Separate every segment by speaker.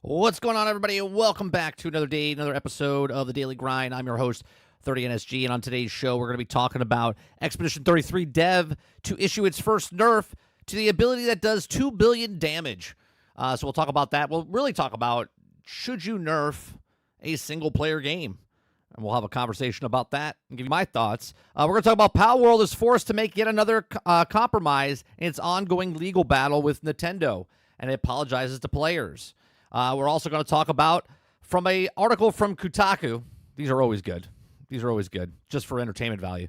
Speaker 1: What's going on, everybody? Welcome back to another day, another episode of the Daily Grind. I'm your host, 30NSG, and on today's show, we're going to be talking about Expedition 33 Dev to issue its first nerf to the ability that does 2 billion damage. So we'll talk about that. We'll really talk about, should you nerf a single-player game? And we'll have a conversation about that and give you my thoughts. We're going to talk about Palworld is forced to make yet another compromise in its ongoing legal battle with Nintendo, and it apologizes to players. We're also going to talk about, from an article from Kotaku, these are always good. These are always good, just for entertainment value.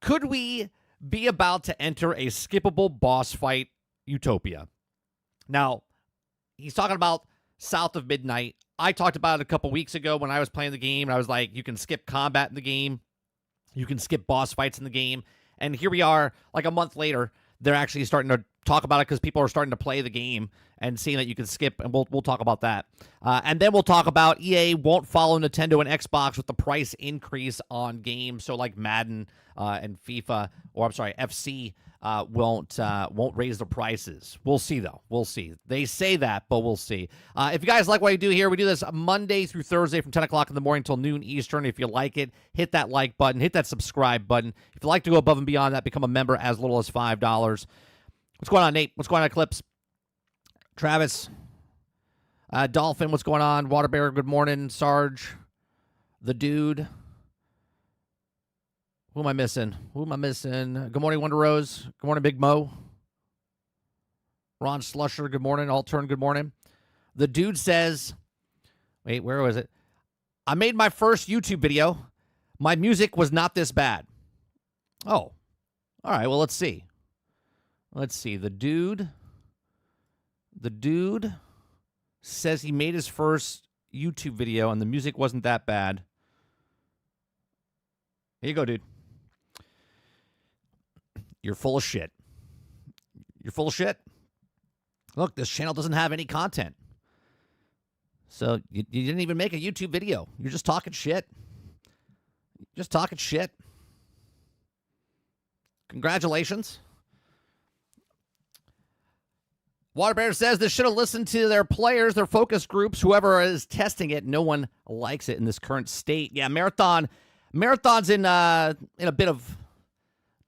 Speaker 1: Could we be about to enter a skippable boss fight utopia? Now, he's talking about South of Midnight. I talked about it a couple weeks ago when I was playing the game, and I was like, you can skip combat in the game. You can skip boss fights in the game. And here we are, like a month later, they're actually starting to talk about it because people are starting to play the game and seeing that you can skip, and we'll talk about that. And then we'll talk about EA won't follow Nintendo and Xbox with the price increase on games. So like Madden and FIFA, or I'm sorry, FC won't raise the prices. We'll see, though. We'll see. They say that, but we'll see. If you guys like what I do here, we do this Monday through Thursday from 10 o'clock in the morning till noon Eastern. If you like it, hit that like button, hit that subscribe button. If you'd like to go above and beyond that, become a member as little as $5. What's going on, Nate? What's going on, Eclipse? Travis, Dolphin, what's going on? Waterbear, good morning. Sarge, the dude. Who am I missing? Good morning, Wonder Rose. Good morning, Big Mo. Ron Slusher, good morning. Altern, good morning. The dude says, wait, where was it? I made my first YouTube video. My music was not this bad. Oh, all right, well, let's see. The dude says he made his first YouTube video and the music wasn't that bad. Here you go, dude. You're full of shit. You're full of shit. Look, this channel doesn't have any content. So you didn't even make a YouTube video. You're just talking shit. Just talking shit. Congratulations. Waterbear says they should have listened to their players, their focus groups, whoever is testing it. No one likes it in this current state. Yeah, Marathon's in a bit of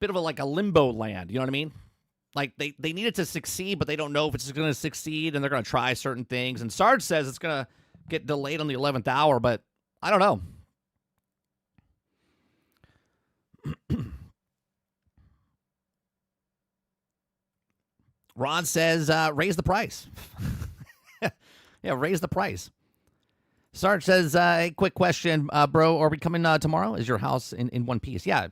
Speaker 1: like a limbo land. You know what I mean? Like they need it to succeed, but they don't know if it's going to succeed, and they're going to try certain things. And Sarge says it's going to get delayed on the 11th hour, but I don't know. Ron says, raise the price. Yeah, raise the price. Sarge says, hey, quick question, bro. Are we coming tomorrow? Is your house in one piece? Yeah,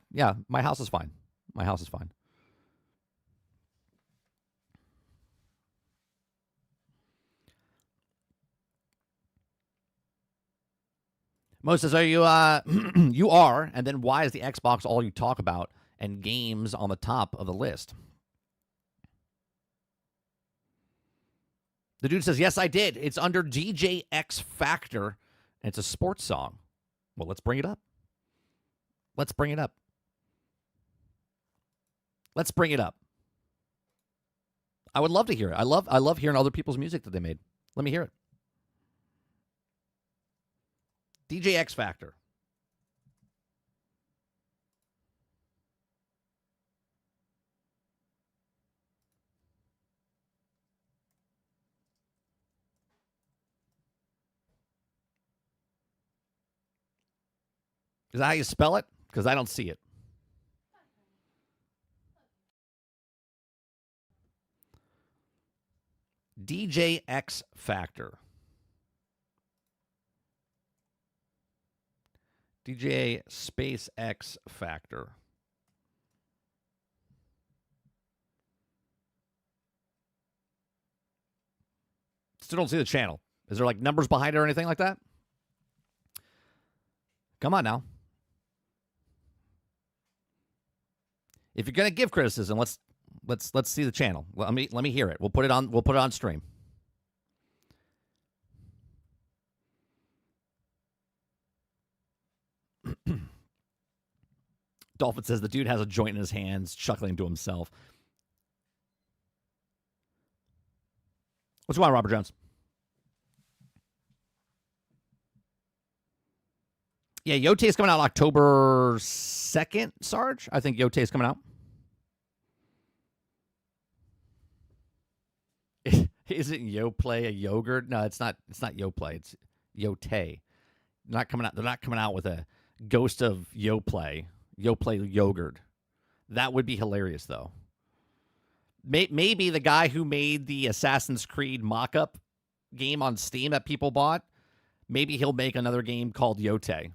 Speaker 1: my house is fine. My house is fine. Mo says, are you, you are, and then why is the Xbox all you talk about and games on the top of the list? The dude says, yes, I did. It's under DJ X Factor, and it's a sports song. Well, let's bring it up. Let's bring it up. Let's bring it up. I would love to hear it. I love hearing other people's music that they made. Let me hear it. DJ X Factor. Is that how you spell it? Because I don't see it. DJ X Factor. DJ space X Factor. Still don't see the channel. Is there like numbers behind it or anything like that? Come on now. If you're gonna give criticism, let's see the channel. Let me hear it. We'll put it on stream. Dolphin says the dude has a joint in his hands, chuckling to himself. What's going on, Robert Jones? Yeah, Yote's coming out October 2nd, Sarge. I think Yote's coming out. Isn't Yoplay a yogurt? No, it's not. It's not Yoplay. It's Yote. Not coming out. They're not coming out with a Ghost of Yoplay yogurt. That would be hilarious, though. Maybe the guy who made the Assassin's Creed mock-up game on Steam that people bought, maybe he'll make another game called Yote.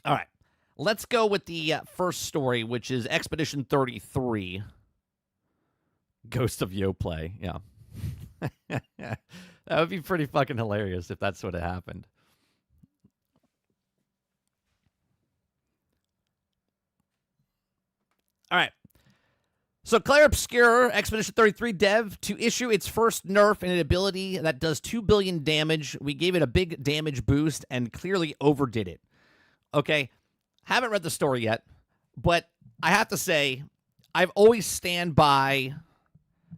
Speaker 1: All right. Let's go with the first story, which is Expedition 33. Ghost of Yoplay. Yeah. That would be pretty fucking hilarious if that's what had happened. All right. So Claire Obscure, Expedition 33 dev, to issue its first nerf and an ability that does 2 billion damage. We gave it a big damage boost and clearly overdid it. Okay, haven't read the story yet, but I have to say, I've always stand by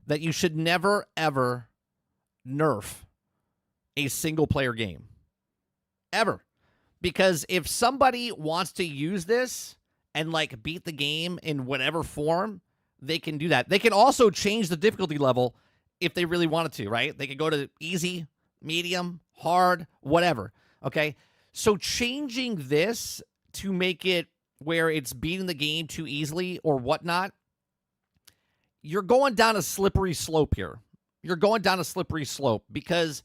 Speaker 1: that you should never, ever nerf a single-player game. Ever. Because if somebody wants to use this and, like, beat the game in whatever form, they can do that. They can also change the difficulty level if they really wanted to, right? They could go to easy, medium, hard, whatever, okay? So changing this to make it where it's beating the game too easily or whatnot, you're going down a slippery slope here. You're going down a slippery slope because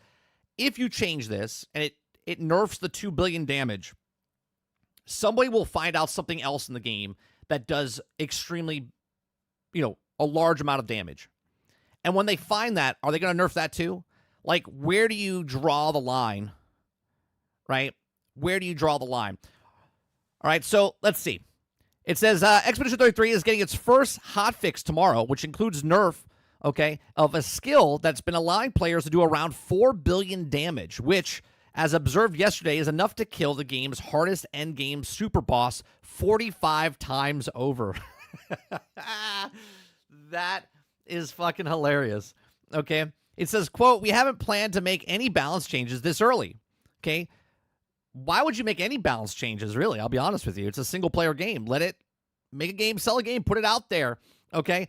Speaker 1: if you change this and it nerfs the 2 billion damage, somebody will find out something else in the game that does extremely, a large amount of damage. And when they find that, are they going to nerf that too? Like, where do you draw the line, right? Where do you draw the line? All right, so let's see. It says Expedition 33 is getting its first hotfix tomorrow, which includes nerf, okay, of a skill that's been allowing players to do around 4 billion damage, which, as observed yesterday, is enough to kill the game's hardest endgame super boss 45 times over. That is fucking hilarious, okay? It says, quote, we haven't planned to make any balance changes this early, okay? Why would you make any balance changes, really? I'll be honest with you. It's a single-player game. Let it make a game, sell a game, put it out there, okay?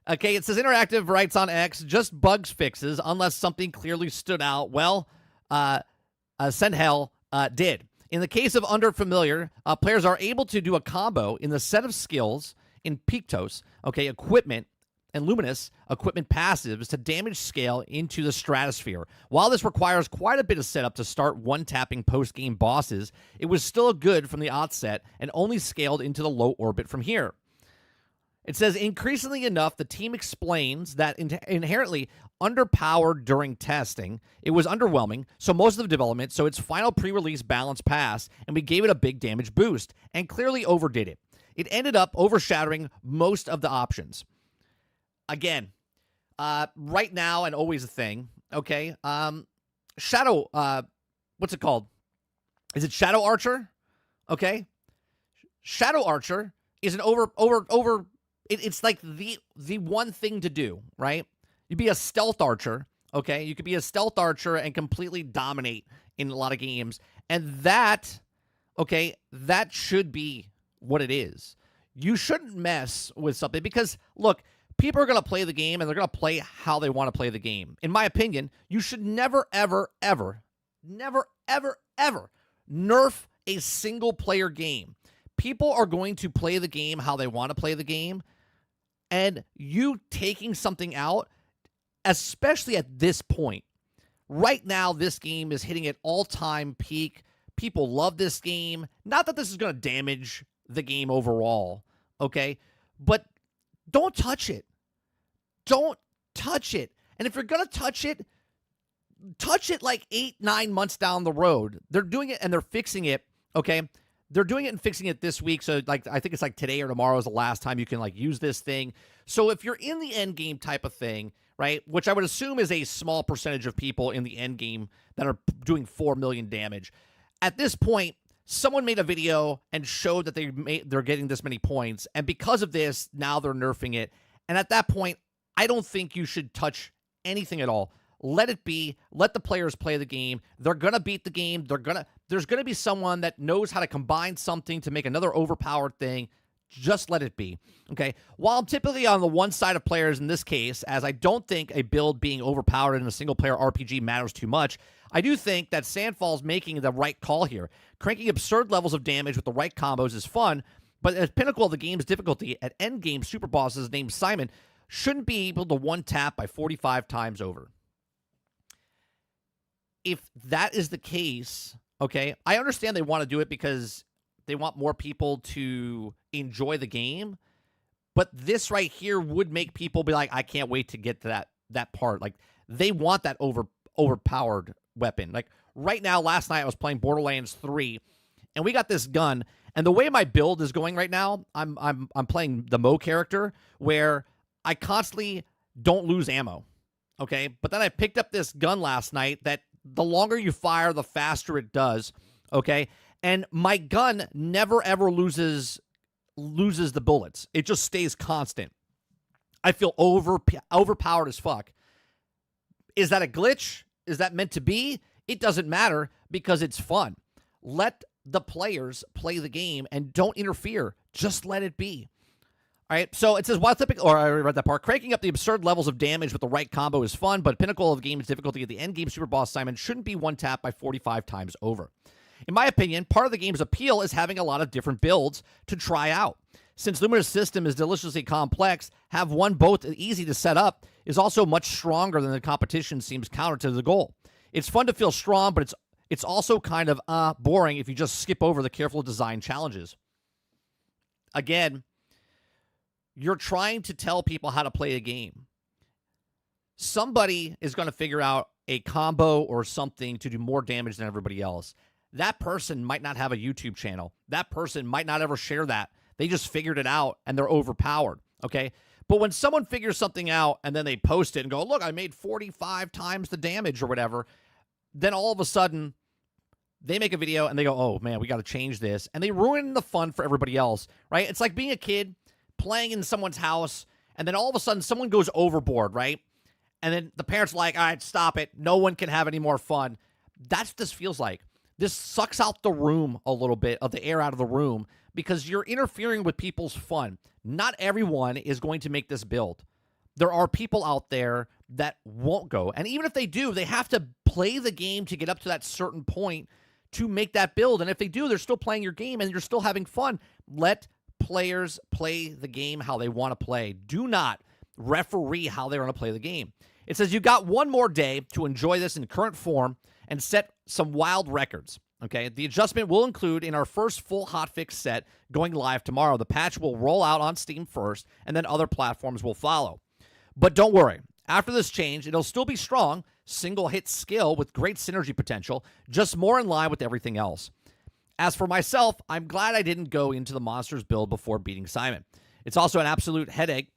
Speaker 1: Okay, it says Interactive writes on X, just bugs fixes unless something clearly stood out. Well, Senhel did. In the case of Underfamiliar, players are able to do a combo in the set of skills in Pictos, okay, equipment, and Luminous equipment passives to damage scale into the stratosphere. While this requires quite a bit of setup to start one-tapping post-game bosses, it was still good from the outset and only scaled into the low orbit from here. It says, increasingly enough, the team explains that inherently underpowered during testing, it was underwhelming, so most of the development, so its final pre-release balance passed, and we gave it a big damage boost, and clearly overdid it. It ended up overshadowing most of the options. Again, right now and always a thing, okay? Shadow, what's it called? Is it Shadow Archer? Okay? Shadow Archer is an it's like the one thing to do, right? You'd be a stealth archer, okay? You could be a stealth archer and completely dominate in a lot of games. And that, okay, that should be what it is. You shouldn't mess with something because, look, people are going to play the game and they're going to play how they want to play the game. In my opinion, you should never, ever, ever, never, ever, ever nerf a single-player game. People are going to play the game how they want to play the game, and you taking something out, especially at this point, right now this game is hitting at all-time peak. People love this game. Not that this is going to damage the game overall, okay? But don't touch it. Don't touch it. And if you're going to touch it like 8-9 months down the road. They're doing it and they're fixing it, okay? They're doing it and fixing it this week. So like I think it's like today or tomorrow is the last time you can like use this thing. So if you're in the end game type of thing, right, which I would assume is a small percentage of people in the end game that are doing 4 million damage, at this point, someone made a video and showed that they're getting this many points, and because of this, now they're nerfing it. And at that point, I don't think you should touch anything at all. Let it be. Let the players play the game. They're going to beat the game. There's going to be someone that knows how to combine something to make another overpowered thing. Just let it be, okay? While I'm typically on the one side of players in this case, as I don't think a build being overpowered in a single-player RPG matters too much, I do think that Sandfall's making the right call here. Cranking absurd levels of damage with the right combos is fun, but at pinnacle of the game's difficulty, at endgame super bosses named Simon shouldn't be able to one-tap by 45 times over. If that is the case, okay, I understand they want to do it because they want more people to enjoy the game, but this right here would make people be like, I can't wait to get to that part. Like, they want that overpowered weapon. Like, right now, last night I was playing Borderlands 3, and we got this gun, and the way my build is going right now, I'm playing the Mo character, where I constantly don't lose ammo, okay? But then I picked up this gun last night that the longer you fire, the faster it does, okay? And my gun never, ever loses the bullets. It just stays constant. I feel overpowered as fuck. Is that a glitch? Is that meant to be? It doesn't matter because it's fun. Let the players play the game and don't interfere. Just let it be. All right, so it says, while typical, or I already read that part, cranking up the absurd levels of damage with the right combo is fun, but pinnacle of the game's difficulty at the end game super boss Simon shouldn't be one tap by 45 times over. In my opinion, part of the game's appeal is having a lot of different builds to try out. Since Lumina's system is deliciously complex, have one both easy to set up is also much stronger than the competition seems counter to the goal. It's fun to feel strong, but it's also kind of boring if you just skip over the careful design challenges. Again, you're trying to tell people how to play a game. Somebody is going to figure out a combo or something to do more damage than everybody else. That person might not have a YouTube channel. That person might not ever share that. They just figured it out, and they're overpowered, okay? But when someone figures something out, and then they post it and go, look, I made 45 times the damage or whatever, then all of a sudden, they make a video, and they go, oh, man, we got to change this. And they ruin the fun for everybody else, right? It's like being a kid playing in someone's house, and then all of a sudden, someone goes overboard, right? And then the parents are like, all right, stop it. No one can have any more fun. That's what this feels like. This sucks out the room a little bit, of the air out of the room, because you're interfering with people's fun. Not everyone is going to make this build. There are people out there that won't go. And even if they do, they have to play the game to get up to that certain point to make that build. And if they do, they're still playing your game and you're still having fun. Let players play the game how they want to play. Do not referee how they're going to play the game. It says you got one more day to enjoy this in current form and set some wild records. Okay, the adjustment will include in our first full hotfix set going live tomorrow. The patch will roll out on Steam first, and then other platforms will follow. But don't worry. After this change, it'll still be strong, single-hit skill with great synergy potential, just more in line with everything else. As for myself, I'm glad I didn't go into the monsters build before beating Simon. It's also an absolute headache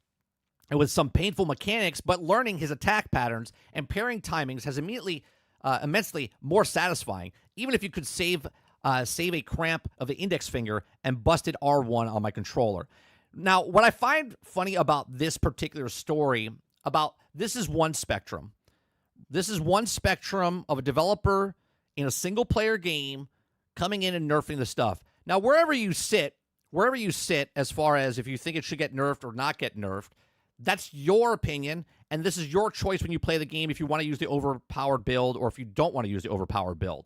Speaker 1: and with some painful mechanics, but learning his attack patterns and pairing timings has immensely more satisfying, even if you could save a cramp of the index finger and busted R1 on my controller. Now, what I find funny about this particular story, this is one spectrum. This is one spectrum of a developer in a single-player game coming in and nerfing the stuff. Now, wherever you sit, as far as if you think it should get nerfed or not get nerfed, that's your opinion, and this is your choice when you play the game if you want to use the overpowered build or if you don't want to use the overpowered build.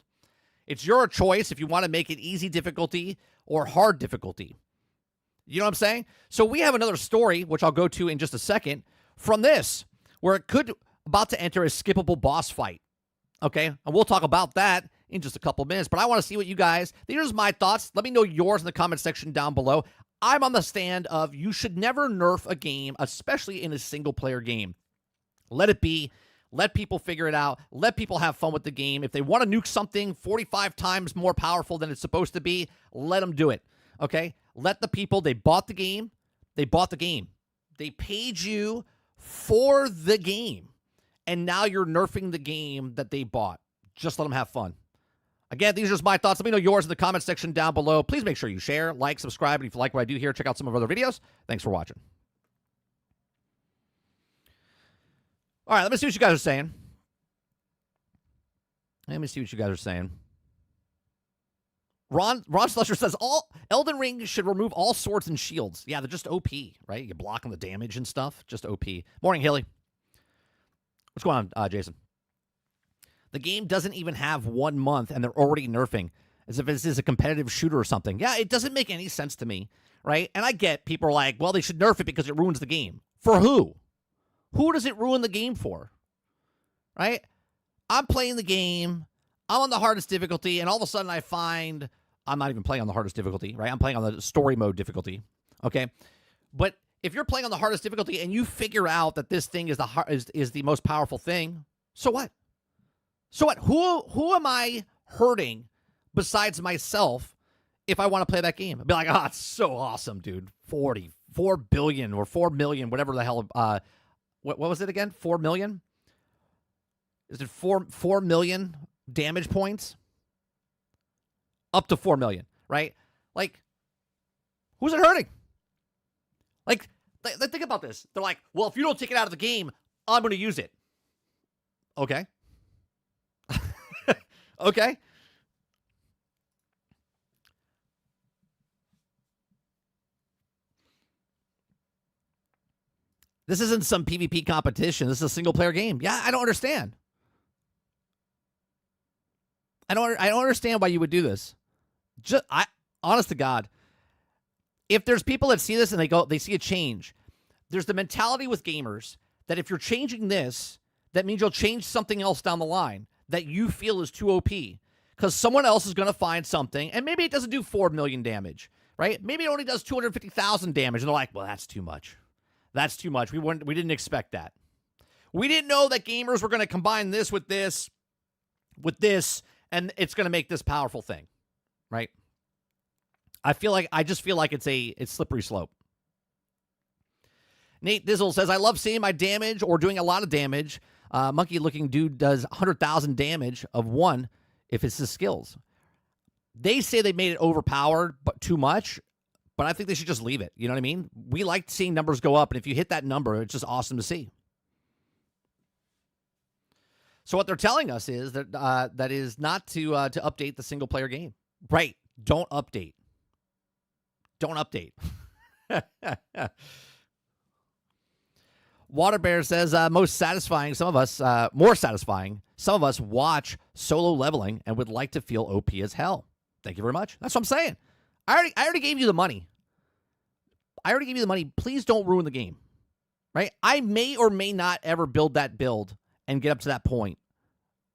Speaker 1: It's your choice if you want to make it easy difficulty or hard difficulty. You know what I'm saying? So we have another story, which I'll go to in just a second, from this, where it could about to enter a skippable boss fight. Okay? And we'll talk about that in just a couple minutes, but I want to see what you guys, here's my thoughts. Let me know yours in the comment section down below. I'm on the stand of you should never nerf a game, especially in a single-player game. Let it be. Let people figure it out. Let people have fun with the game. If they want to nuke something 45 times more powerful than it's supposed to be, let them do it, okay? Let the people, they bought the game. They bought the game. They paid you for the game, and now you're nerfing the game that they bought. Just let them have fun. Again, these are just my thoughts. Let me know yours in the comment section down below. Please make sure you share, like, subscribe, and if you like what I do here, check out some of our other videos. Thanks for watching. All right, let me see what you guys are saying. Ron Slusher says, Elden Ring should remove all swords and shields. Yeah, they're just OP, right? You're blocking the damage and stuff. Just OP. Morning, Hilly. What's going on, Jason? The game doesn't even have 1 month, and they're already nerfing, as if this is a competitive shooter or something. Yeah, it doesn't make any sense to me, right? And I get people are like, well, they should nerf it because it ruins the game. For who? Who does it ruin the game for? Right? I'm playing the game. I'm on the hardest difficulty, and all of a sudden I find I'm not even playing on the hardest difficulty, right? I'm playing on the story mode difficulty, okay? But if you're playing on the hardest difficulty and you figure out that this thing is the most powerful thing, so what? So what? Who am I hurting besides myself if I want to play that game? I'd be like, oh, it's so awesome, dude. 4 billion or 4 million, whatever the hell. What was it again? 4 million? Is it 4 million damage points? Up to 4 million, right? Like, who's it hurting? Like, think about this. They're like, well, if you don't take it out of the game, I'm going to use it. Okay. Okay. This isn't some PvP competition. This is a single-player game. Yeah, I don't understand. I don't understand why you would do this. Honest to God, if there's people that see this and they see a change, there's the mentality with gamers that if you're changing this, that means you'll change something else down the line that you feel is too OP, because someone else is going to find something, and maybe it doesn't do 4 million damage, right? Maybe it only does 250,000 damage, and they're like, well, that's too much. That's too much. We didn't expect that. We didn't know that gamers were going to combine this, and it's going to make this powerful thing, right? I just feel like it's slippery slope. Nate Dizzle says, I love seeing my damage or doing a lot of damage. Monkey-looking dude does 100,000 damage of 1 if it's his skills. They say they made it overpowered, but too much, but I think they should just leave it. You know what I mean? We like seeing numbers go up, and if you hit that number, it's just awesome to see. So what they're telling us is that that is not to update the single-player game. Right. Don't update. Don't update. Water Bear says, more satisfying. Some of us watch solo leveling and would like to feel OP as hell. Thank you very much. That's what I'm saying. I already gave you the money. Please don't ruin the game. Right? I may or may not ever build that build and get up to that point.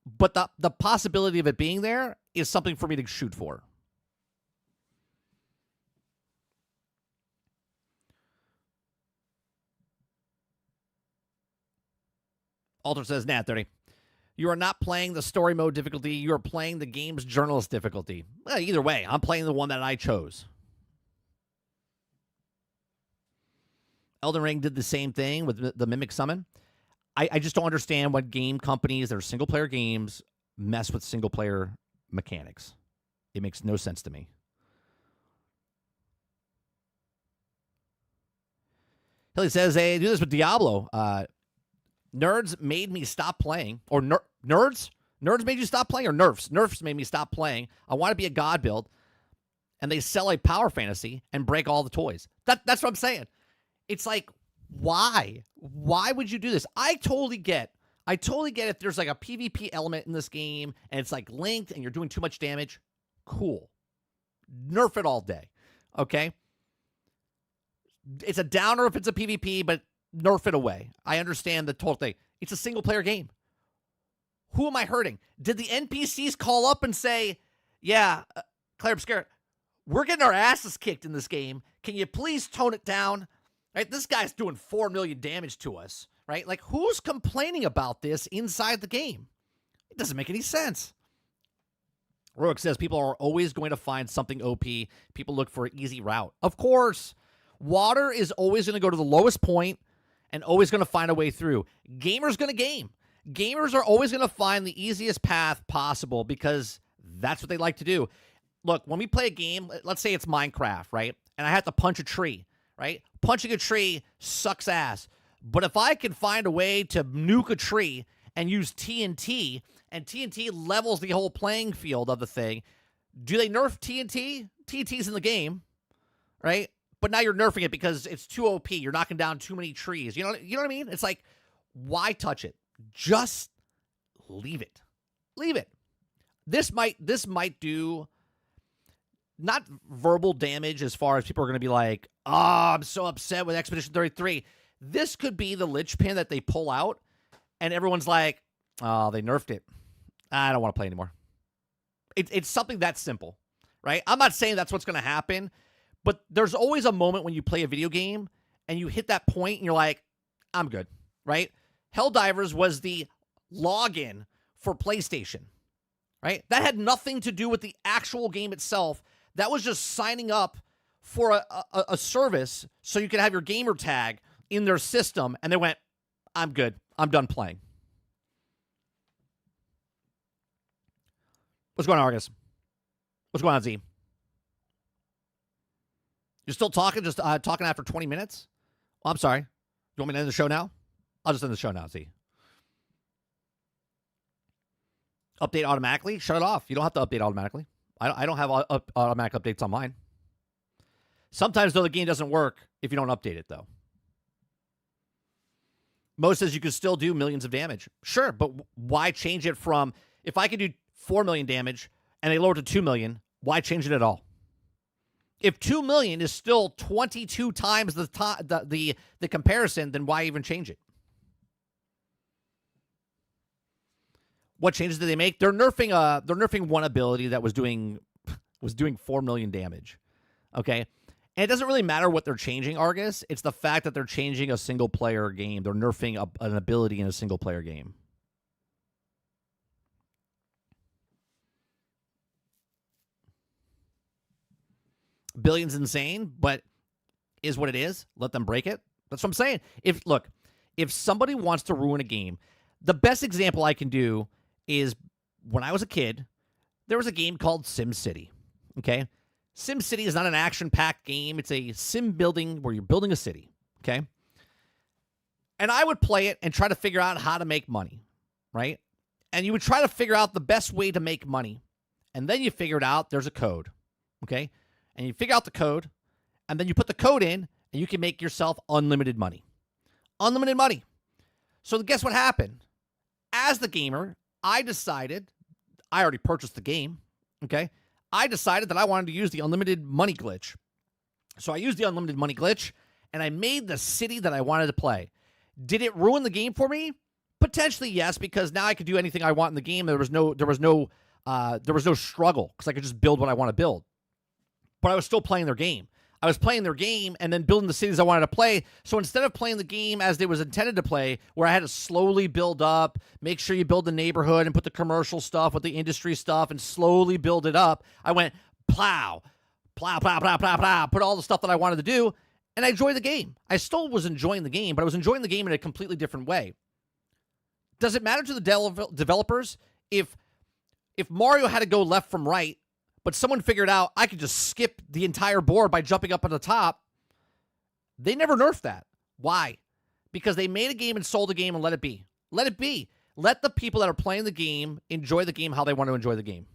Speaker 1: But the possibility of it being there is something for me to shoot for. Alter says, Nat 30. You are not playing the story mode difficulty. You are playing the game's journalist difficulty. Well, either way, I'm playing the one that I chose. Elden Ring did the same thing with the Mimic Summon. I just don't understand what game companies that are single-player games mess with single-player mechanics. It makes no sense to me. Hilly says, hey, do this with Diablo. Nerds made me stop playing. Or nerds? Nerds made you stop playing? Or nerfs? Nerfs made me stop playing. I want to be a god build. And they sell a power fantasy and break all the toys. That's what I'm saying. It's like, why? Why would you do this? I totally get if there's like a PvP element in this game and it's like linked and you're doing too much damage. Cool. Nerf it all day. Okay? It's a downer if it's a PvP, but nerf it away. I understand the total thing. It's a single-player game. Who am I hurting? Did the NPCs call up and say, yeah, Claire Obscura, we're getting our asses kicked in this game. Can you please tone it down? Right? This guy's doing 4 million damage to us. Right? Like, who's complaining about this inside the game? It doesn't make any sense. Rourke says people are always going to find something OP. People look for an easy route. Of course. Water is always going to go to the lowest point and always going to find a way through. Gamers going to game. Gamers are always going to find the easiest path possible because That's what they like to do. Look, when we play a game, let's say it's Minecraft, right? And I have to punch a tree, right? Punching a tree sucks ass. But if I can find a way to nuke a tree and use TNT, and TNT levels the whole playing field of the thing, do they nerf TNT? TNT's in the game, right? But now you're nerfing it because it's too OP. You're knocking down too many trees. You know what I mean? It's like, why touch it? Just leave it. Leave it. This might do not verbal damage as far as people are going to be like, oh, I'm so upset with Expedition 33. This could be the linchpin that they pull out, and everyone's like, oh, they nerfed it. I don't want to play anymore. It's something that simple, right? I'm not saying that's what's going to happen, but there's always a moment when you play a video game and you hit that point and you're like, I'm good, right? Helldivers was the login for PlayStation, right? That had nothing to do with the actual game itself. That was just signing up for a service so you could have your gamer tag in their system, and they went, I'm good. I'm done playing. What's going on, Argus? What's going on, Z? You're still talking? Just talking after 20 minutes? Well, I'm sorry. You want me to end the show now? I'll just end the show now, Z. Update automatically? Shut it off. You don't have to update automatically. I don't have automatic updates on mine. Sometimes, though, the game doesn't work if you don't update it, though. Mo says you can still do millions of damage. Sure, but why change it from, if I could do 4 million damage and they lower it to 2 million, why change it at all? If 2 million is still 22 times the comparison, then why even change it? What changes did they make? They're nerfing one ability that was doing 4 million damage. Okay? And it doesn't really matter what they're changing, Argus. It's the fact that they're changing a single-player game. They're nerfing an ability in a single-player game. Billion's insane, but is what it is. Let them break it. That's what I'm saying. If somebody wants to ruin a game, the best example I can do is when I was a kid, there was a game called SimCity. Okay? SimCity is not an action-packed game. It's a sim building where you're building a city. Okay? And I would play it and try to figure out how to make money. Right? And you would try to figure out the best way to make money. And then you figured out there's a code. Okay? And you figure out the code, and then you put the code in, and you can make yourself unlimited money. Unlimited money. So guess what happened? As the gamer, I decided, I already purchased the game, okay? I decided that I wanted to use the unlimited money glitch. So I used the unlimited money glitch, and I made the city that I wanted to play. Did it ruin the game for me? Potentially, yes, because now I could do anything I want in the game. There was no struggle, because I could just build what I want to build. But I was still playing their game. I was playing their game and then building the cities I wanted to play. So instead of playing the game as it was intended to play, where I had to slowly build up, make sure you build the neighborhood and put the commercial stuff with the industry stuff and slowly build it up, I went plow, plow, plow, plow, plow, plow, put all the stuff that I wanted to do, and I enjoyed the game. I still was enjoying the game, but I was enjoying the game in a completely different way. Does it matter to the developers if Mario had to go left from right, but someone figured out I could just skip the entire board by jumping up at the top? They never nerfed that. Why? Because they made a game and sold a game and let it be. Let it be. Let the people that are playing the game enjoy the game how they want to enjoy the game.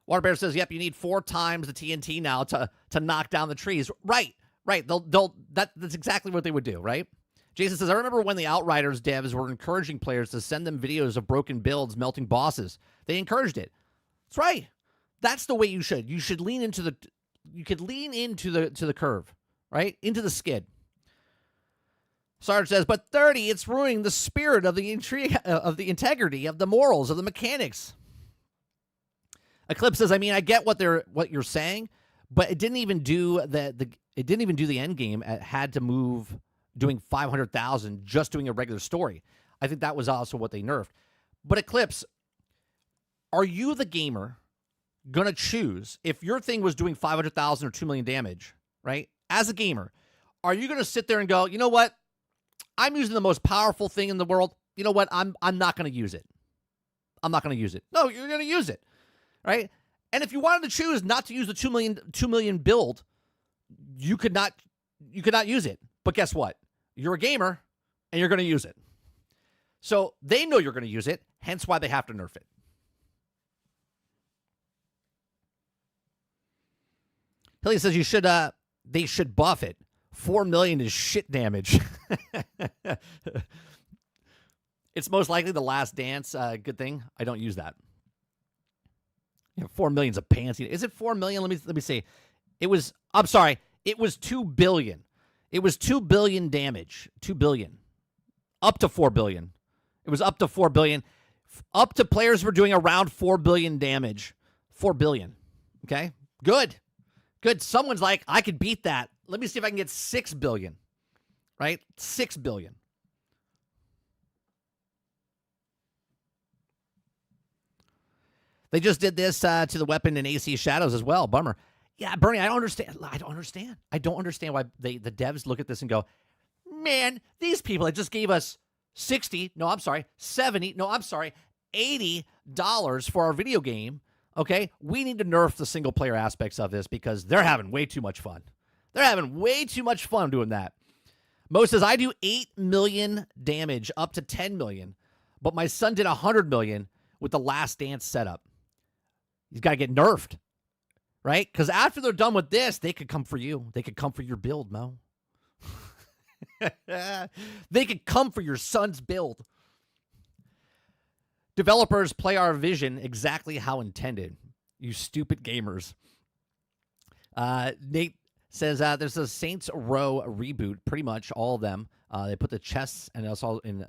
Speaker 1: Waterbear says, yep, you need 4 times the TNT now to knock down the trees. Right. That's exactly what they would do, right? Jason says, I remember when the Outriders devs were encouraging players to send them videos of broken builds melting bosses. They encouraged it. That's right. That's the way you should. You should lean into the. You could lean into the curve, right? Into the skid. Sarge says, but 30, it's ruining the spirit of the intrigue, of the integrity, of the morals, of the mechanics. Eclipse says, I mean, I get what you're saying, but it didn't even do it didn't even do the end game. It had to move doing 500,000 just doing a regular story. I think that was also what they nerfed. But Eclipse, are you the gamer going to choose, if your thing was doing 500,000 or 2 million damage, right? As a gamer, are you going to sit there and go, you know what? I'm using the most powerful thing in the world. You know what? I'm not going to use it. I'm not going to use it. No, you're going to use it, right? And if you wanted to choose not to use the 2 million build, you could not use it. But guess what? You're a gamer, and you're going to use it. So they know you're going to use it, hence why they have to nerf it. Hilly says they should buff it. 4 million is shit damage. It's most likely the Last Dance. Good thing I don't use that. 4 million's a pansy. Is it 4 million? Let me see. I'm sorry. It was 2 billion. It was 2 billion damage. 2 billion. Up to 4 billion. It was up to 4 billion. Up to players were doing around 4 billion damage. 4 billion. Okay? Good. Someone's like, I could beat that. Let me see if I can get 6 billion. Right? 6 billion. They just did this to the weapon in AC Shadows as well. Bummer. Yeah, Bernie, I don't understand. I don't understand why the devs look at this and go, man, these people that just gave us $70, $80 for our video game. Okay, we need to nerf the single player aspects of this because they're having way too much fun. They're having way too much fun doing that. Mo says, I do 8 million damage up to 10 million, but my son did 100 million with the Last Dance setup. He's got to get nerfed, right? Because after they're done with this, they could come for you. They could come for your build, Mo. They could come for your son's build. Developers play our vision exactly how intended. You stupid gamers. Nate says there's a Saints Row reboot. Pretty much all of them. They put the chests and it's all in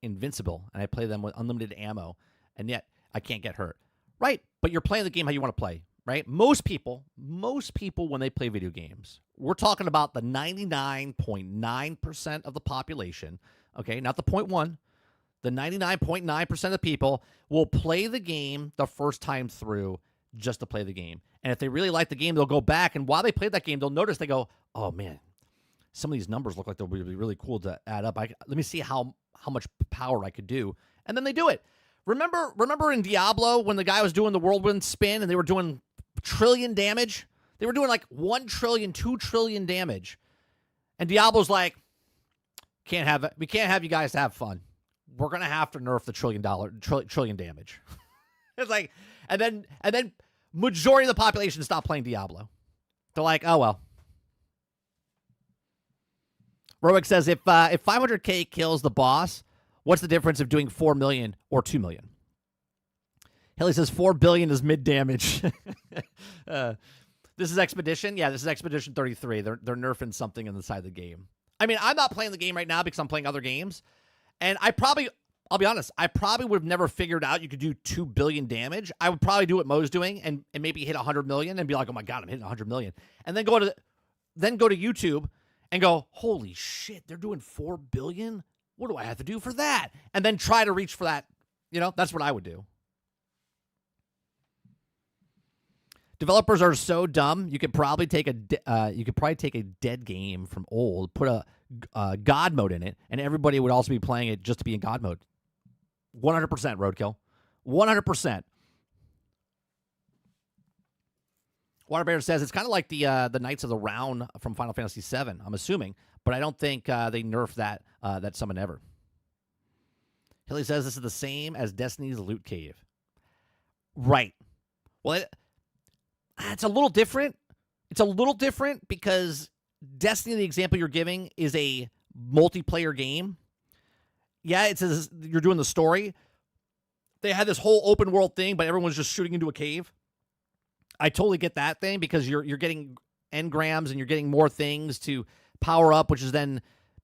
Speaker 1: invincible, and I play them with unlimited ammo, and yet I can't get hurt. Right, but you're playing the game how you want to play. Right? Most people when they play video games, we're talking about the 99.9% of the population. Okay, not the 0.1. The 99.9% of the people will play the game the first time through just to play the game. And if they really like the game, they'll go back. And while they play that game, they'll notice, they go, oh, man, some of these numbers look like they'll be really cool to add up. Let me see how much power I could do. And then they do it. Remember in Diablo when the guy was doing the whirlwind spin and they were doing trillion damage? They were doing like 1 trillion, 2 trillion damage. And Diablo's like, we can't have you guys have fun. We're gonna have to nerf the trillion damage. It's like, and then majority of the population stop playing Diablo. They're like, oh well. Roic says if 500k kills the boss, what's the difference of doing 4 million or 2 million? Haley says 4 billion is mid damage. This is Expedition. Yeah, this is Expedition 33. They're nerfing something inside the game. I mean, I'm not playing the game right now because I'm playing other games. And I'll be honest, I probably would have never figured out you could do 2 billion damage. I would probably do what Mo's doing and maybe hit 100 million and be like, oh my God, I'm hitting 100 million. And then go to YouTube and go, holy shit, they're doing 4 billion? What do I have to do for that? And then try to reach for that. That's what I would do. Developers are so dumb. You could probably take a dead game from old, put a God mode in it, and everybody would also be playing it just to be in God mode. 100% roadkill. 100%. Waterbear says it's kind of like the Knights of the Round from Final Fantasy VII, I'm assuming, but I don't think they nerf that summon ever. Hilly says this is the same as Destiny's Loot Cave. Right. Well, it's a little different. It's a little different because Destiny, the example you're giving, is a multiplayer game. Yeah, it says you're doing the story. They had this whole open world thing, but everyone's just shooting into a cave. I totally get that thing because you're getting engrams and you're getting more things to power up, which is then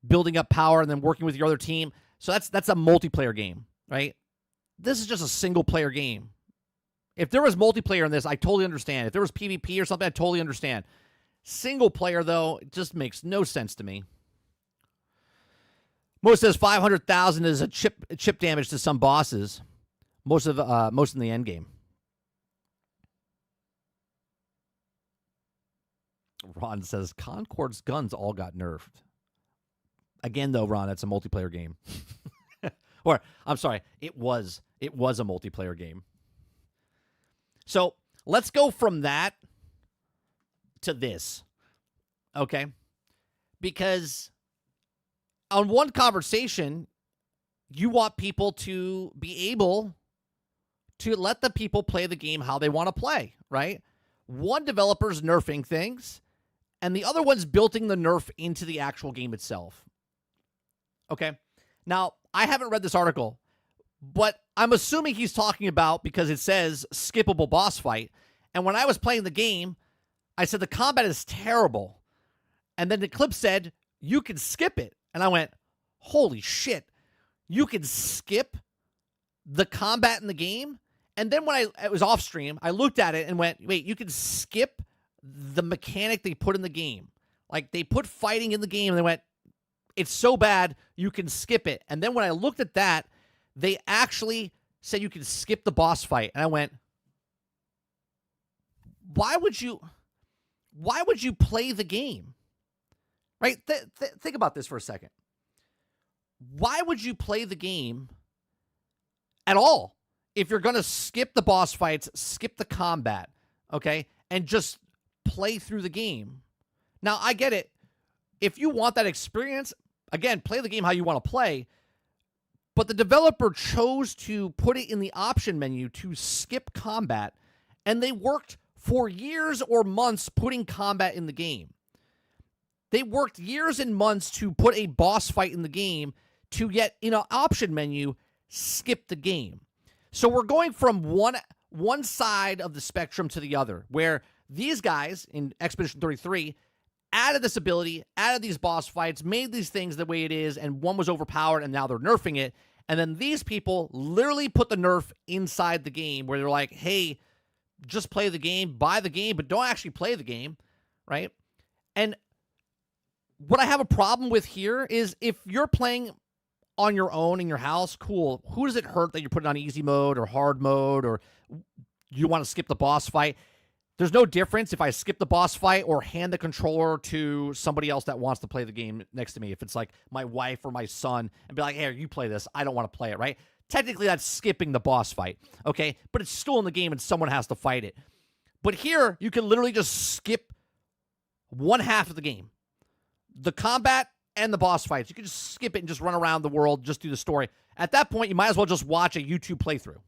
Speaker 1: building up power and then working with your other team. So that's a multiplayer game, right? This is just a single player game. If there was multiplayer in this, I totally understand. If there was PvP or something, I totally understand. Single player, though, it just makes no sense to me. Most says 500,000 is a chip damage to some bosses. Most in the end game. Ron says Concord's guns all got nerfed. Again, though, Ron, it's a multiplayer game. Or I'm sorry, it was it was a multiplayer game. So let's go from that to this, okay? Because on one conversation, you want people to be able to let the people play the game how they want to play, right? One developer's nerfing things, and the other one's building the nerf into the actual game itself. Okay? Now, I haven't read this article, but I'm assuming he's talking about, because it says skippable boss fight, and when I was playing the game, I said the combat is terrible. And then the clip said, you can skip it. And I went, holy shit. You can skip the combat in the game? And then when it was off stream, I looked at it and went, wait, you can skip the mechanic they put in the game. Like, they put fighting in the game, and they went, it's so bad, you can skip it. And then when I looked at that, they actually said you can skip the boss fight. And I went, why would you play the game? Right? Think about this for a second. Why would you play the game at all if you're going to skip the boss fights, skip the combat, okay, and just play through the game? Now, I get it. If you want that experience, again, play the game how you want to play, but the developer chose to put it in the option menu to skip combat, and they worked for years or months putting combat in the game. They worked years and months to put a boss fight in the game to yet, in an option menu, skip the game. So we're going from one side of the spectrum to the other, where these guys in Expedition 33 added this ability, added these boss fights, made these things the way it is, and one was overpowered, and now they're nerfing it. And then these people literally put the nerf inside the game, where they're like, hey, just play the game, buy the game, but don't actually play the game, right? And what I have a problem with here is, if you're playing on your own in your house, cool. Who does it hurt that you're putting on easy mode or hard mode, or you want to skip the boss fight? There's no difference if I skip the boss fight or hand the controller to somebody else that wants to play the game next to me. If it's like my wife or my son, and be like, hey, you play this. I don't want to play it, right? Technically, that's skipping the boss fight, okay? But it's still in the game, and someone has to fight it. But here, you can literally just skip one half of the game. The combat and the boss fights. You can just skip it and just run around the world, just do the story. At that point, you might as well just watch a YouTube playthrough,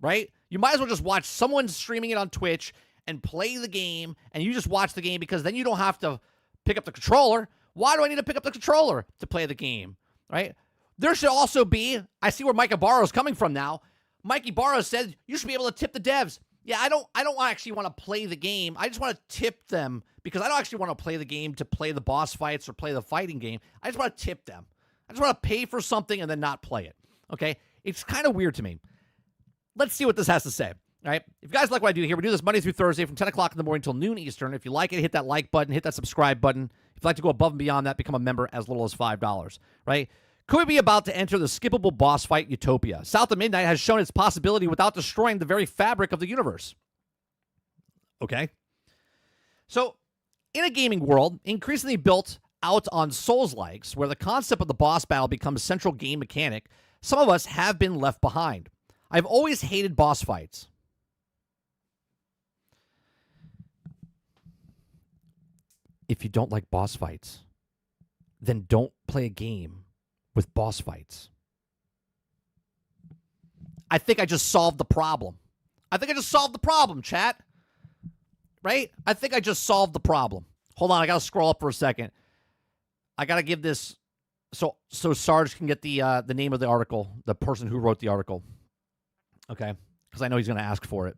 Speaker 1: right? You might as well just watch someone streaming it on Twitch and play the game, and you just watch the game, because then you don't have to pick up the controller. Why do I need to pick up the controller to play the game, right? There should also be, I see where Mike Ibarra's coming from now. Mike Ibarra said you should be able to tip the devs. Yeah, I don't actually want to play the game. I just want to tip them, because I don't actually want to play the game to play the boss fights or play the fighting game. I just want to tip them. I just want to pay for something and then not play it, okay? It's kind of weird to me. Let's see what this has to say, all right? If you guys like what I do here, we do this Monday through Thursday from 10 o'clock in the morning until noon Eastern. If you like it, hit that like button, hit that subscribe button. If you'd like to go above and beyond that, become a member as little as $5, right? Could we be about to enter the skippable boss fight utopia? South of Midnight has shown its possibility without destroying the very fabric of the universe. Okay? So, in a gaming world, increasingly built out on Souls-likes, where the concept of the boss battle becomes a central game mechanic, some of us have been left behind. I've always hated boss fights. If you don't like boss fights, then don't play a game with boss fights. I think I just solved the problem. Chat. Right? I think I just solved the problem. Hold on, I gotta scroll up for a second. I gotta give this so Sarge can get the name of the article, the person who wrote the article. Okay? Because I know he's gonna ask for it.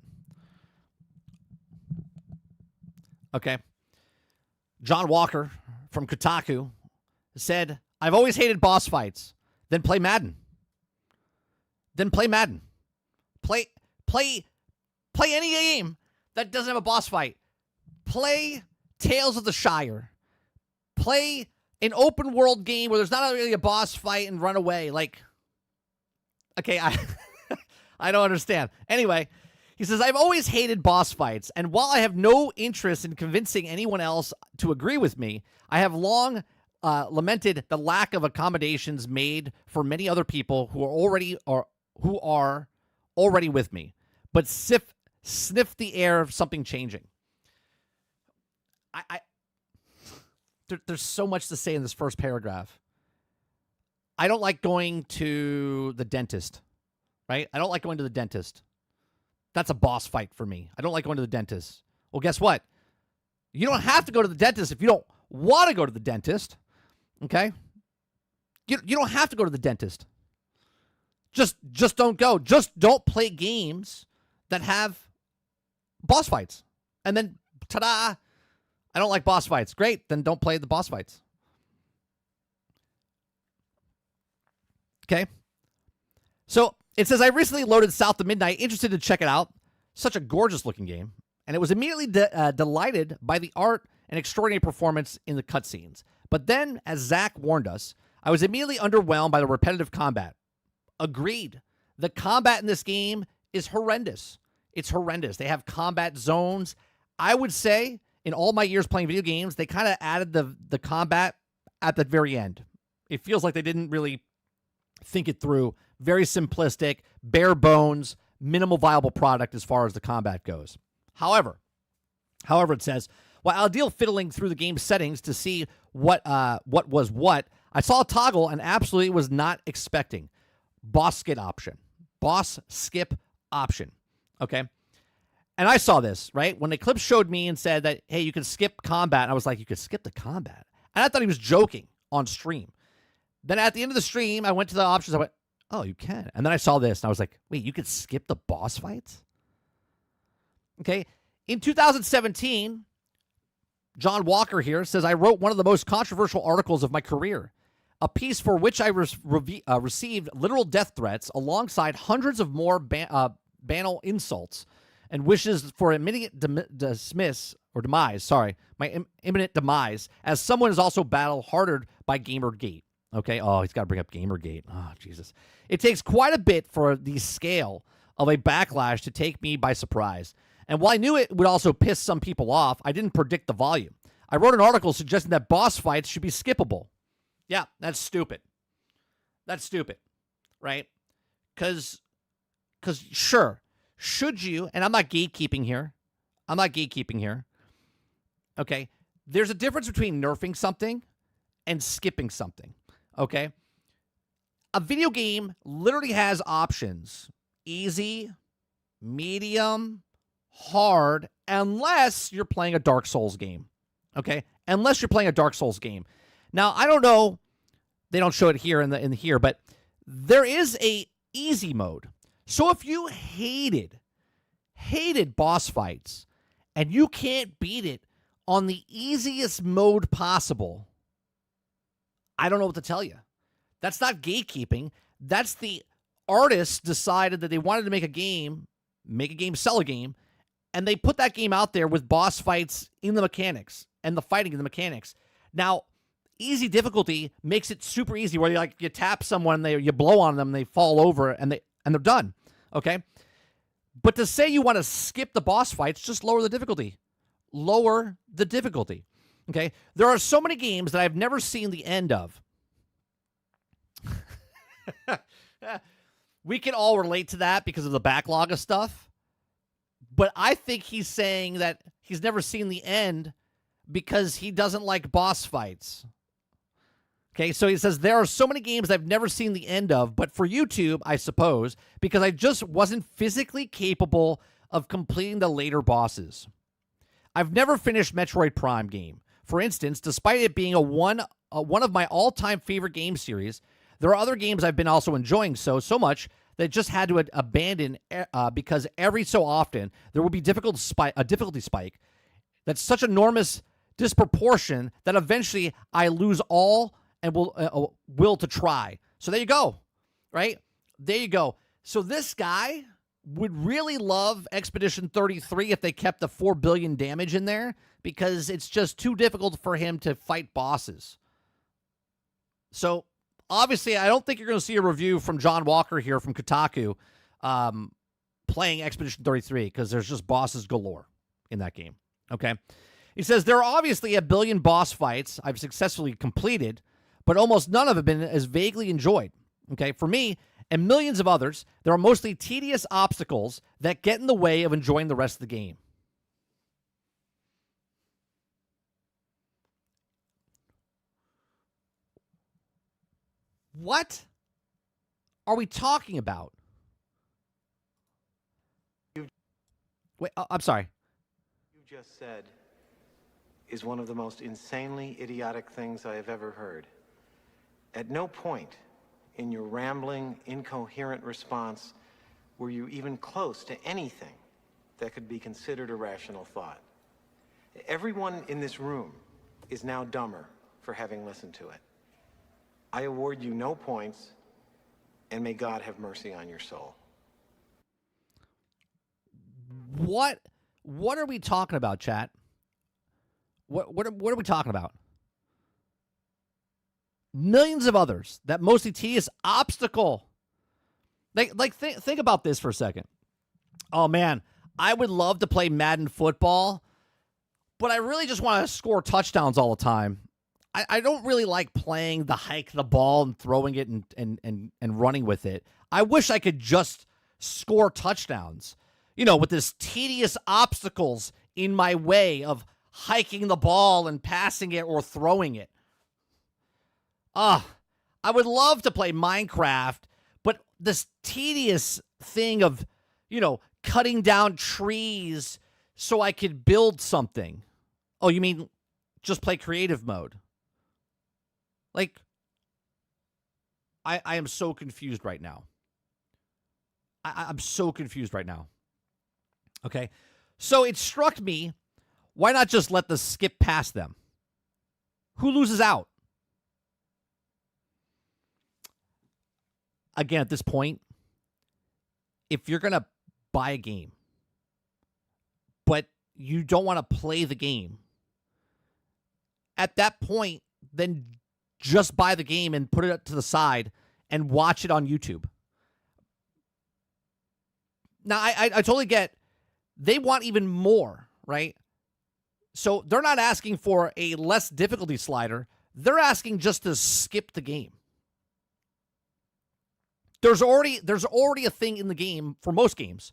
Speaker 1: Okay. John Walker from Kotaku said, I've always hated boss fights. Then play Madden. Play any game that doesn't have a boss fight. Play Tales of the Shire. Play an open world game where there's not really a boss fight and run away. Like, okay, I don't understand. Anyway, he says, I've always hated boss fights, and while I have no interest in convincing anyone else to agree with me, I have long lamented the lack of accommodations made for many other people who are already with me, but sniff the air of something changing. There's so much to say in this first paragraph. I don't like going to the dentist, right? I don't like going to the dentist. That's a boss fight for me. I don't like going to the dentist. Well, guess what? You don't have to go to the dentist if you don't want to go to the dentist, okay? You don't have to go to the dentist. Just don't go. Just don't play games that have boss fights. And then, ta-da, I don't like boss fights. Great, then don't play the boss fights. Okay? So, it says, I recently loaded South of Midnight, interested to check it out. Such a gorgeous-looking game. And it was immediately delighted by the art and extraordinary performance in the cutscenes. But then, as Zach warned us, I was immediately underwhelmed by the repetitive combat. Agreed. The combat in this game is horrendous. It's horrendous. They have combat zones. I would say, in all my years playing video games, they kind of added the combat at the very end. It feels like they didn't really think it through. Very simplistic, bare bones, minimal viable product as far as the combat goes. However, it says, while ideal fiddling through the game's settings to see what was what, I saw a toggle and absolutely was not expecting. Boss skip option. Okay? And I saw this, right? When the clip showed me and said that, hey, you can skip combat, I was like, you could skip the combat? And I thought he was joking on stream. Then at the end of the stream, I went to the options, I went, oh, you can. And then I saw this, and I was like, wait, you could skip the boss fights? Okay? In 2017, John Walker here says, I wrote one of the most controversial articles of my career, a piece for which I received literal death threats alongside hundreds of more banal insults and wishes for immediate demise, my imminent demise, as someone is also battle-hardened by Gamergate. Okay, oh, he's got to bring up Gamergate. Oh, Jesus. It takes quite a bit for the scale of a backlash to take me by surprise. And while I knew it would also piss some people off, I didn't predict the volume. I wrote an article suggesting that boss fights should be skippable. Yeah, that's stupid. That's stupid, right? Because sure, should you, and I'm not gatekeeping here. Okay? There's a difference between nerfing something and skipping something, okay? A video game literally has options. Easy, medium, hard, unless you're playing a Dark Souls game, okay? Unless you're playing a Dark Souls game. Now, I don't know, they don't show it here in here, but there is a easy mode. So if you hated boss fights and you can't beat it on the easiest mode possible, I don't know what to tell you. That's not gatekeeping. That's the artists decided that they wanted to make a game, sell a game, and they put that game out there with boss fights in the mechanics and the fighting in the mechanics. Now, easy difficulty makes it super easy where you tap someone, you blow on them, they fall over, and they're done. Okay? But to say you want to skip the boss fights, just lower the difficulty. Lower the difficulty. Okay? There are so many games that I've never seen the end of. We can all relate to that because of the backlog of stuff. But I think he's saying that he's never seen the end because he doesn't like boss fights. Okay, so he says, there are so many games I've never seen the end of, but for YouTube, I suppose, because I just wasn't physically capable of completing the later bosses. I've never finished Metroid Prime game. For instance, despite it being one of my all-time favorite game series, there are other games I've been also enjoying so much that I just had to abandon because every so often there will be a difficulty spike that's such enormous disproportion that eventually I lose all and will to try. So there you go, right? There you go. So this guy would really love Expedition 33 if they kept the 4 billion damage in there because it's just too difficult for him to fight bosses. So obviously, I don't think you're going to see a review from John Walker here from Kotaku playing Expedition 33 because there's just bosses galore in that game, okay? He says, there are obviously a billion boss fights I've successfully completed, but almost none of them have been as vaguely enjoyed, okay? For me, and millions of others, there are mostly tedious obstacles that get in the way of enjoying the rest of the game. What are we talking about? Wait, I'm sorry.
Speaker 2: You just said is one of the most insanely idiotic things I have ever heard. At no point in your rambling, incoherent response were you even close to anything that could be considered a rational thought. Everyone in this room is now dumber for having listened to it. I award you no points, and may God have mercy on your soul.
Speaker 1: What are we talking about, chat? What are we talking about? Millions of others, that mostly tedious obstacle. Think about this for a second. Oh man, I would love to play Madden football, but I really just want to score touchdowns all the time. I don't really like playing the hike the ball and throwing it and running with it. I wish I could just score touchdowns, with this tedious obstacles in my way of hiking the ball and passing it or throwing it. I would love to play Minecraft, but this tedious thing of, cutting down trees so I could build something. Oh, you mean just play creative mode? Like, I am so confused right now. I'm so confused right now. Okay, so it struck me, why not just let the skip past them? Who loses out? Again, at this point, if you're going to buy a game, but you don't want to play the game, at that point, then just buy the game and put it to the side and watch it on YouTube. Now, I totally get they want even more, right? So they're not asking for a less difficulty slider. They're asking just to skip the game. There's already a thing in the game for most games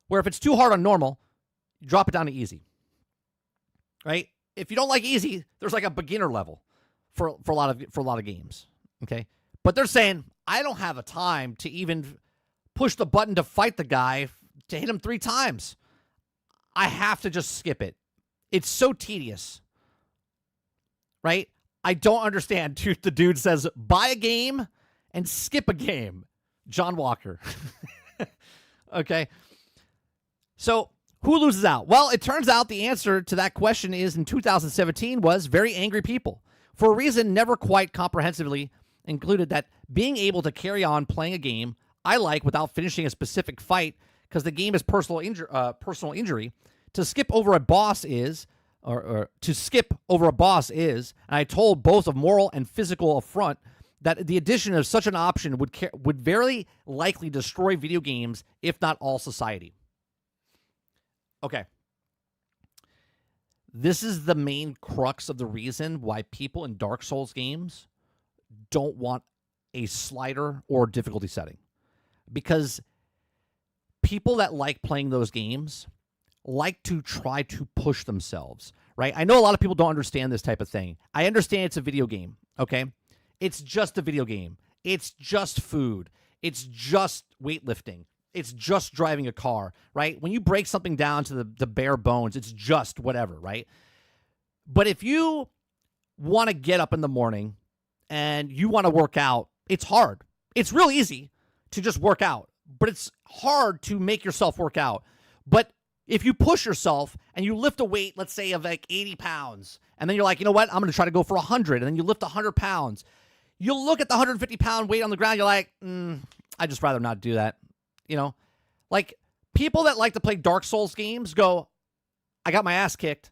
Speaker 1: where if it's too hard on normal, you drop it down to easy. Right? If you don't like easy, there's like a beginner level for a lot of games. Okay? But they're saying, I don't have a time to even push the button to fight the guy to hit him 3 times. I have to just skip it. It's so tedious. Right? I don't understand. The dude says, buy a game and skip a game. John Walker. Okay. So who loses out? Well, it turns out the answer to that question is in 2017 was very angry people. For a reason never quite comprehensively included that being able to carry on playing a game I like without finishing a specific fight because the game is personal injury. To skip over a boss is, or to skip over a boss is, and I told both of moral and physical affront that the addition of such an option would very likely destroy video games, if not all society. Okay. This is the main crux of the reason why people in Dark Souls games don't want a slider or difficulty setting. Because people that like playing those games like to try to push themselves, right? I know a lot of people don't understand this type of thing. I understand it's a video game, okay? It's just a video game. It's just food. It's just weightlifting. It's just driving a car, right? When you break something down to the bare bones, it's just whatever, right? But if you want to get up in the morning and you want to work out, it's hard. It's real easy to just work out, but it's hard to make yourself work out. But if you push yourself and you lift a weight, let's say of like 80 pounds, and then you're like, you know what? I'm going to try to go for 100, and then you lift 100 pounds. You'll look at the 150-pound weight on the ground. You're like, I'd just rather not do that. Like people that like to play Dark Souls games go, I got my ass kicked.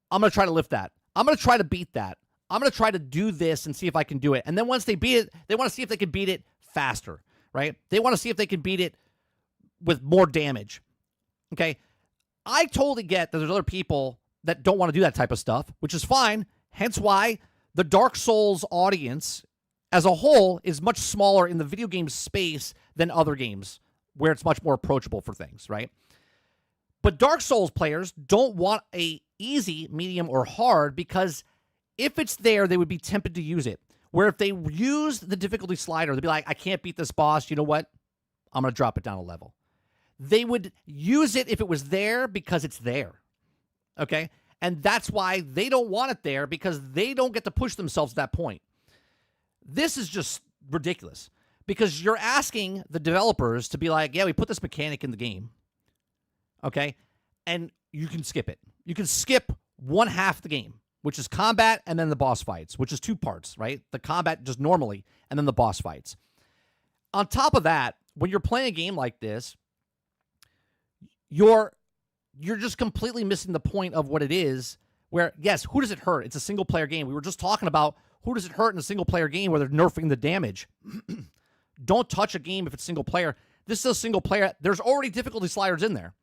Speaker 1: I'm going to try to lift that. I'm going to try to beat that. I'm going to try to do this and see if I can do it. And then once they beat it, they want to see if they can beat it faster, right? They want to see if they can beat it with more damage. Okay? I totally get that there's other people that don't want to do that type of stuff, which is fine. Hence why the Dark Souls audience as a whole is much smaller in the video game space than other games where it's much more approachable for things, right? But Dark Souls players don't want a easy, medium, or hard because if it's there, they would be tempted to use it. Where if they use the difficulty slider, they'd be like, I can't beat this boss. You know what? I'm going to drop it down a level. They would use it if it was there because it's there. Okay? And that's why they don't want it there, because they don't get to push themselves at that point. This is just ridiculous because you're asking the developers to be like, yeah, we put this mechanic in the game. Okay? And you can skip it. You can skip one half the game, which is combat and then the boss fights, which is 2 parts, right? The combat just normally and then the boss fights. On top of that, when you're playing a game like this, you're just completely missing the point of what it is, where, yes, who does it hurt? It's a single-player game. We were just talking about who does it hurt in a single-player game where they're nerfing the damage. Don't touch a game if it's single-player. This is a single-player. There's already difficulty sliders in there.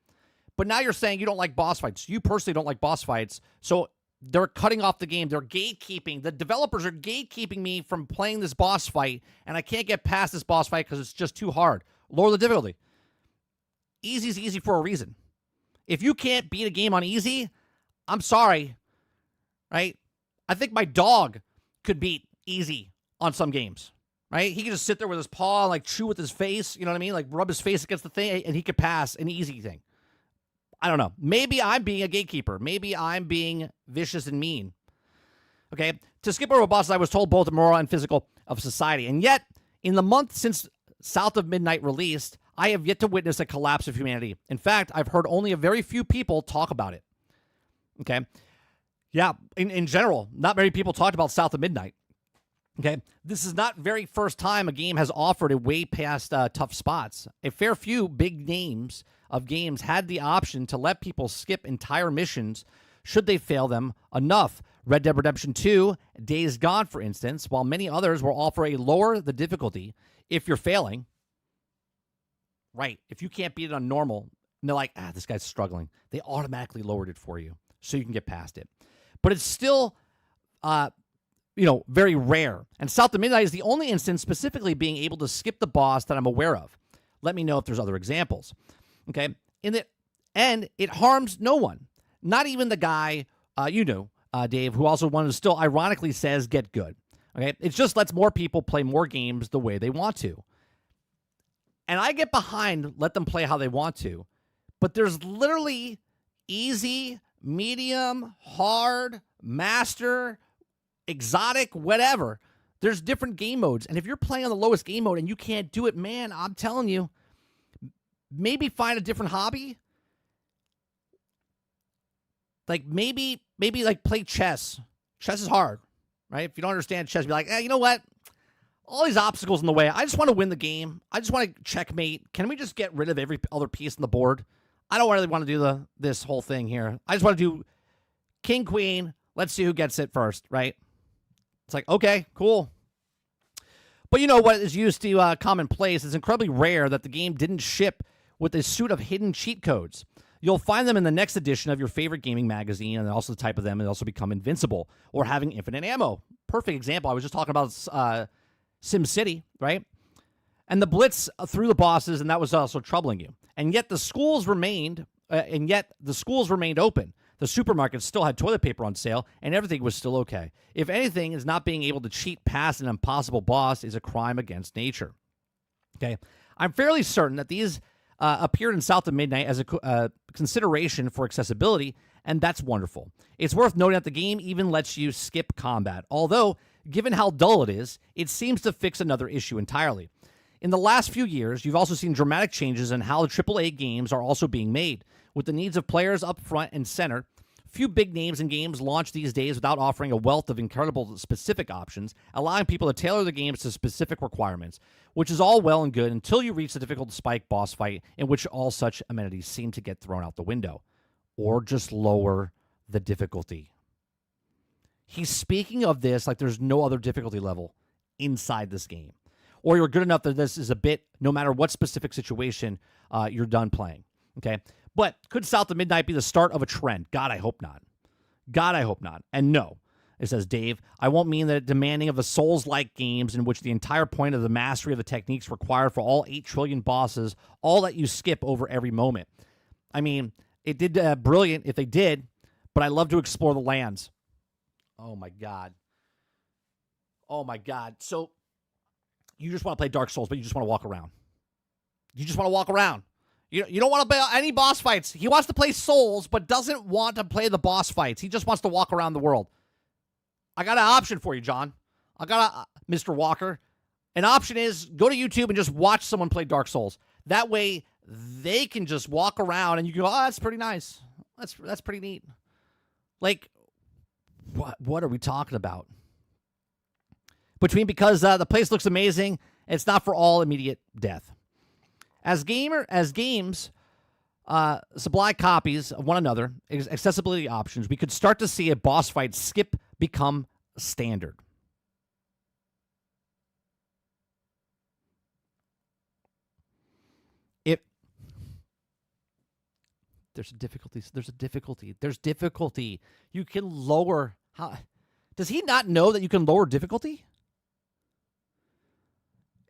Speaker 1: But now you're saying you don't like boss fights. You personally don't like boss fights, so they're cutting off the game. They're gatekeeping. The developers are gatekeeping me from playing this boss fight, and I can't get past this boss fight because it's just too hard. Lower the difficulty. Easy is easy for a reason. If you can't beat a game on easy, I'm sorry, right? I think my dog could beat easy on some games, right? He could just sit there with his paw and like chew with his face, you know what I mean? Like rub his face against the thing, and he could pass an easy thing. I don't know. Maybe I'm being a gatekeeper. Maybe I'm being vicious and mean. Okay? To skip over bosses, I was told both moral and physical of society. And yet, in the month since South of Midnight released, I have yet to witness a collapse of humanity. In fact, I've heard only a very few people talk about it. Okay? Yeah, in general, not many people talked about South of Midnight. Okay? This is not very first time a game has offered a way past tough spots. A fair few big names of games had the option to let people skip entire missions should they fail them enough. Red Dead Redemption 2, Days Gone, for instance, while many others will offer a lower the difficulty if you're failing. Right. If you can't beat it on normal, and they're like, this guy's struggling, they automatically lowered it for you so you can get past it. But it's still, very rare. And South of Midnight is the only instance specifically being able to skip the boss that I'm aware of. Let me know if there's other examples. Okay? In the end, it harms no one. Not even the guy, Dave, who also wanted to still ironically says, get good. Okay? It just lets more people play more games the way they want to. And I get behind let them play how they want to. But there's literally easy, medium, hard, master, exotic, whatever. There's different game modes. And if you're playing on the lowest game mode and you can't do it, man, I'm telling you, maybe find a different hobby. Like maybe like play chess. Chess is hard, right? If you don't understand chess, be like, you know what? All these obstacles in the way. I just want to win the game. I just want to checkmate. Can we just get rid of every other piece on the board? I don't really want to do this whole thing here. I just want to do king, queen. Let's see who gets it first, right? It's like, okay, cool. But you know what is used to commonplace? It's incredibly rare that the game didn't ship with a suite of hidden cheat codes. You'll find them in the next edition of your favorite gaming magazine, and also the type of them and also become invincible or having infinite ammo. Perfect example. I was just talking about SimCity, right? And the blitz through the bosses, and that was also troubling you. And yet the schools remained open. The supermarkets still had toilet paper on sale, and everything was still okay. If anything, is not being able to cheat past an impossible boss is a crime against nature. Okay, I'm fairly certain that these appeared in South of Midnight as a consideration for accessibility, and that's wonderful. It's worth noting that the game even lets you skip combat, although, given how dull it is, it seems to fix another issue entirely. In the last few years, you've also seen dramatic changes in how the AAA games are also being made, with the needs of players up front and center. Few big names in games launch these days without offering a wealth of incredible specific options, allowing people to tailor the games to specific requirements, which is all well and good until you reach the difficult spike boss fight, in which all such amenities seem to get thrown out the window. Or just lower the difficulty. He's speaking of this like there's no other difficulty level inside this game. Or you're good enough that this is a bit, no matter what specific situation you're done playing. Okay? But could South of Midnight be the start of a trend? God, I hope not. God, I hope not. And no. It says, Dave, I won't mean that demanding of the Souls-like games in which the entire point of the mastery of the techniques required for all 8 trillion bosses, all that you skip over every moment. I mean, it did brilliant if they did, but I love to explore the lands. Oh, my God. Oh, my God. So you just want to play Dark Souls, but you just want to walk around. You just want to walk around. You don't want to play any boss fights. He wants to play Souls, but doesn't want to play the boss fights. He just wants to walk around the world. I got an option for you, John. Mr. Walker. An option is go to YouTube and just watch someone play Dark Souls. That way, they can just walk around and you go, oh, that's pretty nice. That's pretty neat. Like, what are we talking about? Because the place looks amazing, it's not for all immediate death. As games supply copies of one another, accessibility options, we could start to see a boss fight skip become standard. There's difficulty. You can lower. Does he not know that you can lower difficulty?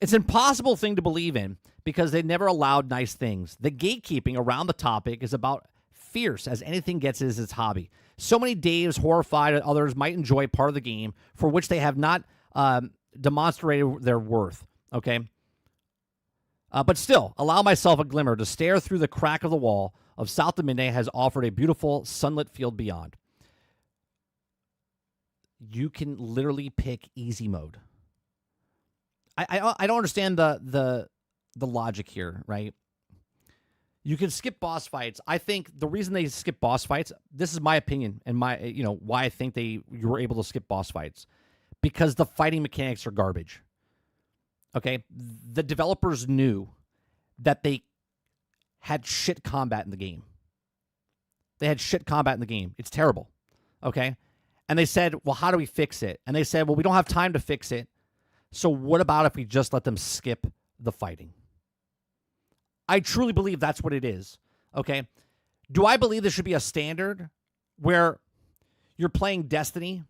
Speaker 1: It's an impossible thing to believe in because they never allowed nice things. The gatekeeping around the topic is about fierce as anything gets is its hobby. So many Daves horrified that others might enjoy part of the game for which they have not demonstrated their worth. Okay? But still, allow myself a glimmer to stare through the crack of the wall of South of Midnight has offered a beautiful sunlit field beyond. You can literally pick easy mode. I don't understand the logic here, right? You can skip boss fights. I think the reason they skip boss fights, this is my opinion and why I think you were able to skip boss fights, because the fighting mechanics are garbage. Okay, the developers knew that they had shit combat in the game. It's terrible. Okay, and they said, well, how do we fix it? And they said, well, we don't have time to fix it. So what about if we just let them skip the fighting? I truly believe that's what it is, okay? Do I believe there should be a standard where you're playing Destiny,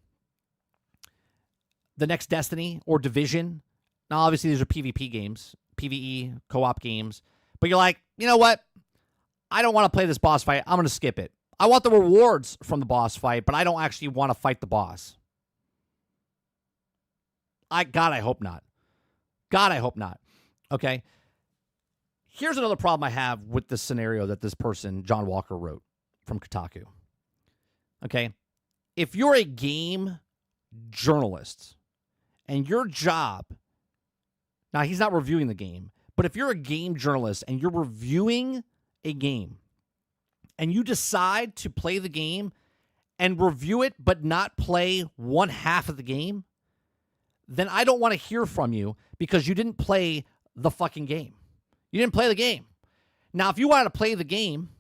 Speaker 1: the next Destiny, or Division? Now, obviously, these are PvP games, PvE, co-op games. But you're like, you know what? I don't want to play this boss fight. I'm going to skip it. I want the rewards from the boss fight, but I don't actually want to fight the boss. God, I hope not. Okay? Here's another problem I have with this scenario that this person, John Walker, wrote from Kotaku. Okay? If you're a game journalist and your job, now he's not reviewing the game, but if you're a game journalist and you're reviewing a game and you decide to play the game and review it but not play one half of the game, then I don't want to hear from you because you didn't play the fucking game. You didn't play the game. Now, if you wanted to play the game,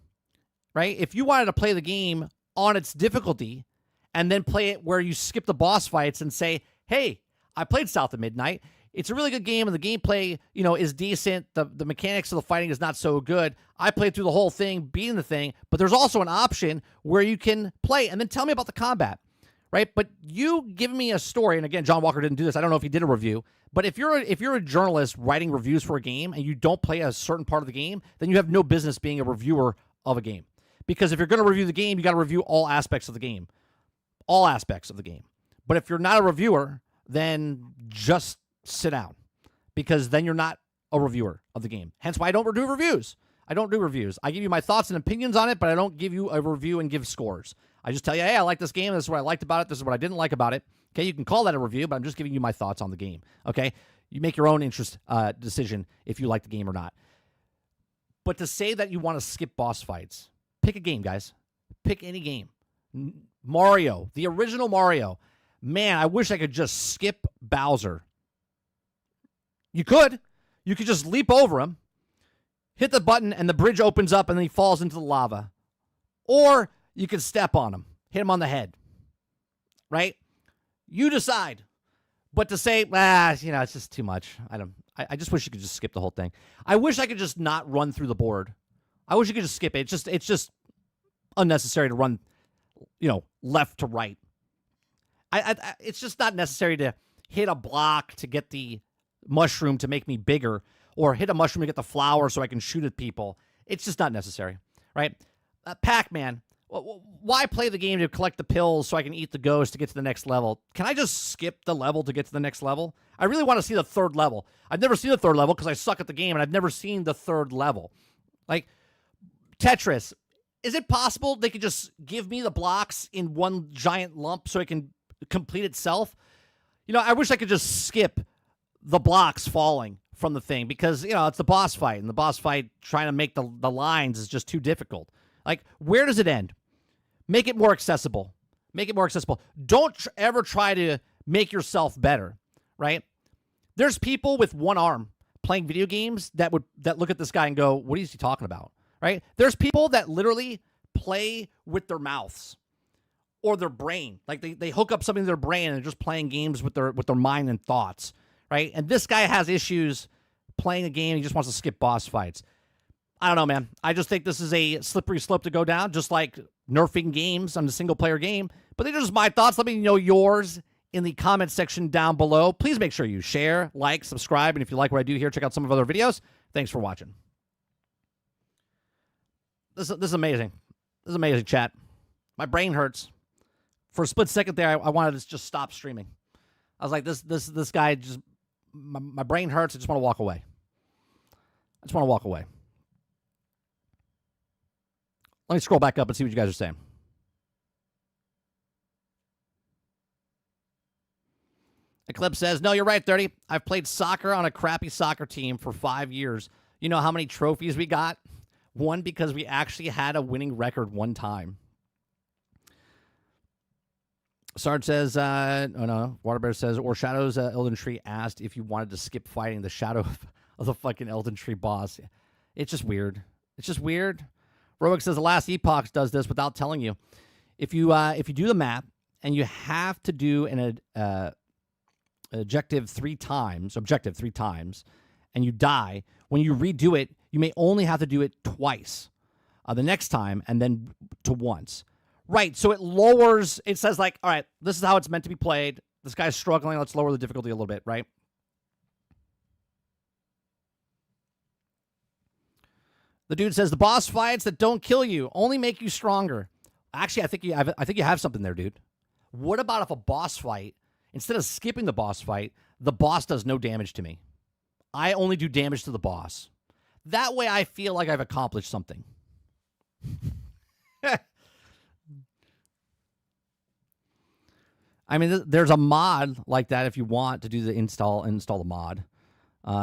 Speaker 1: right? If you wanted to play the game on its difficulty and then play it where you skip the boss fights and say, hey, I played South of Midnight. It's a really good game and the gameplay, is decent. The mechanics of the fighting is not so good. I played through the whole thing, beating the thing, but there's also an option where you can play and then tell me about the combat. Right, but you give me a story, and again, John Walker didn't do this. I don't know if he did a review, but if you're a journalist writing reviews for a game and you don't play a certain part of the game, then you have no business being a reviewer of a game. Because if you're going to review the game, you got to review all aspects of the game, But if you're not a reviewer, then just sit down, because then you're not a reviewer of the game. Hence why I don't do reviews. I give you my thoughts and opinions on it, but I don't give you a review and give scores. I just tell you, hey, I like this game. This is what I liked about it. This is what I didn't like about it. Okay, you can call that a review, but I'm just giving you my thoughts on the game. Okay, you make your own decision if you like the game or not. But to say that you want to skip boss fights, pick a game, guys. Pick any game. Mario, the original Mario. Man, I wish I could just skip Bowser. You could just leap over him, hit the button, and the bridge opens up, and then he falls into the lava. Or you could step on him, hit him on the head, right? You decide. But to say, it's just too much. I just wish you could just skip the whole thing. I wish I could just not run through the board. I wish you could just skip it. It's just unnecessary to run, left to right. It's just not necessary to hit a block to get the mushroom to make me bigger, or hit a mushroom to get the flower so I can shoot at people. It's just not necessary, right? Pac-Man, why play the game to collect the pills so I can eat the ghost to get to the next level? Can I just skip the level to get to the next level? I really want to see the third level. I've never seen the third level because I suck at the game, and I've never seen the third level. Like, Tetris, is it possible they could just give me the blocks in one giant lump so it can complete itself? You know, I wish I could just skip the blocks falling from the thing because, you know, it's the boss fight, and the boss fight trying to make the lines is just too difficult. Like, where does it end? Make it more accessible. Make it more accessible. Don't ever try to make yourself better, right? There's people with one arm playing video games that look at this guy and go, what is he talking about, right? There's people that literally play with their mouths or their brain. Like, they hook up something to their brain and they're just playing games with their mind and thoughts, right? And this guy has issues playing a game. He just wants to skip boss fights. I don't know, man. I just think this is a slippery slope to go down, just like nerfing games on a single-player game. But these are just my thoughts. Let me know yours in the comment section down below. Please make sure you share, like, subscribe, and if you like what I do here, check out some of other videos. Thanks for watching. This is amazing. This is amazing, chat. My brain hurts. For a split second there, I wanted to just stop streaming. I was like, this guy just... My brain hurts. I just want to walk away. I just want to walk away. Let me scroll back up and see what you guys are saying. Eclipse says, no, you're right, 30. I've played soccer on a crappy soccer team for 5 years. You know how many trophies we got? One, because we actually had a winning record one time. Sarge says, oh no, Waterbear says, or Shadows Elden Tree asked if you wanted to skip fighting the shadow of the fucking Elden Tree boss. It's just weird. It's just weird. Roic says the last Epoch does this without telling you. If you do the map and you have to do an objective three times, and you die, when you redo it, you may only have to do it twice. The next time and then to once. Right, so it lowers, it says like, all right, this is how it's meant to be played. This guy's struggling, let's lower the difficulty a little bit, right? The dude says the boss fights that don't kill you only make you stronger. Actually, I think you have something there, dude. What about if a boss fight, instead of skipping the boss fight, the boss does no damage to me? I only do damage to the boss. That way I feel like I've accomplished something. I mean, there's a mod like that if you want to do the install the mod.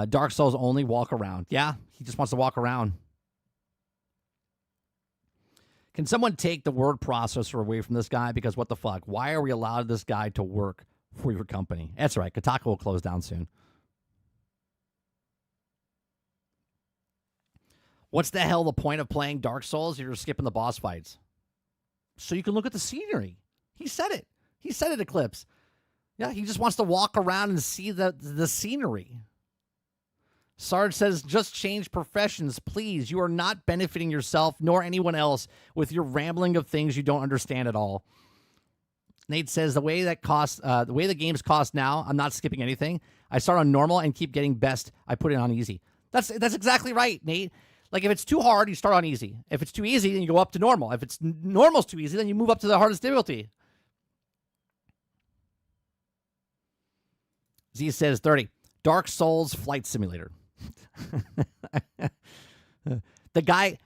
Speaker 1: Dark Souls only walk around. Yeah, he just wants to walk around. Can someone take the word processor away from this guy? Because what the fuck? Why are we allowed this guy to work for your company? That's right. Kotaku will close down soon. What's the hell the point of playing Dark Souls if you're skipping the boss fights? So you can look at the scenery. He said it. He said it, Eclipse. Yeah, he just wants to walk around and see the scenery. Sarge says, just change professions, please. You are not benefiting yourself nor anyone else with your rambling of things you don't understand at all. Nate says, the way the games cost now, I'm not skipping anything. I start on normal and keep getting best. I put it on easy. That's exactly right, Nate. Like, if it's too hard, you start on easy. If it's too easy, then you go up to normal. If it's normal's too easy, then you move up to the hardest difficulty. Z says 30. Dark Souls Flight Simulator. The guy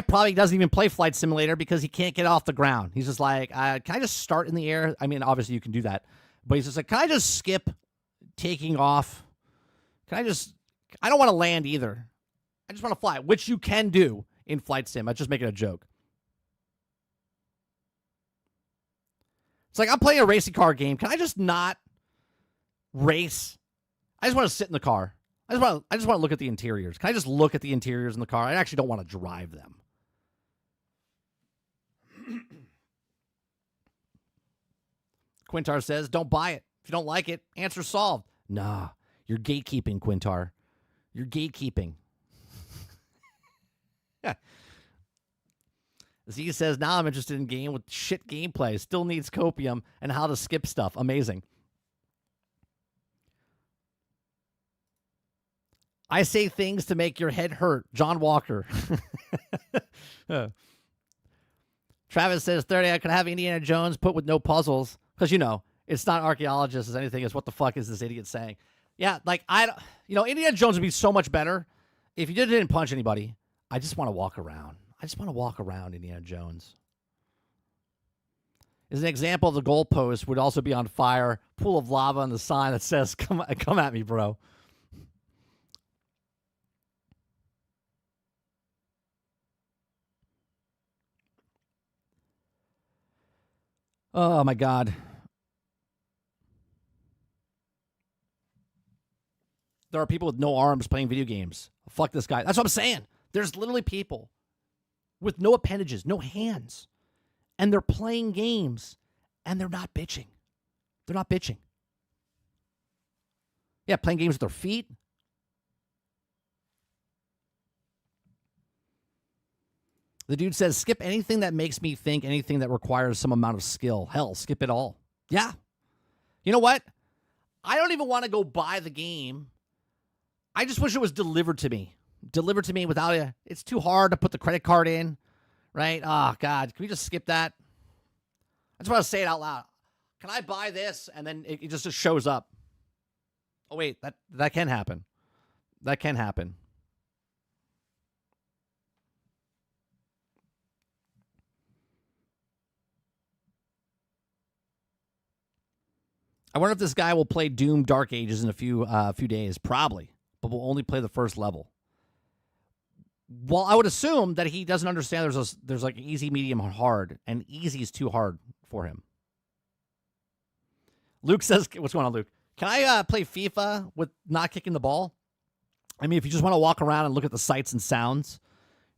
Speaker 1: probably doesn't even play Flight Simulator because he can't get off the ground. He's just like, can I just start in the air? I mean, obviously you can do that, but he's just like, can I just skip taking off? I don't want to land either. I just want to fly, which you can do in Flight Sim. I'm just making a joke. It's like, I'm playing a racing car game. Can I just not race? I just want to sit in the car. I just want to look at the interiors. Can I just look at the interiors in the car? I actually don't want to drive them. Quintar says, don't buy it. If you don't like it, answer solved. Nah, you're gatekeeping, Quintar. You're gatekeeping. Z says, now I'm interested in game with shit gameplay. Still needs copium and how to skip stuff. Amazing. I say things to make your head hurt. John Walker. Travis says, 30, I could have Indiana Jones put with no puzzles. Because, it's not archaeologists as anything. It's what the fuck is this idiot saying? Yeah, like, Indiana Jones would be so much better if you didn't punch anybody. I just want to walk around. I just want to walk around Indiana Jones. As an example, the goalpost would also be on fire. Pool of lava on the sign that says, come at me, bro. Oh, my God. There are people with no arms playing video games. Fuck this guy. That's what I'm saying. There's literally people with no appendages, no hands, and they're playing games, and they're not bitching. They're not bitching. Yeah, playing games with their feet. The dude says, skip anything that makes me think, anything that requires some amount of skill. Hell, skip it all. Yeah. You know what? I don't even want to go buy the game. I just wish it was delivered to me. Delivered to me without it. It's too hard to put the credit card in, right? Oh, God. Can we just skip that? I just want to say it out loud. Can I buy this? And then it just shows up. Oh, wait. That can happen. That can happen. I wonder if this guy will play Doom Dark Ages in a few days. Probably. But will only play the first level. Well, I would assume that he doesn't understand there's like easy, medium, hard, and easy is too hard for him. Luke says, what's going on, Luke? Can I play FIFA with not kicking the ball? I mean, if you just want to walk around and look at the sights and sounds,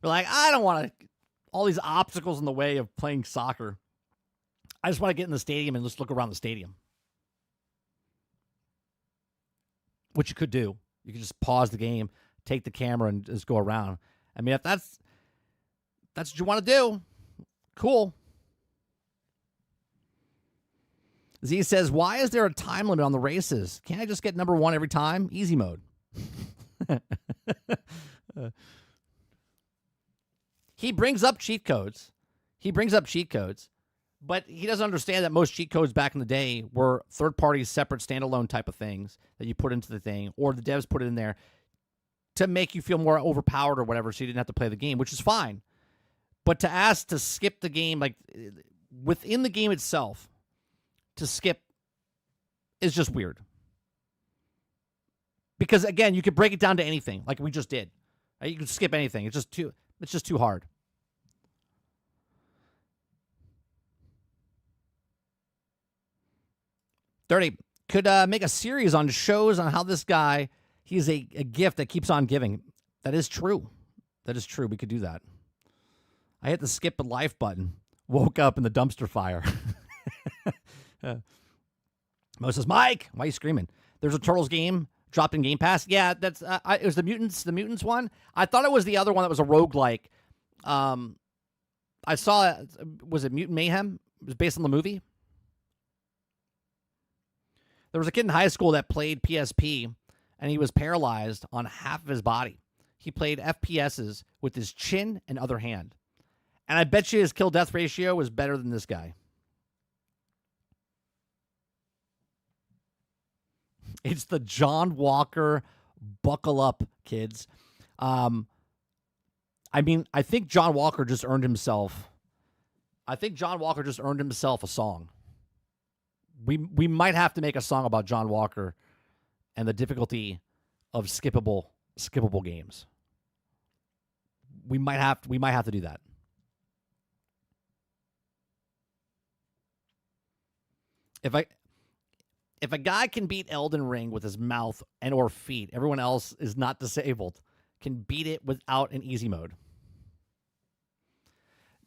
Speaker 1: you're like, I don't want all these obstacles in the way of playing soccer. I just want to get in the stadium and just look around the stadium. Which you could do. You could just pause the game, take the camera, and just go around. I mean, if that's what you want to do, cool. Z says, why is there a time limit on the races? Can't I just get number one every time? Easy mode. He brings up cheat codes. But he doesn't understand that most cheat codes back in the day were third-party, separate, standalone type of things that you put into the thing, or the devs put it in there to make you feel more overpowered or whatever, so you didn't have to play the game, which is fine. But to ask to skip the game, like within the game itself, to skip is just weird. Because again, you could break it down to anything, like we just did. You can skip anything. It's just too hard. Dirty could make a series on shows on how this guy, he's a gift that keeps on giving. That is true. We could do that. I hit the skip a life button. Woke up in the dumpster fire. Mo says, Mike, why are you screaming? There's a Turtles game dropped in Game Pass. Yeah, that's it was the Mutants one. I thought it was the other one that was a roguelike. I saw, was it Mutant Mayhem? It was based on the movie. There was a kid in high school that played PSP, and he was paralyzed on half of his body. He played FPSs with his chin and other hand. And I bet you his kill-death ratio was better than this guy. It's the John Walker buckle up, kids. I mean, I think John Walker just earned himself a song. We might have to make a song about John Walker and the difficulty of skippable games. We might have to do that. If a guy can beat Elden Ring with his mouth and or feet, everyone else is not disabled, can beat it without an easy mode.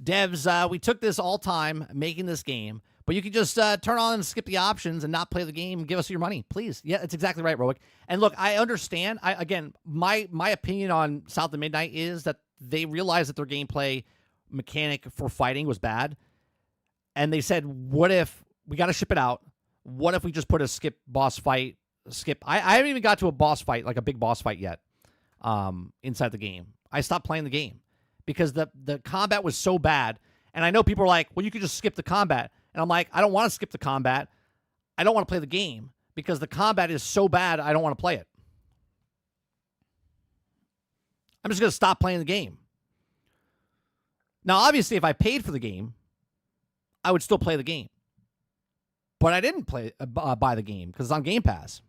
Speaker 1: Devs, we took this all time making this game, but you can just turn on and skip the options and not play the game and give us your money, please. Yeah, that's exactly right, Roic. And look, I understand. Again, my opinion on South of Midnight is that they realize that their gameplay mechanic for fighting was bad. And they said, what if we got to ship it out? What if we just put a skip boss fight? I haven't even got to a boss fight, like a big boss fight yet, inside the game. I stopped playing the game because the combat was so bad. And I know people are like, well, you could just skip the combat. And I'm like, I don't want to skip the combat. I don't want to play the game because the combat is so bad, I don't want to play it. I'm just going to stop playing the game. Now, obviously, if I paid for the game, I would still play the game. But I didn't buy the game because it's on Game Pass.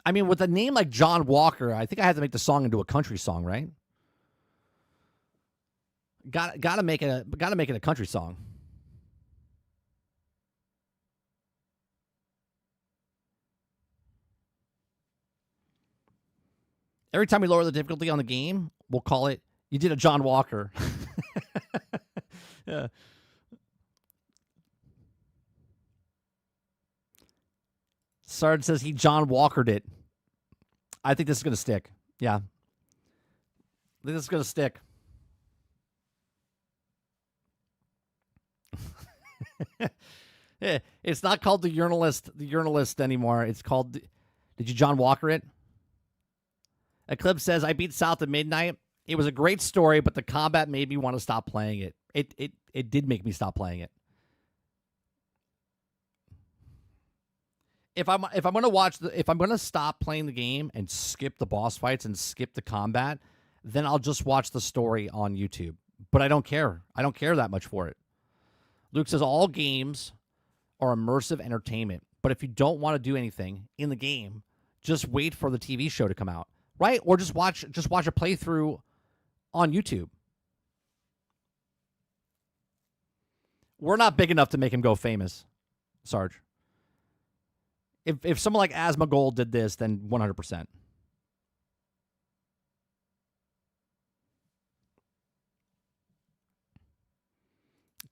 Speaker 1: I mean, with a name like John Walker, I think I had to make the song into a country song, right? Got to make it a country song. Every time we lower the difficulty on the game, we'll call it, you did a John Walker. Yeah. Sarge says he John Walkered it. I think this is going to stick. Yeah. I think this is going to stick. It's not called the Urinalist anymore. It's called, did you John Walker it? Eclipse says, I beat South at midnight. It was a great story, but the combat made me want to stop playing it. It did make me stop playing it. If I'm going to stop playing the game and skip the boss fights and skip the combat, then I'll just watch the story on YouTube. But I don't care. I don't care that much for it. Luke says all games are immersive entertainment, but if you don't want to do anything in the game, just wait for the TV show to come out, right? Or just watch a playthrough on YouTube. We're not big enough to make him go famous, Sarge. If someone like Asmongold did this, then 100%.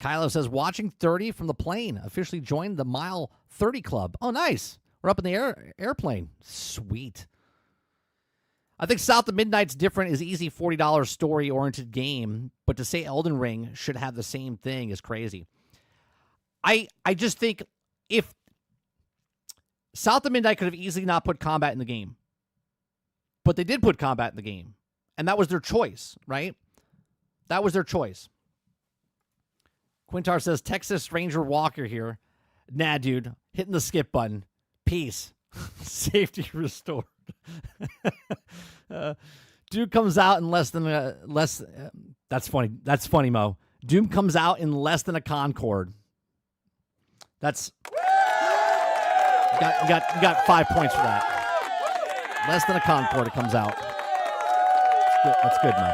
Speaker 1: Kylo says, watching 30 from the plane. Officially joined the Mile 30 Club. Oh, nice. We're up in the airplane. Sweet. I think South of Midnight's different is easy $40 story-oriented game, but to say Elden Ring should have the same thing is crazy. I just think if South of Midnight could have easily not put combat in the game, but they did put combat in the game, and that was their choice, right? That was their choice. Quintar says, Texas Ranger Walker here. Nah, dude. Hitting the skip button. Peace. Safety restored. Dude comes out in less than that's funny. That's funny, Mo. Doom comes out in less than a Concord. That's you got 5 points for that. Less than a Concord, it comes out. That's good, Mo.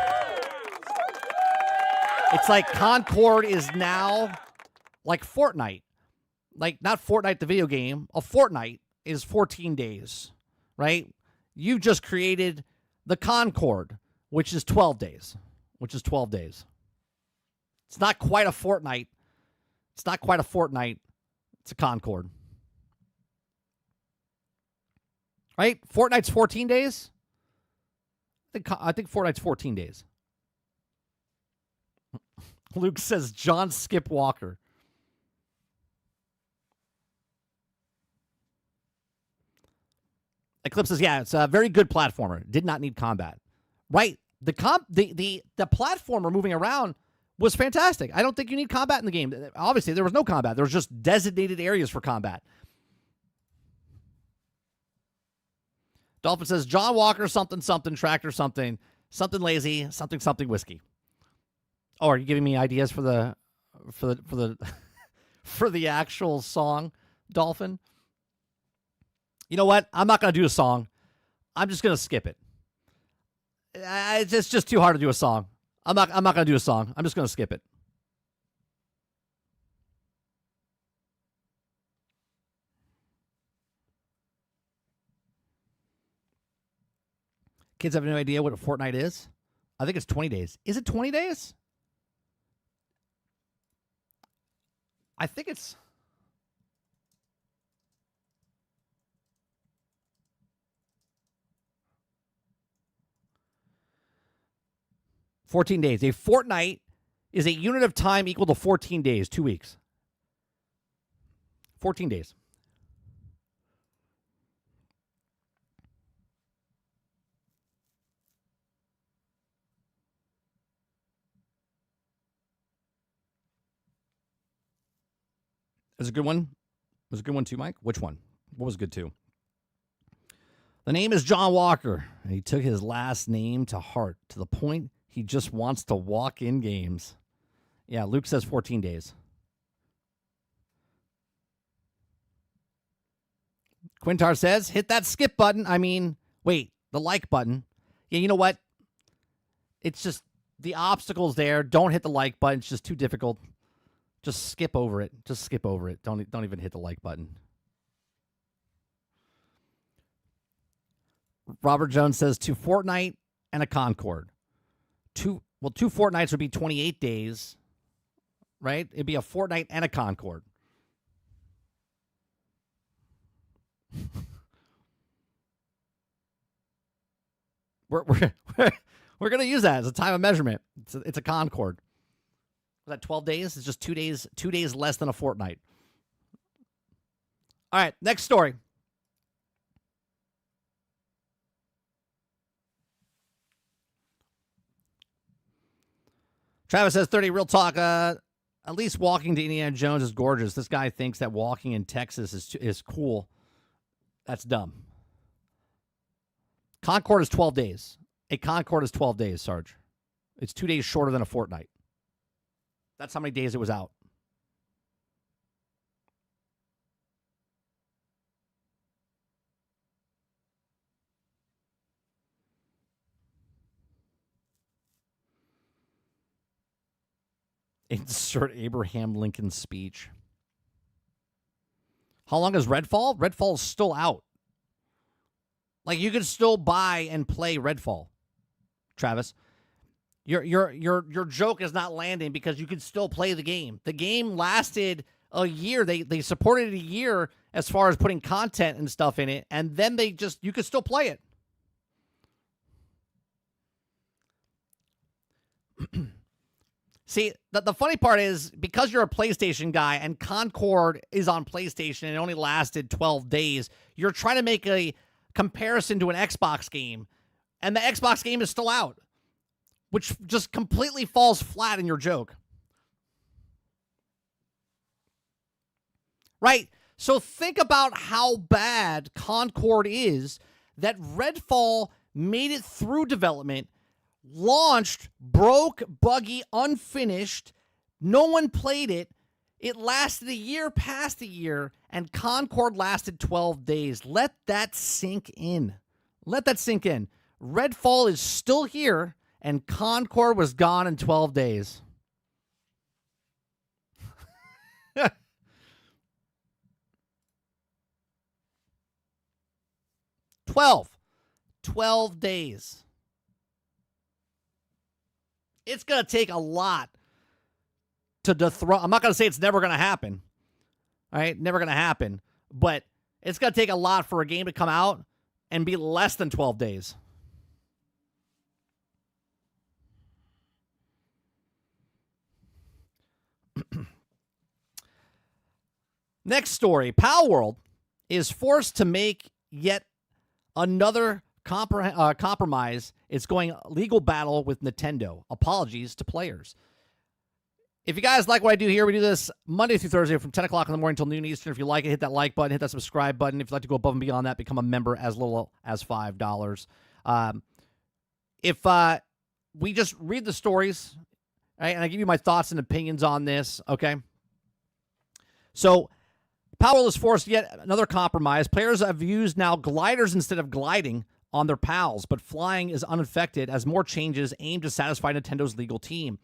Speaker 1: It's like Concord is now like Fortnite. Like, not Fortnite the video game. A fortnight is 14 days, right? You just created the Concord, which is 12 days. It's not quite a fortnight. It's a Concord. Right? Fortnite's 14 days? I think Fortnite's 14 days. Luke says John Skip Walker. Eclipse says, yeah, it's a very good platformer. Did not need combat. Right. The platformer moving around was fantastic. I don't think you need combat in the game. Obviously, there was no combat. There was just designated areas for combat. Dolphin says, John Walker, something, tractor, something lazy, something whiskey. Oh, are you giving me ideas for the for the actual song, Dolphin? You know what? I'm not going to do a song. I'm just going to skip it. It's just too hard to do a song. I'm not going to do a song. I'm just going to skip it. Kids have no idea what a fortnight is? I think it's 20 days. Is it 20 days? I think it's... 14 days. A fortnight is a unit of time equal to 14 days, 2 weeks. 14 days. Is a good one? Was a good one too, Mike? Which one? What was good too? The name is John Walker, and he took his last name to heart to the point he just wants to walk in games. Yeah, Luke says 14 days. Quintar says, hit that skip button. I mean, wait, the like button. Yeah, you know what? It's just the obstacle's there. Don't hit the like button. It's just too difficult. Just skip over it. Just skip over it. Don't even hit the like button. Robert Jones says 2 fortnight and a Concord. Two fortnights would be 28 days, right? It'd be a fortnight and a Concord. We're gonna use that as a time of measurement. It's a Concord. Was that 12 days? It's just 2 days. 2 days less than a fortnight. All right, next story. Travis says 30 real talk. At least walking to Indiana Jones is gorgeous. This guy thinks that walking in Texas is cool. That's dumb. Concord is 12 days. A Concord is 12 days, Sarge. It's 2 days shorter than a fortnight. That's how many days it was out. Insert Abraham Lincoln's speech. How long is Redfall? Redfall is still out. Like, you can still buy and play Redfall, Travis. Your joke is not landing because you can still play the game. The game lasted a year. They supported it a year as far as putting content and stuff in it, and then you could still play it. See, the funny part is, because you're a PlayStation guy and Concord is on PlayStation and it only lasted 12 days, you're trying to make a comparison to an Xbox game, and the Xbox game is still out, which just completely falls flat in your joke. Right? So think about how bad Concord is that Redfall made it through development, launched, broke, buggy, unfinished. No one played it. It lasted a year, past a year, and Concord lasted 12 days. Let that sink in. Let that sink in. Redfall is still here, and Concord was gone in 12 days. 12 days. It's going to take a lot to dethrone. I'm not going to say it's never going to happen. All right? Never going to happen. But it's going to take a lot for a game to come out and be less than 12 days. Next story. Palworld is forced to make yet another compromise. It's going legal battle with Nintendo. Apologies to players. If you guys like what I do here, we do this Monday through Thursday from 10 o'clock in the morning until noon Eastern. If you like it, hit that like button, hit that subscribe button. If you'd like to go above and beyond that, become a member as little as $5. If we just read the stories, right, and I give you my thoughts and opinions on this, okay? So, Palworld is forced yet another compromise. Players have used now gliders instead of gliding on their pals, but flying is unaffected as more changes aim to satisfy Nintendo's legal team.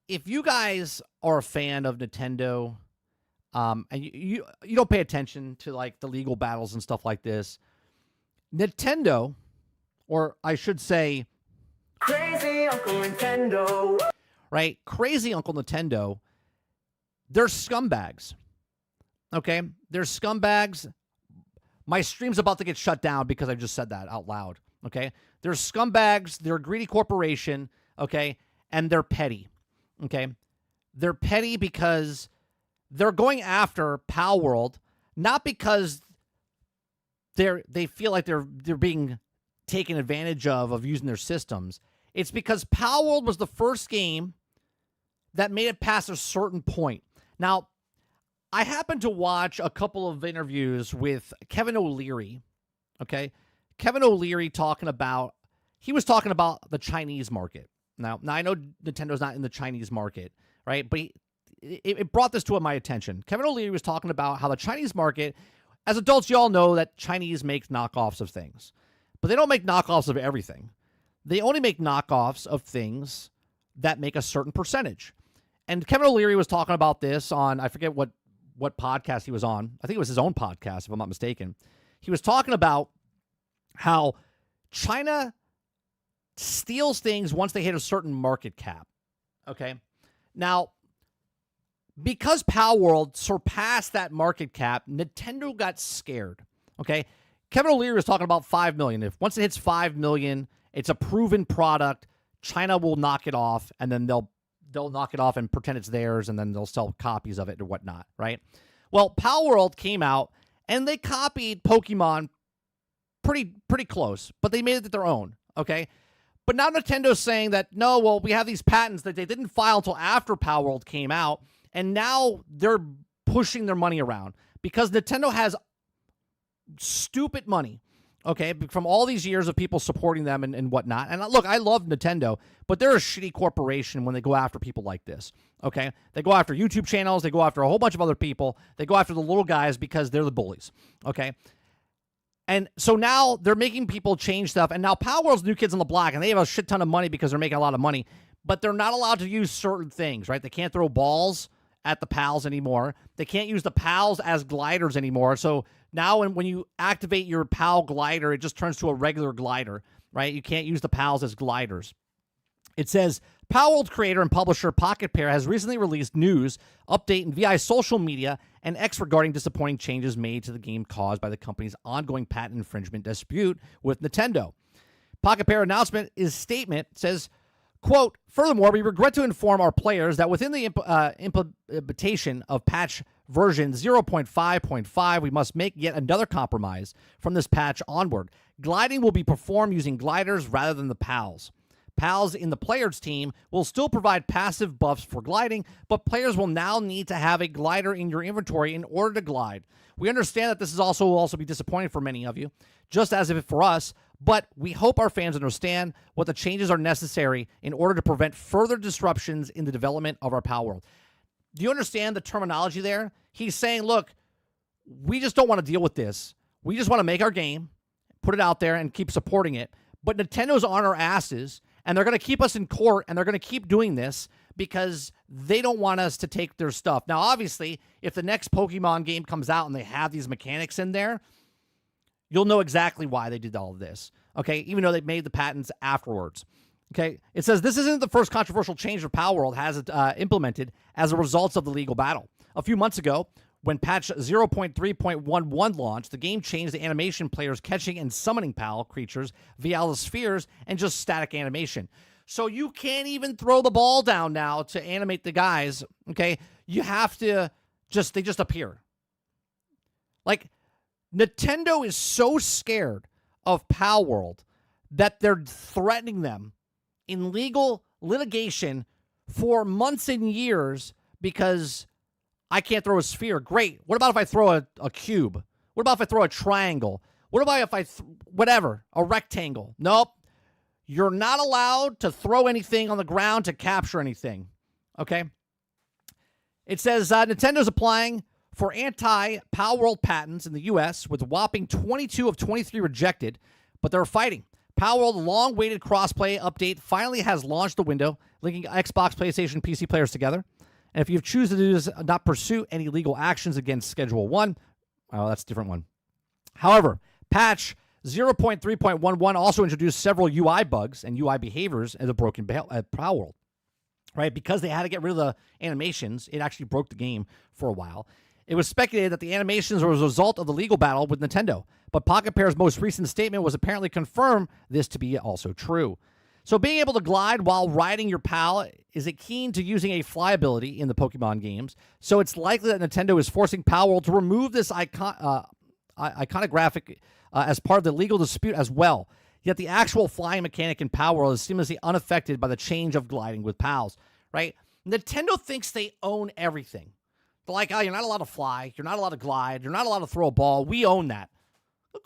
Speaker 1: If you guys are a fan of Nintendo, and you don't pay attention to like the legal battles and stuff like this, Nintendo, or I should say,
Speaker 3: Crazy Uncle Nintendo,
Speaker 1: right? Crazy Uncle Nintendo, they're scumbags. Okay? They're scumbags. My stream's about to get shut down because I just said that out loud. Okay? They're scumbags, they're a greedy corporation, okay? And they're petty. Okay? They're petty because they're going after Palworld, not because they feel like they're being taken advantage of using their systems. It's because Palworld was the first game that made it past a certain point. Now, I happened to watch a couple of interviews with Kevin O'Leary, okay? Kevin O'Leary he was talking about the Chinese market. Now I know Nintendo's not in the Chinese market, right? But it brought this to my attention. Kevin O'Leary was talking about how the Chinese market, as adults, you all know that Chinese makes knockoffs of things. But they don't make knockoffs of everything. They only make knockoffs of things that make a certain percentage. And Kevin O'Leary was talking about this on, I forget what podcast he was on. I think it was his own podcast, if I'm not mistaken. He was talking about how China steals things once they hit a certain market cap. Okay? Now, because Palworld surpassed that market cap, Nintendo got scared. Okay? Kevin O'Leary was talking about 5 million. If once it hits 5 million, it's a proven product, China will knock it off, and then they'll knock it off and pretend it's theirs, and then they'll sell copies of it or whatnot, right? Well, Palworld came out, and they copied Pokemon pretty close, but they made it their own, okay? But now Nintendo's saying that, no, well, we have these patents that they didn't file until after Palworld came out, and now they're pushing their money around because Nintendo has stupid money, okay, from all these years of people supporting them and whatnot. And look, I love Nintendo, but they're a shitty corporation when they go after people like this, okay? They go after YouTube channels. They go after a whole bunch of other people. They go after the little guys because they're the bullies, okay? And so now they're making people change stuff. And now Palworld's New Kids on the Block, and they have a shit ton of money because they're making a lot of money, but they're not allowed to use certain things, right? They can't throw balls at the pals anymore. They can't use the pals as gliders anymore. So now when you activate your PAL glider, it just turns to a regular glider, right? You can't use the pals as gliders. It says, Palworld creator and publisher Pocket Pair has recently released news, update, and via social media and X regarding disappointing changes made to the game caused by the company's ongoing patent infringement dispute with Nintendo. Pocket Pair announcement is statement says, quote, furthermore, we regret to inform our players that within the implementation of patch version 0.5.5, we must make yet another compromise from this patch onward. Gliding will be performed using gliders rather than the PALs. PALs in the player's team will still provide passive buffs for gliding, but players will now need to have a glider in your inventory in order to glide. We understand that this will also be disappointing for many of you, just as if for us, but we hope our fans understand what the changes are necessary in order to prevent further disruptions in the development of our Palworld. Do you understand the terminology there? He's saying, look, we just don't want to deal with this. We just want to make our game, put it out there, and keep supporting it. But Nintendo's on our asses, and they're going to keep us in court, and they're going to keep doing this because they don't want us to take their stuff. Now, obviously, if the next Pokemon game comes out and they have these mechanics in there, you'll know exactly why they did all of this, okay, even though they made the patents afterwards. Okay, it says this isn't the first controversial change that Palworld has implemented as a result of the legal battle. A few months ago, when patch 0.3.11 launched, the game changed the animation players catching and summoning PAL creatures via the spheres and just static animation. So you can't even throw the ball down now to animate the guys, okay? You have to they just appear. Like, Nintendo is so scared of Palworld that they're threatening them in legal litigation for months and years because I can't throw a sphere. Great. What about if I throw a cube? What about if I throw a triangle? What about if I, whatever, a rectangle? Nope. You're not allowed to throw anything on the ground to capture anything. Okay? It says Nintendo's applying for anti-Palworld patents in the U.S. with a whopping 22 of 23 rejected, but they're fighting. Palworld, a long-awaited crossplay update, finally has launched the window, linking Xbox, PlayStation, PC players together. And if you choose to do this, not pursue any legal actions against Schedule 1, oh, that's a different one. However, patch 0.3.11 also introduced several UI bugs and UI behaviors as a broken Palworld, right? Because they had to get rid of the animations, it actually broke the game for a while. It was speculated that the animations were a result of the legal battle with Nintendo, but Pocket Pair's most recent statement was apparently confirmed this to be also true. So being able to glide while riding your pal is a key to using a fly ability in the Pokemon games, so it's likely that Nintendo is forcing Palworld to remove this iconographic as part of the legal dispute as well. Yet the actual flying mechanic in Palworld is seamlessly unaffected by the change of gliding with pals, right? Nintendo thinks they own everything. They're like, oh, you're not allowed to fly, you're not allowed to glide, you're not allowed to throw a ball. We own that.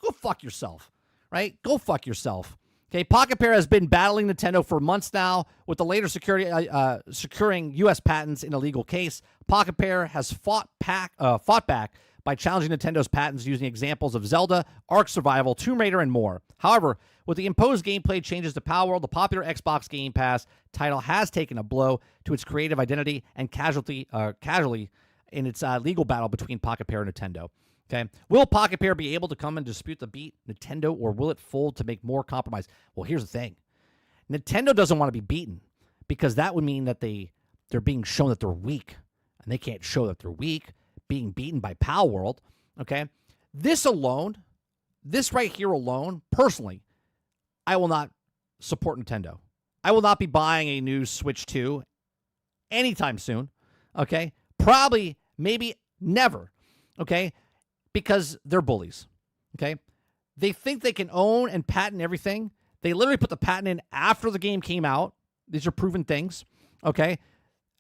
Speaker 1: Go fuck yourself, right? Go fuck yourself. Okay, Pocket Pair has been battling Nintendo for months now, with the later securing U.S. patents in a legal case. Pocket Pair has fought back by challenging Nintendo's patents using examples of Zelda, Ark Survival, Tomb Raider, and more. However, with the imposed gameplay changes to Palworld, the popular Xbox Game Pass title has taken a blow to its creative identity and casually in its legal battle between Pocket Pair and Nintendo. Okay, will Pocket Pair be able to come and dispute the beat Nintendo, or will it fold to make more compromise? Well, here's the thing. Nintendo doesn't want to be beaten, because that would mean that they're being shown that they're weak, and they can't show that they're weak, being beaten by Palworld. Okay, this right here alone, personally, I will not support Nintendo. I will not be buying a new Switch 2 anytime soon. Okay, probably, maybe never. Okay, because they're bullies, okay? They think they can own and patent everything. They literally put the patent in after the game came out. These are proven things, okay?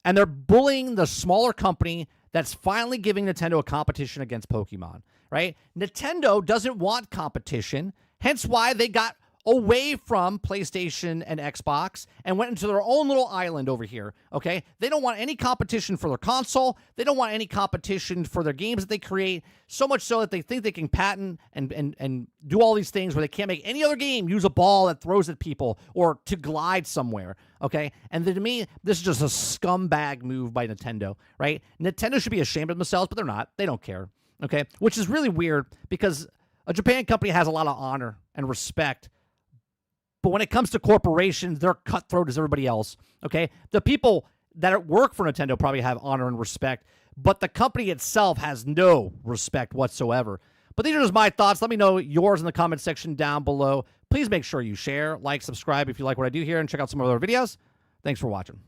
Speaker 1: And they're bullying the smaller company that's finally giving Nintendo a competition against Pokemon, right? Nintendo doesn't want competition, hence why they got away from PlayStation and Xbox and went into their own little island over here, okay? They don't want any competition for their console. They don't want any competition for their games that they create, so much so that they think they can patent and do all these things where they can't make any other game use a ball that throws at people or to glide somewhere, okay? And then to me, this is just a scumbag move by Nintendo, right? Nintendo should be ashamed of themselves, but they're not. They don't care, okay? Which is really weird because a Japan company has a lot of honor and respect. But when it comes to corporations, they're cutthroat as everybody else, okay? The people that work for Nintendo probably have honor and respect, but the company itself has no respect whatsoever. But these are just my thoughts. Let me know yours in the comment section down below. Please make sure you share, like, subscribe if you like what I do here, and check out some other videos. Thanks for watching.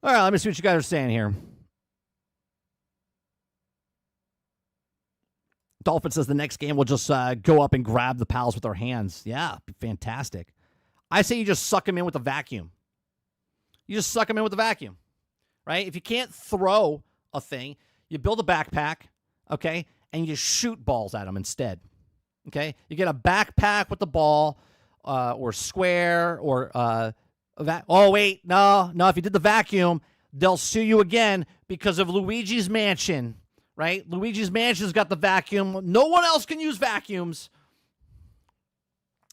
Speaker 1: All right, let me see what you guys are saying here. Dolphin says the next game will just go up and grab the pals with our hands. Yeah, be fantastic. I say you just suck them in with a vacuum. You just suck them in with a vacuum, right? If you can't throw a thing, you build a backpack, okay, and you shoot balls at them instead, okay? You get a backpack with the ball or square or... oh, wait, no, if you did the vacuum, they'll sue you again because of Luigi's Mansion, right? Luigi's Mansion's got the vacuum. No one else can use vacuums.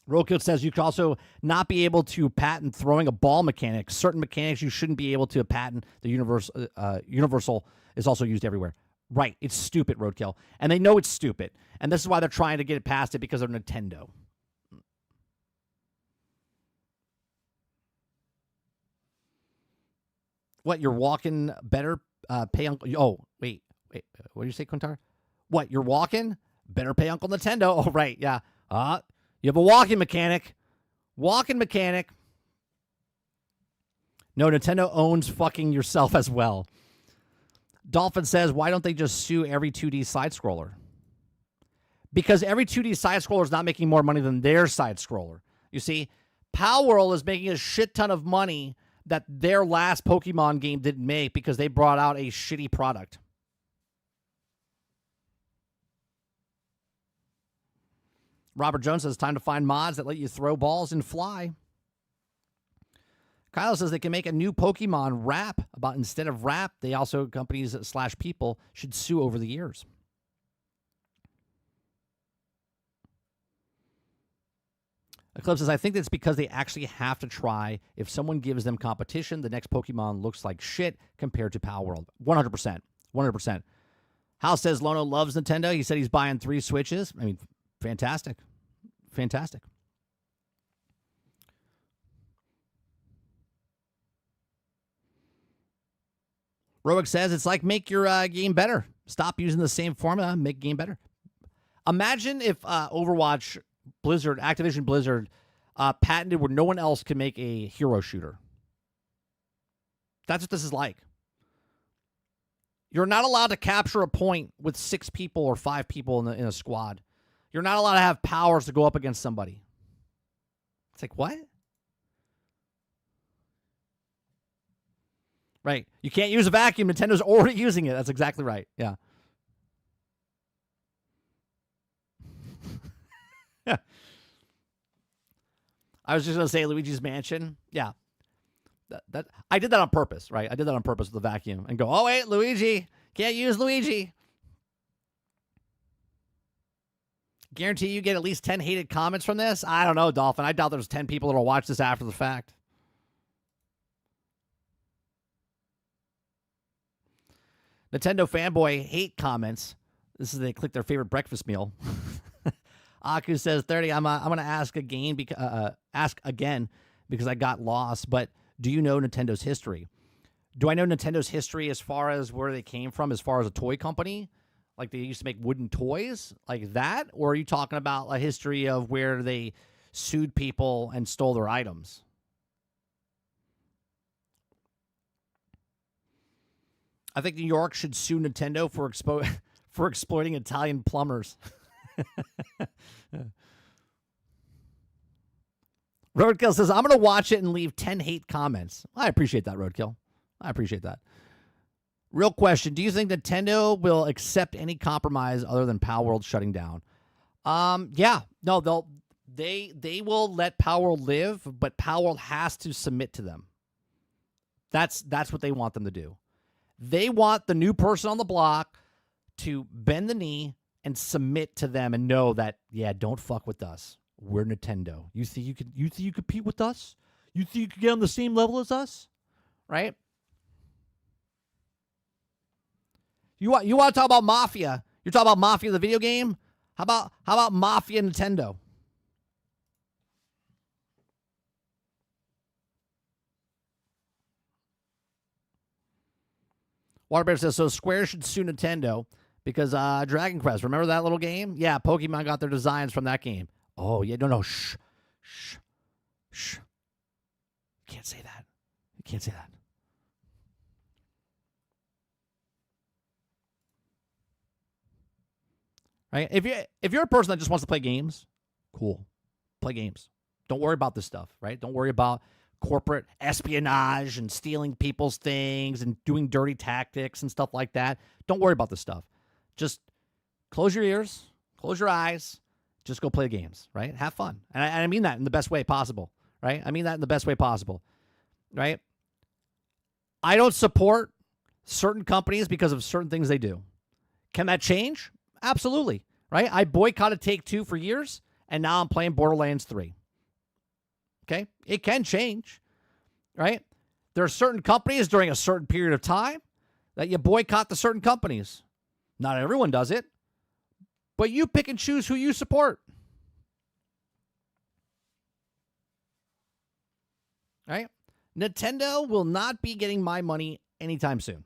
Speaker 1: Rokill says you could also not be able to patent throwing a ball mechanic. Certain mechanics you shouldn't be able to patent. The universal is also used everywhere. Right, it's stupid, Roadkill. And they know it's stupid. And this is why they're trying to get it past it because of Nintendo. What, you're walking better pay Uncle... Oh, wait. What did you say, Quintar? What, you're walking? Better pay Uncle Nintendo. Oh, right, yeah. You have a walking mechanic. Walking mechanic. No, Nintendo owns fucking yourself as well. Dolphin says, why don't they just sue every 2D side-scroller? Because every 2D side-scroller is not making more money than their side-scroller. You see, Palworld is making a shit ton of money that their last Pokemon game didn't make because they brought out a shitty product. Robert Jones says, time to find mods that let you throw balls and fly. Kyle says they can make a new Pokemon rap about instead of rap, they also, companies / people, should sue over the years. Eclipse says, I think that's because they actually have to try. If someone gives them competition, the next Pokemon looks like shit compared to Palworld. 100%. 100%. Hal says Lono loves Nintendo. He said he's buying 3 Switches. I mean, Fantastic. Fantastic. Roic says it's like make your game better. Stop using the same formula, make game better. Imagine if Overwatch, Blizzard, Activision Blizzard, patented where no one else can make a hero shooter. That's what this is like. You're not allowed to capture a point with 6 people or 5 people in a squad. You're not allowed to have powers to go up against somebody. It's like, what? Right. You can't use a vacuum. Nintendo's already using it. That's exactly right. Yeah. Yeah. I was just going to say Luigi's Mansion. Yeah. That I did that on purpose, right? I did that on purpose with the vacuum and go, oh, wait, Luigi. Can't use Luigi. Guarantee you get at least 10 hated comments from this? I don't know, Dolphin. I doubt there's 10 people that will watch this after the fact. Nintendo fanboy hate comments. This is they click their favorite breakfast meal. Aku says 30. I'm gonna ask again because I got lost. But do you know Nintendo's history? Do I know Nintendo's history as far as where they came from, as far as a toy company? Like they used to make wooden toys like that? Or are you talking about a history of where they sued people and stole their items? I think New York should sue Nintendo for exploiting Italian plumbers. Roadkill says, I'm going to watch it and leave 10 hate comments. I appreciate that, Roadkill. I appreciate that. Real question. Do you think Nintendo will accept any compromise other than Palworld shutting down? Yeah. No, they will let Palworld live, but Palworld has to submit to them. That's what they want them to do. They want the new person on the block to bend the knee and submit to them and know that, yeah, don't fuck with us. We're Nintendo. You think you could compete with us? You think you could get on the same level as us? Right? You want to talk about Mafia? You're talking about Mafia the video game? How about Mafia Nintendo? Waterbear says, so Square should sue Nintendo because Dragon Quest, remember that little game? Yeah, Pokemon got their designs from that game. Oh, yeah, no, shh. You can't say that. You can't say that. Right? If you're a person that just wants to play games, cool. Play games. Don't worry about this stuff, right? Don't worry about corporate espionage and stealing people's things and doing dirty tactics and stuff like that. Don't worry about this stuff. Just close your ears, close your eyes, just go play games, right? Have fun. And I mean that in the best way possible, right? I mean that in the best way possible, right? I don't support certain companies because of certain things they do. Can that change? Absolutely, right? I boycotted Take-Two for years, and now I'm playing Borderlands 3. Okay? It can change, right? There are certain companies during a certain period of time that you boycott the certain companies. Not everyone does it, but you pick and choose who you support. Right? Nintendo will not be getting my money anytime soon.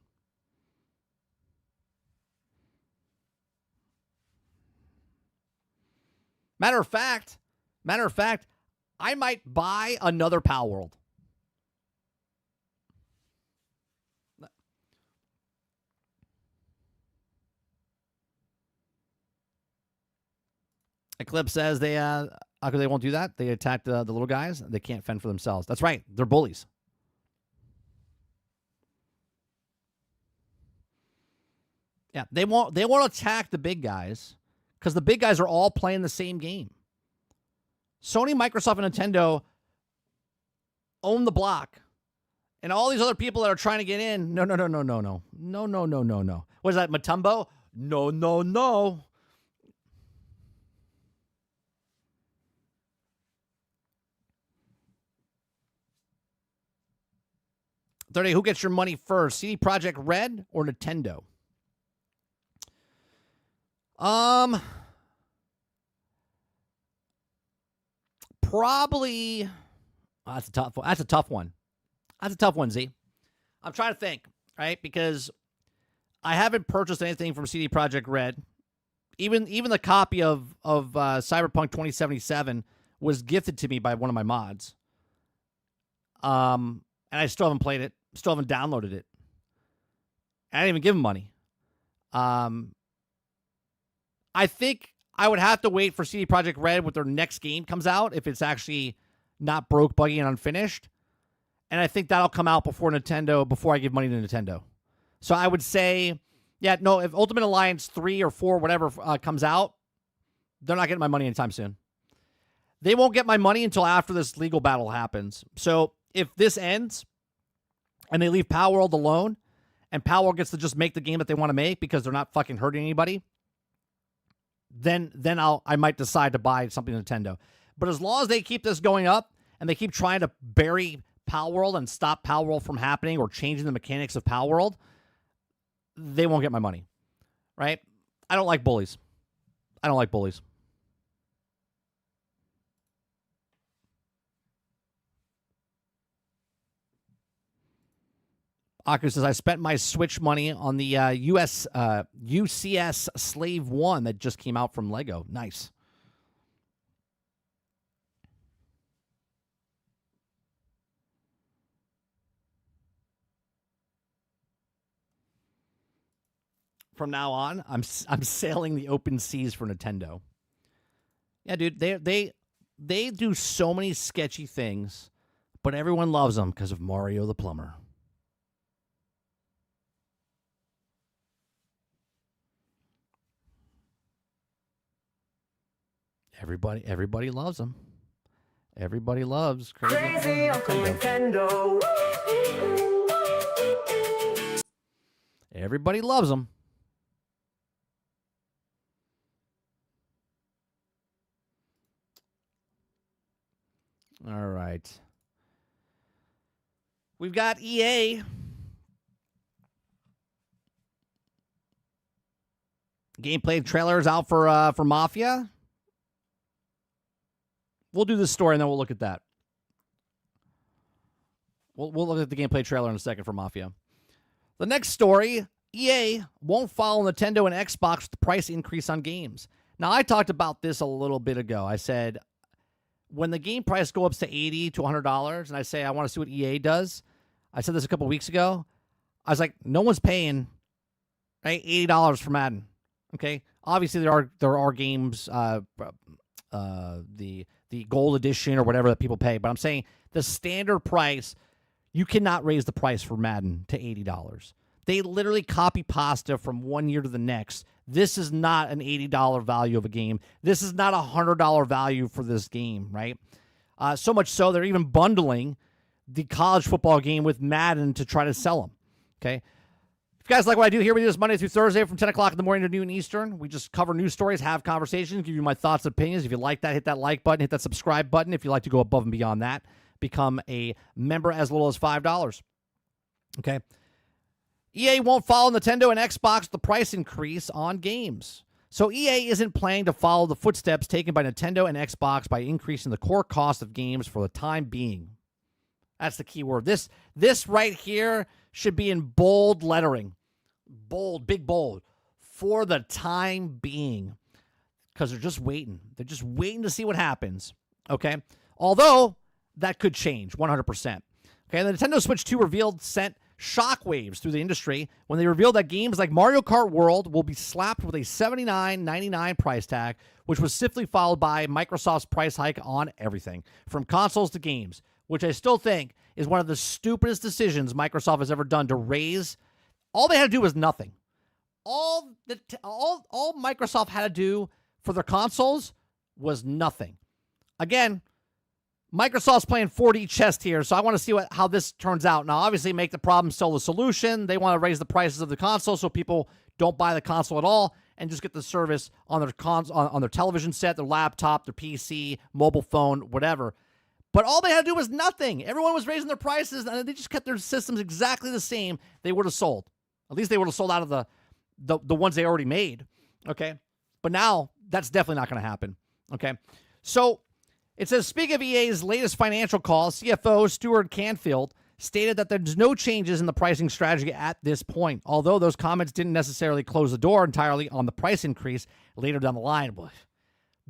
Speaker 1: Matter of fact, I might buy another Palworld. Eclipse says they won't do that. They attacked the little guys. They can't fend for themselves. That's right. They're bullies. Yeah, they won't attack the big guys because the big guys are all playing the same game. Sony, Microsoft, and Nintendo own the block. And all these other people that are trying to get in, no. What is that, Matumbo? No. 30, who gets your money first? CD Projekt Red or Nintendo? probably that's a tough one. That's a tough one. That's a tough one, Z. I'm trying to think, right? Because I haven't purchased anything from CD Projekt Red. Even the copy of Cyberpunk 2077 was gifted to me by one of my mods. And I still haven't played it. Still haven't downloaded it. I didn't even give him money. I think I would have to wait for CD Projekt Red with their next game comes out if it's actually not broke, buggy, and unfinished. And I think that'll come out before I give money to Nintendo. So I would say, yeah, no, if Ultimate Alliance 3 or 4, whatever, comes out, they're not getting my money anytime soon. They won't get my money until after this legal battle happens. So if this ends and they leave Palworld alone and Palworld gets to just make the game that they want to make because they're not fucking hurting anybody, then I might decide to buy something Nintendo. But as long as they keep this going up and they keep trying to bury Palworld and stop Palworld from happening or changing the mechanics of Palworld, they won't get my money, right? I don't like bullies. I don't like bullies. Aku says, I spent my Switch money on the UCS Slave 1 that just came out from LEGO. Nice. From now on, I'm sailing the open seas for Nintendo. Yeah, dude, they do so many sketchy things, but everyone loves them because of Mario the Plumber. Everybody loves them. Everybody loves
Speaker 3: Crazy Uncle Nintendo.
Speaker 1: Everybody loves them. All right. We've got EA. Gameplay trailers out for Mafia. We'll do this story and then we'll look at that. We'll look at the gameplay trailer in a second for Mafia. The next story, EA won't follow Nintendo and Xbox with the price increase on games. Now, I talked about this a little bit ago. I said, when the game price goes up to $80 to $100, and I say I want to see what EA does, I said this a couple weeks ago. I was like, no one's paying $80 for Madden. Okay, obviously there are games, the gold edition or whatever that people pay, but I'm saying the standard price, you cannot raise the price for Madden to $80. They literally copy pasta from one year to the next. This is not an $80 value of a game. This is not a $100 value for this game, right? So much so they're even bundling the college football game with Madden to try to sell them, okay? If you guys like what I do here, we do this Monday through Thursday from 10 o'clock in the morning to noon Eastern. We just cover news stories, have conversations, give you my thoughts and opinions. If you like that, hit that like button, hit that subscribe button. If you like to go above and beyond that, become a member as little as $5. Okay? EA won't follow Nintendo and Xbox the price increase on games. So EA isn't planning to follow the footsteps taken by Nintendo and Xbox by increasing the core cost of games for the time being. That's the key word. This right here should be in bold lettering. Bold, big bold. For the time being. Because they're just waiting. They're just waiting to see what happens. Okay? Although, that could change 100%. Okay, the Nintendo Switch 2 revealed sent shockwaves through the industry when they revealed that games like Mario Kart World will be slapped with a $79.99 price tag, which was swiftly followed by Microsoft's price hike on everything, from consoles to games, which I still think is one of the stupidest decisions Microsoft has ever done to raise. All they had to do was nothing. All Microsoft had to do for their consoles was nothing. Again, Microsoft's playing 4D chess here, so I want to see how this turns out. Now, obviously, make the problem still the solution. They want to raise the prices of the console so people don't buy the console at all and just get the service on their on their television set, their laptop, their PC, mobile phone, whatever. But all they had to do was nothing. Everyone was raising their prices, and they just kept their systems exactly the same. They would have sold. At least they would have sold out of the ones they already made. Okay? But now, that's definitely not going to happen. Okay? So, It says, speaking of EA's latest financial call, CFO Stuart Canfield stated that there's no changes in the pricing strategy at this point, although those comments didn't necessarily close the door entirely on the price increase later down the line.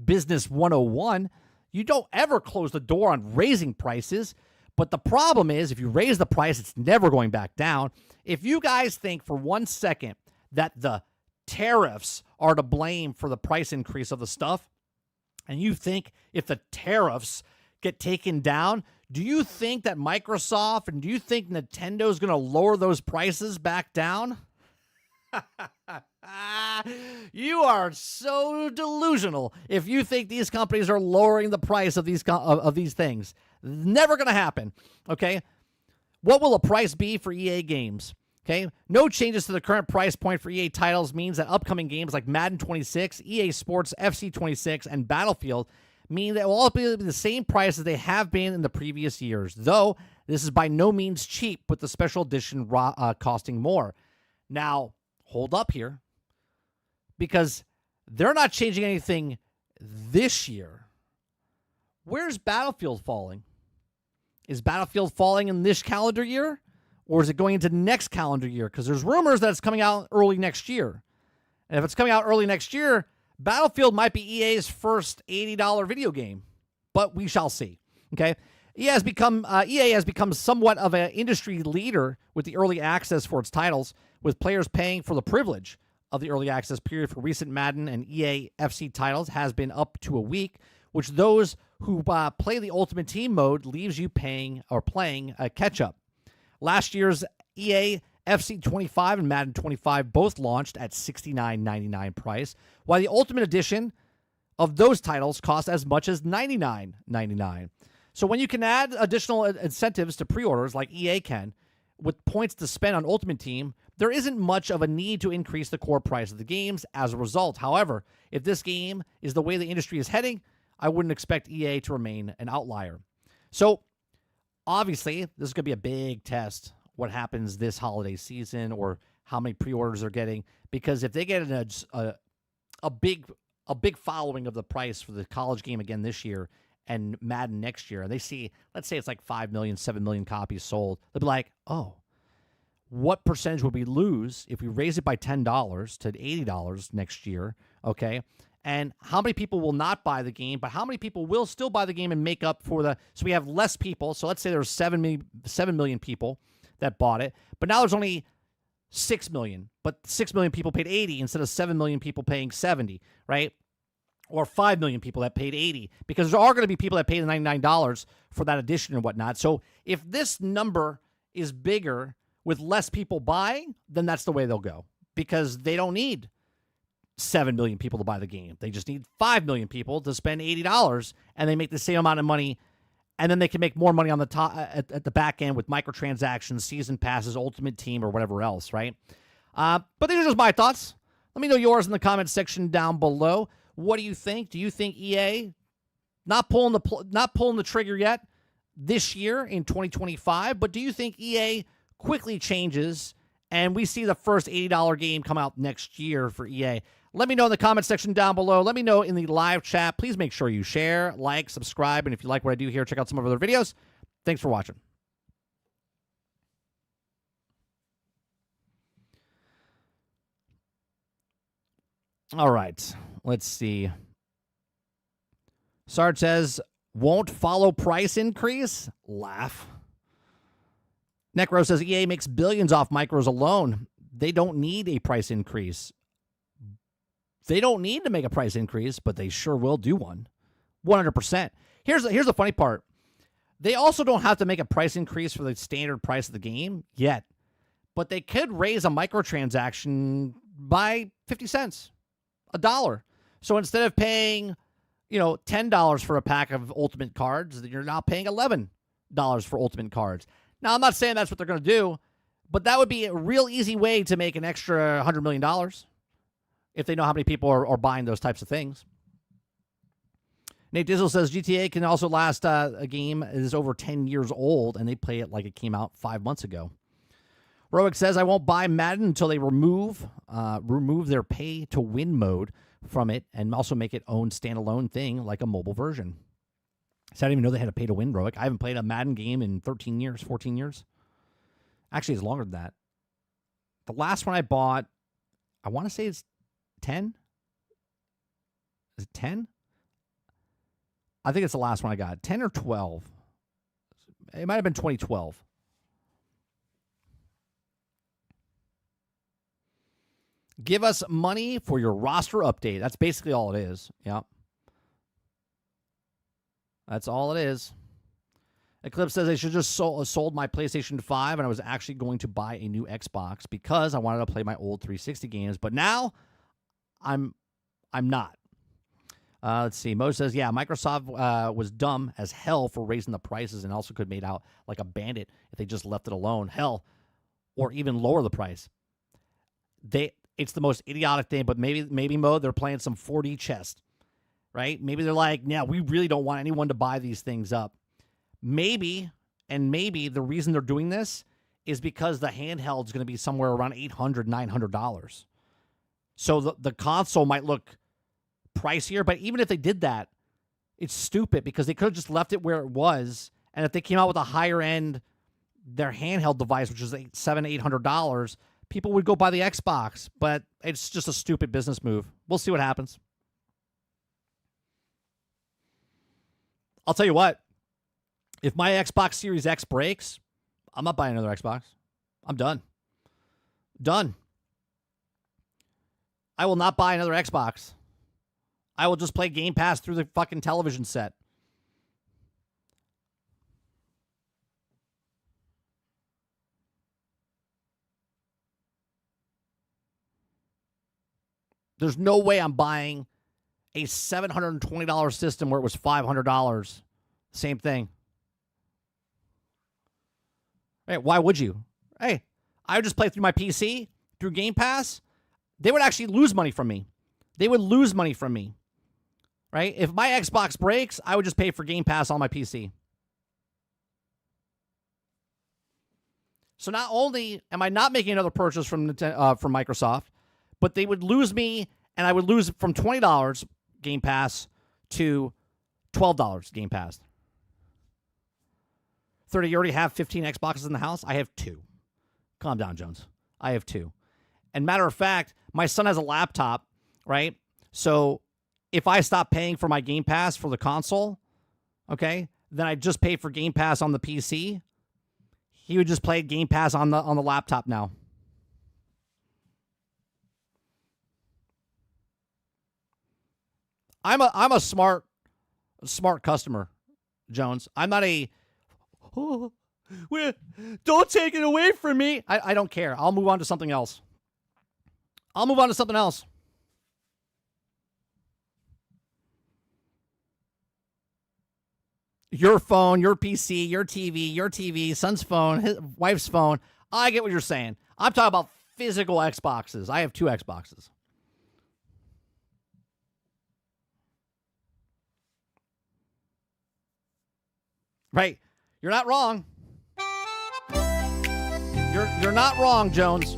Speaker 1: Business 101, you don't ever close the door on raising prices, but the problem is if you raise the price, it's never going back down. If you guys think for 1 second that the tariffs are to blame for the price increase of the stuff, and you think if the tariffs get taken down, do you think that Microsoft and do you think Nintendo is going to lower those prices back down? You are so delusional if you think these companies are lowering the price of these things. Never going to happen, okay? What will the price be for EA games? Okay, no changes to the current price point for EA titles means that upcoming games like Madden 26, EA Sports FC 26, and Battlefield mean that will all be the same price as they have been in the previous years, though this is by no means cheap, with the special edition costing more. Now, hold up here, because they're not changing anything this year. Where's Battlefield falling? Is Battlefield falling in this calendar year? Or is it going into next calendar year? Because there's rumors that it's coming out early next year. And if it's coming out early next year, Battlefield might be EA's first $80 video game. But we shall see. Okay? EA has become somewhat of an industry leader with the early access for its titles, with players paying for the privilege of the early access period for recent Madden and EA FC titles has been up to a week, which those who play the Ultimate Team mode leaves you paying or playing a catch-up. Last year's EA FC 25 and Madden 25 both launched at $69.99 price, while the Ultimate Edition of those titles cost as much as $99.99. So when you can add additional incentives to pre-orders like EA can, with points to spend on Ultimate Team, there isn't much of a need to increase the core price of the games as a result. However, if this game is the way the industry is heading, I wouldn't expect EA to remain an outlier. So, obviously, this is going to be a big test, what happens this holiday season or how many pre-orders they're getting. Because if they get a big following of the price for the college game again this year and Madden next year, and they see, let's say it's like 5 million, 7 million copies sold, they'll be like, oh, what percentage would we lose if we raise it by $10 to $80 next year, okay? And how many people will not buy the game, but how many people will still buy the game and make up for the... So we have less people. So let's say there's 7 million people that bought it, but now there's only 6 million. But 6 million people paid 80 instead of 7 million people paying 70, right? Or 5 million people that paid 80. Because there are going to be people that paid the $99 for that edition and whatnot. So if this number is bigger with less people buying, then that's the way they'll go. Because they don't need 7 million people to buy the game. They just need 5 million people to spend $80, and they make the same amount of money, and then they can make more money on the top at the back end with microtransactions, season passes, Ultimate Team, or whatever else, right? But these are just my thoughts. Let me know yours in the comments section down below. What do you think? Do you think EA not pulling the trigger yet this year in 2025? But do you think EA quickly changes and we see the first $80 game come out next year for EA? Let me know in the comment section down below. Let me know in the live chat. Please make sure you share, like, subscribe, and if you like what I do here, check out some of our other videos. Thanks for watching. All right, let's see. Sarge says, won't follow price increase? Laugh. Necro says, EA makes billions off micros alone. They don't need a price increase. They don't need to make a price increase, but they sure will do one. 100%. Here's the funny part. They also don't have to make a price increase for the standard price of the game yet, but they could raise a microtransaction by 50 cents, $1. So instead of paying, $10 for a pack of Ultimate cards, you're now paying $11 for Ultimate cards. Now, I'm not saying that's what they're going to do, but that would be a real easy way to make an extra $100 million if they know how many people are buying those types of things. Nate Dizzle says GTA can also last a game that is over 10 years old, and they play it like it came out 5 months ago. Roic says, I won't buy Madden until they remove their pay-to-win mode from it and also make it own standalone thing like a mobile version. So I didn't even know they had a pay to win, bro. Like, I haven't played a Madden game in 13 years, 14 years. Actually, it's longer than that. The last one I bought, I want to say it's 10. Is it 10? I think it's the last one I got. 10 or 12. It might have been 2012. Give us money for your roster update. That's basically all it is. Yep. That's all it is. Eclipse says I should just sold my PlayStation 5 and I was actually going to buy a new Xbox because I wanted to play my old 360 games, but now I'm not. Let's see. Mo says, yeah, Microsoft was dumb as hell for raising the prices and also could have made out like a bandit if they just left it alone. Hell, or even lower the price. It's the most idiotic thing, but maybe Mo, they're playing some 4D chess, right? Maybe they're like, yeah, we really don't want anyone to buy these things up. Maybe the reason they're doing this is because the handheld is going to be somewhere around $800, $900. So the console might look pricier, but even if they did that, it's stupid because they could have just left it where it was. And if they came out with a higher end, their handheld device, which is $700, $800, people would go buy the Xbox. But it's just a stupid business move. We'll see what happens. I'll tell you what. If my Xbox Series X breaks, I'm not buying another Xbox. I'm done. Done. I will not buy another Xbox. I will just play Game Pass through the fucking television set. There's no way I'm buying a $720 system where it was $500. Same thing. Hey, why would you? Hey, I would just play through my PC, through Game Pass. They would actually lose money from me. They would lose money from me. Right? If my Xbox breaks, I would just pay for Game Pass on my PC. So not only am I not making another purchase from Microsoft, but they would lose me, and I would lose from $20 Game Pass to $12 Game Pass. 30, you already have 15 Xboxes in the house? I have 2. Calm down, Jones. I have 2. And matter of fact, my son has a laptop, right? So if I stop paying for my Game Pass for the console, okay, then I just pay for Game Pass on the PC. He would just play Game Pass on the laptop now. I'm a smart customer, Jones. I'm not a don't take it away from me. I don't care. I'll move on to something else. Your phone, your PC, your TV, son's phone, his wife's phone. I get what you're saying. I'm talking about physical Xboxes. I have 2 Xboxes. Right. You're not wrong. You're not wrong, Jones.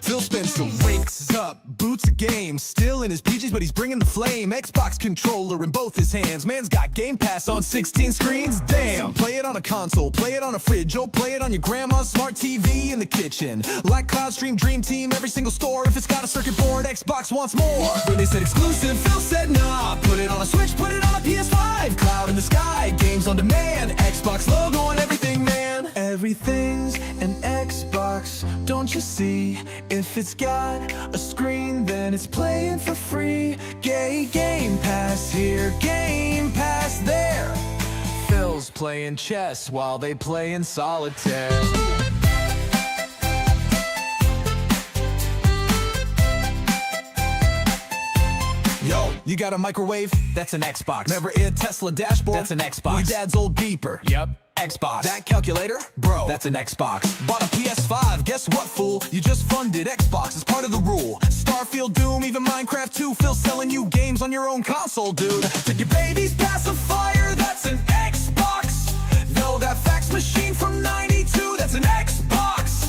Speaker 4: Phil Spencer wakes up, boots a game, still in his PJs, but he's bringing the flame. Xbox controller in both his hands. Man's got Game Pass on 16 screens. Damn. Play it on a console, play it on a fridge, oh, play it on your grandma's smart TV in the kitchen. Like Cloud Stream, Dream Team, every single store. If it's got a circuit board, Xbox wants more. When they said exclusive, Phil said nah. Put it on a Switch, put it on a PS5. Cloud in the sky, games on demand. Xbox logo on everything, man. Everything's an Xbox, don't you see? If it's got a screen, then it's playing for free. Game Pass here, Game Pass there. Phil's playing chess while they play in solitaire. Yo, you got a microwave? That's an Xbox. Never a Tesla dashboard? That's an Xbox. Your dad's old beeper? Yep. Xbox. That calculator? Bro, that's an Xbox. Bought a PS5, guess what, fool? You just funded Xbox as part of the rule. Starfield, Doom, even Minecraft 2. Phil's selling you games on your own console, dude. Take your baby's pacifier, that's an Xbox. No, that fax machine from 92, that's an Xbox.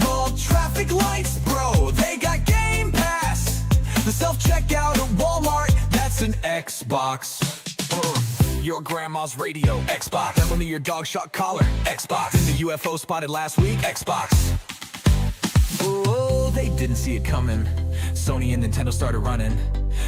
Speaker 4: Roll traffic lights, bro, they got Game Pass. The self-checkout at Walmart, Xbox. Your grandma's radio, Xbox. That one of your dog shot collar, Xbox. The UFO spotted last week, Xbox. Oh, they didn't see it coming. Sony and Nintendo started running.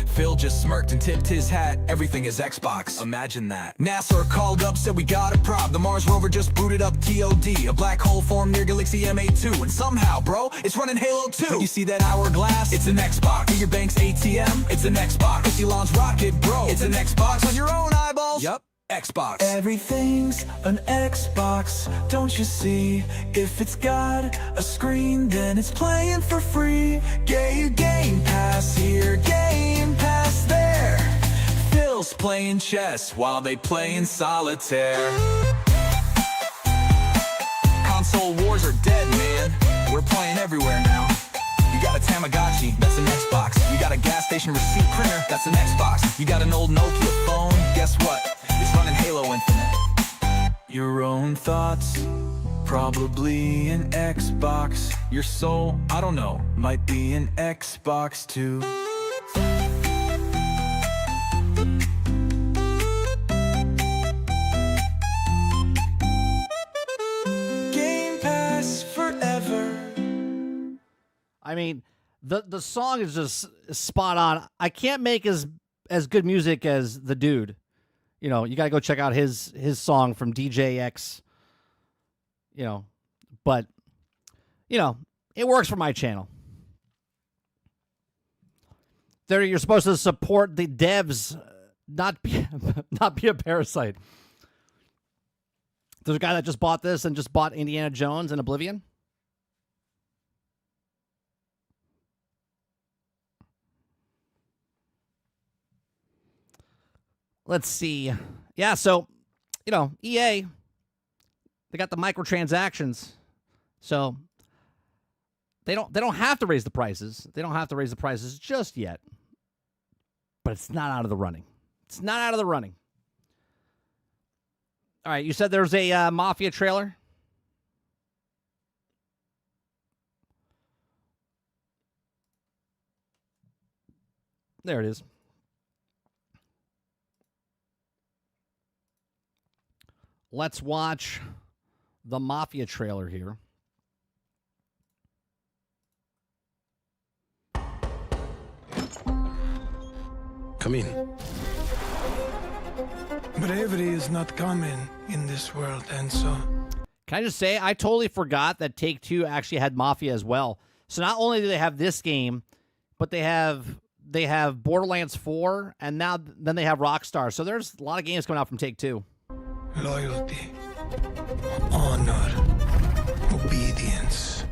Speaker 4: Phil just smirked and tipped his hat. Everything is Xbox. Imagine that. NASA called up, said we got a prob. The Mars rover just booted up TOD. A black hole formed near Galaxy M82. And somehow, bro, it's running Halo 2. You see that hourglass? It's an Xbox. Your bank's ATM? It's an Xbox. It's Elon's rocket, bro. It's an Xbox. On your own eyeballs? Yup. Xbox. Everything's an Xbox, don't you see? If it's got a screen, then it's playing for free. Game Pass here, Game Pass there. Phil's playing chess while they playing solitaire. Console wars are dead, man. We're playing everywhere now. You got a Tamagotchi, that's an Xbox. You got a gas station receipt printer, that's an Xbox. You got an old Nokia phone, guess what? It's running Halo Infinite. Your own thoughts, probably an Xbox. Your soul, I don't know, might be an Xbox too. Game Pass forever.
Speaker 1: I mean, the song is just spot on. I can't make as good music as the dude. You know, you got to go check out his song from DJX. You know, but, you know, it works for my channel. You're supposed to support the devs, not be a parasite. There's a guy that just bought this and just bought Indiana Jones and Oblivion. Let's see. Yeah, so, you know, EA, they got the microtransactions. So they don't have to raise the prices. They don't have to raise the prices just yet. But it's not out of the running. It's not out of the running. All right, you said there's a Mafia trailer? There it is. Let's watch the Mafia trailer here.
Speaker 5: Come in. Bravery is not common in this world, and so...
Speaker 1: Can I just say, I totally forgot that Take-Two actually had Mafia as well. So not only do they have this game, but they have Borderlands 4, and then they have Rockstar. So there's a lot of games coming out from Take-Two.
Speaker 5: Loyalty, honor, obedience.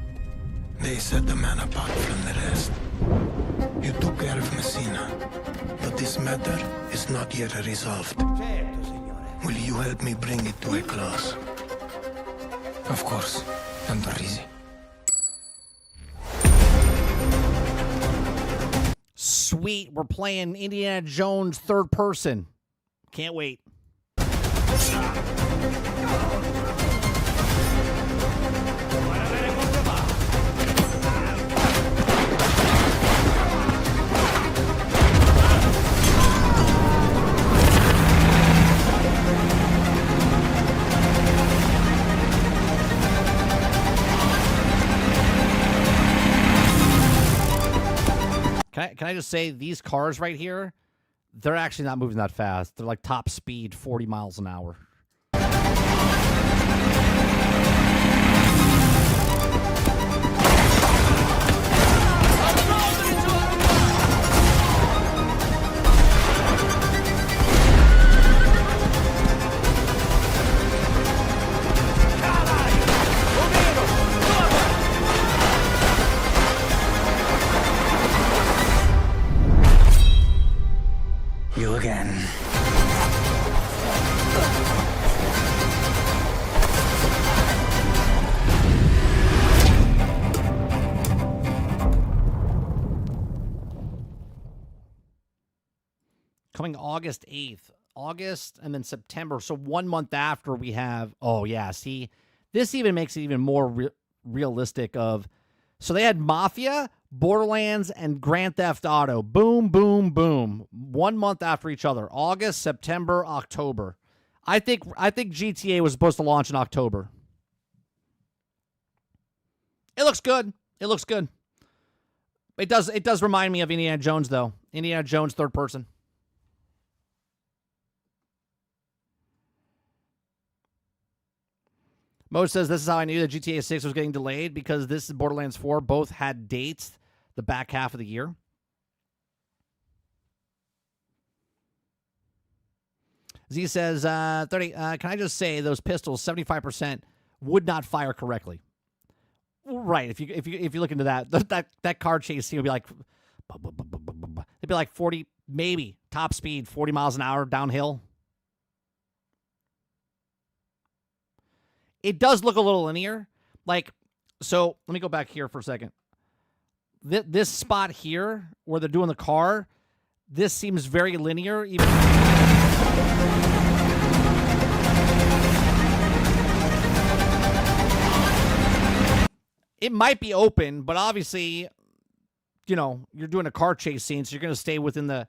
Speaker 5: They set the man apart from the rest. You took care of Messina, but this matter is not yet resolved. Will you help me bring it to a close?
Speaker 4: Of course, tanto risi.
Speaker 1: Sweet, we're playing Indiana Jones third person. Can't wait. Can I just say, these cars right here, they're actually not moving that fast. They're like top speed, 40 miles an hour.
Speaker 3: You again.
Speaker 1: Coming August 8th. August and then September. So 1 month after we have... Oh, yeah. See, this even makes it even more realistic of... So they had Mafia, Borderlands and Grand Theft Auto. Boom, boom, boom. 1 month after each other. August, September, October. I think GTA was supposed to launch in October. It looks good. It looks good. It does remind me of Indiana Jones, though. Indiana Jones, third person. Mo says, this is how I knew that GTA 6 was getting delayed, because this and Borderlands 4 both had dates the back half of the year. Z says, 30, can I just say those pistols, 75% would not fire correctly. Right. If you look into that car chase scene would be like, it'd be like 40, maybe top speed, 40 miles an hour downhill. It does look a little linear. Like, so let me go back here for a second. This spot here where they're doing the car, this seems very linear. It might be open, but obviously, you know, you're doing a car chase scene, so you're going to stay within the...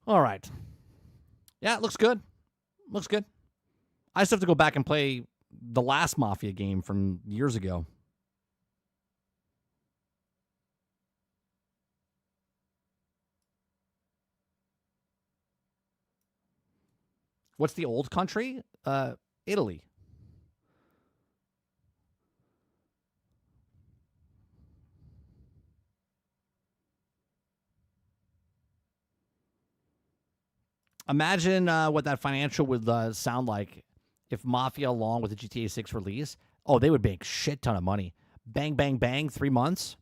Speaker 1: All right. Yeah, it looks good. Looks good. I still have to go back and play the last Mafia game from years ago. What's the old country? Italy. Imagine what that financial would sound like if Mafia, along with the GTA 6 release, oh, they would make shit ton of money. Bang, bang, bang, 3 months.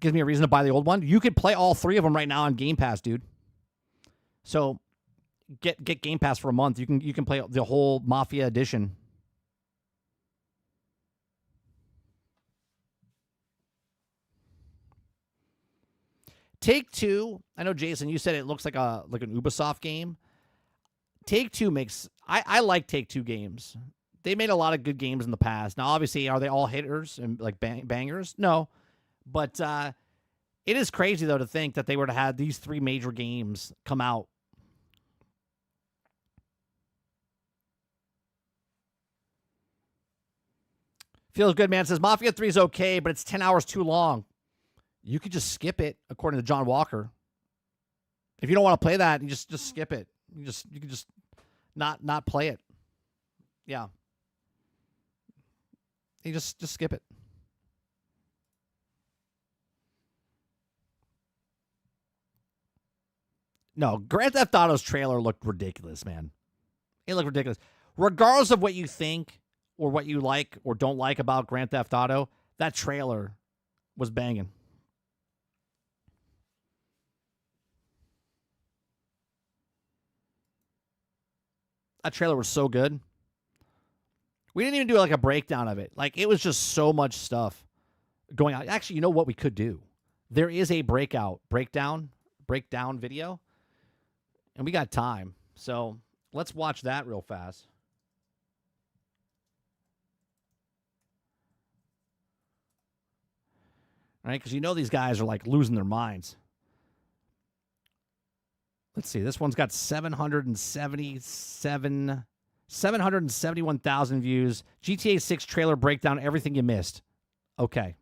Speaker 1: Gives me a reason to buy the old one. You could play all 3 of them right now on Game Pass, dude. So get Game Pass for a month. You can play the whole Mafia edition. Take-Two, I know, Jason, you said it looks like an Ubisoft game. Take-Two makes... I like Take-Two games. They made a lot of good games in the past. Now, obviously, are they all hitters and like bangers? No. But it is crazy, though, to think that they were to have these 3 major games come out. Feels good, man. It says, Mafia 3 is okay, but it's 10 hours too long. You could just skip it, according to John Walker. If you don't want to play that, you just skip it. You can just not play it. Yeah. You just skip it. No, Grand Theft Auto's trailer looked ridiculous, man. It looked ridiculous. Regardless of what you think or what you like or don't like about Grand Theft Auto, that trailer was banging. That trailer was so good. We didn't even do like a breakdown of it. Like, it was just so much stuff going on. Actually, you know what we could do? There is a breakdown video, and we got time. So let's watch that real fast. All right, because you know these guys are like losing their minds. Let's see. This one's got 771,000 views. GTA 6 trailer breakdown, everything you missed. Okay.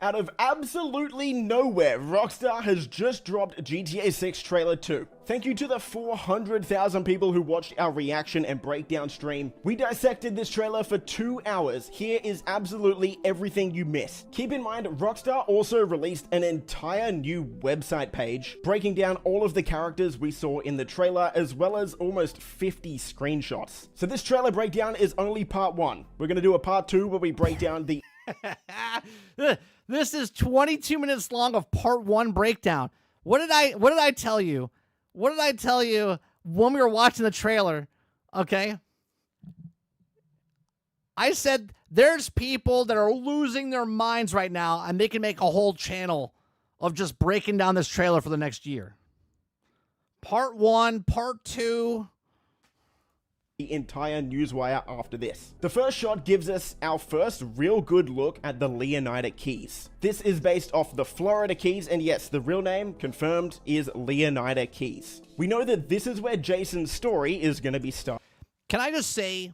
Speaker 6: Out of absolutely nowhere, Rockstar has just dropped GTA 6 Trailer 2. Thank you to the 400,000 people who watched our reaction and breakdown stream. We dissected this trailer for 2 hours. Here is absolutely everything you missed. Keep in mind, Rockstar also released an entire new website page, breaking down all of the characters we saw in the trailer, as well as almost 50 screenshots. So this trailer breakdown is only part 1. We're going to do a part 2 where we break down the...
Speaker 1: This is 22 minutes long of part 1 breakdown. What did I tell you? What did I tell you when we were watching the trailer? Okay. I said there's people that are losing their minds right now, and they can make a whole channel of just breaking down this trailer for the next year. Part 1, part 2.
Speaker 6: The entire newswire after this. The first shot gives us our first real good look at the Leonida Keys. This is based off the Florida Keys, and yes, the real name, confirmed, is Leonida Keys. We know that this is where Jason's story is going to be started.
Speaker 1: Can I just say,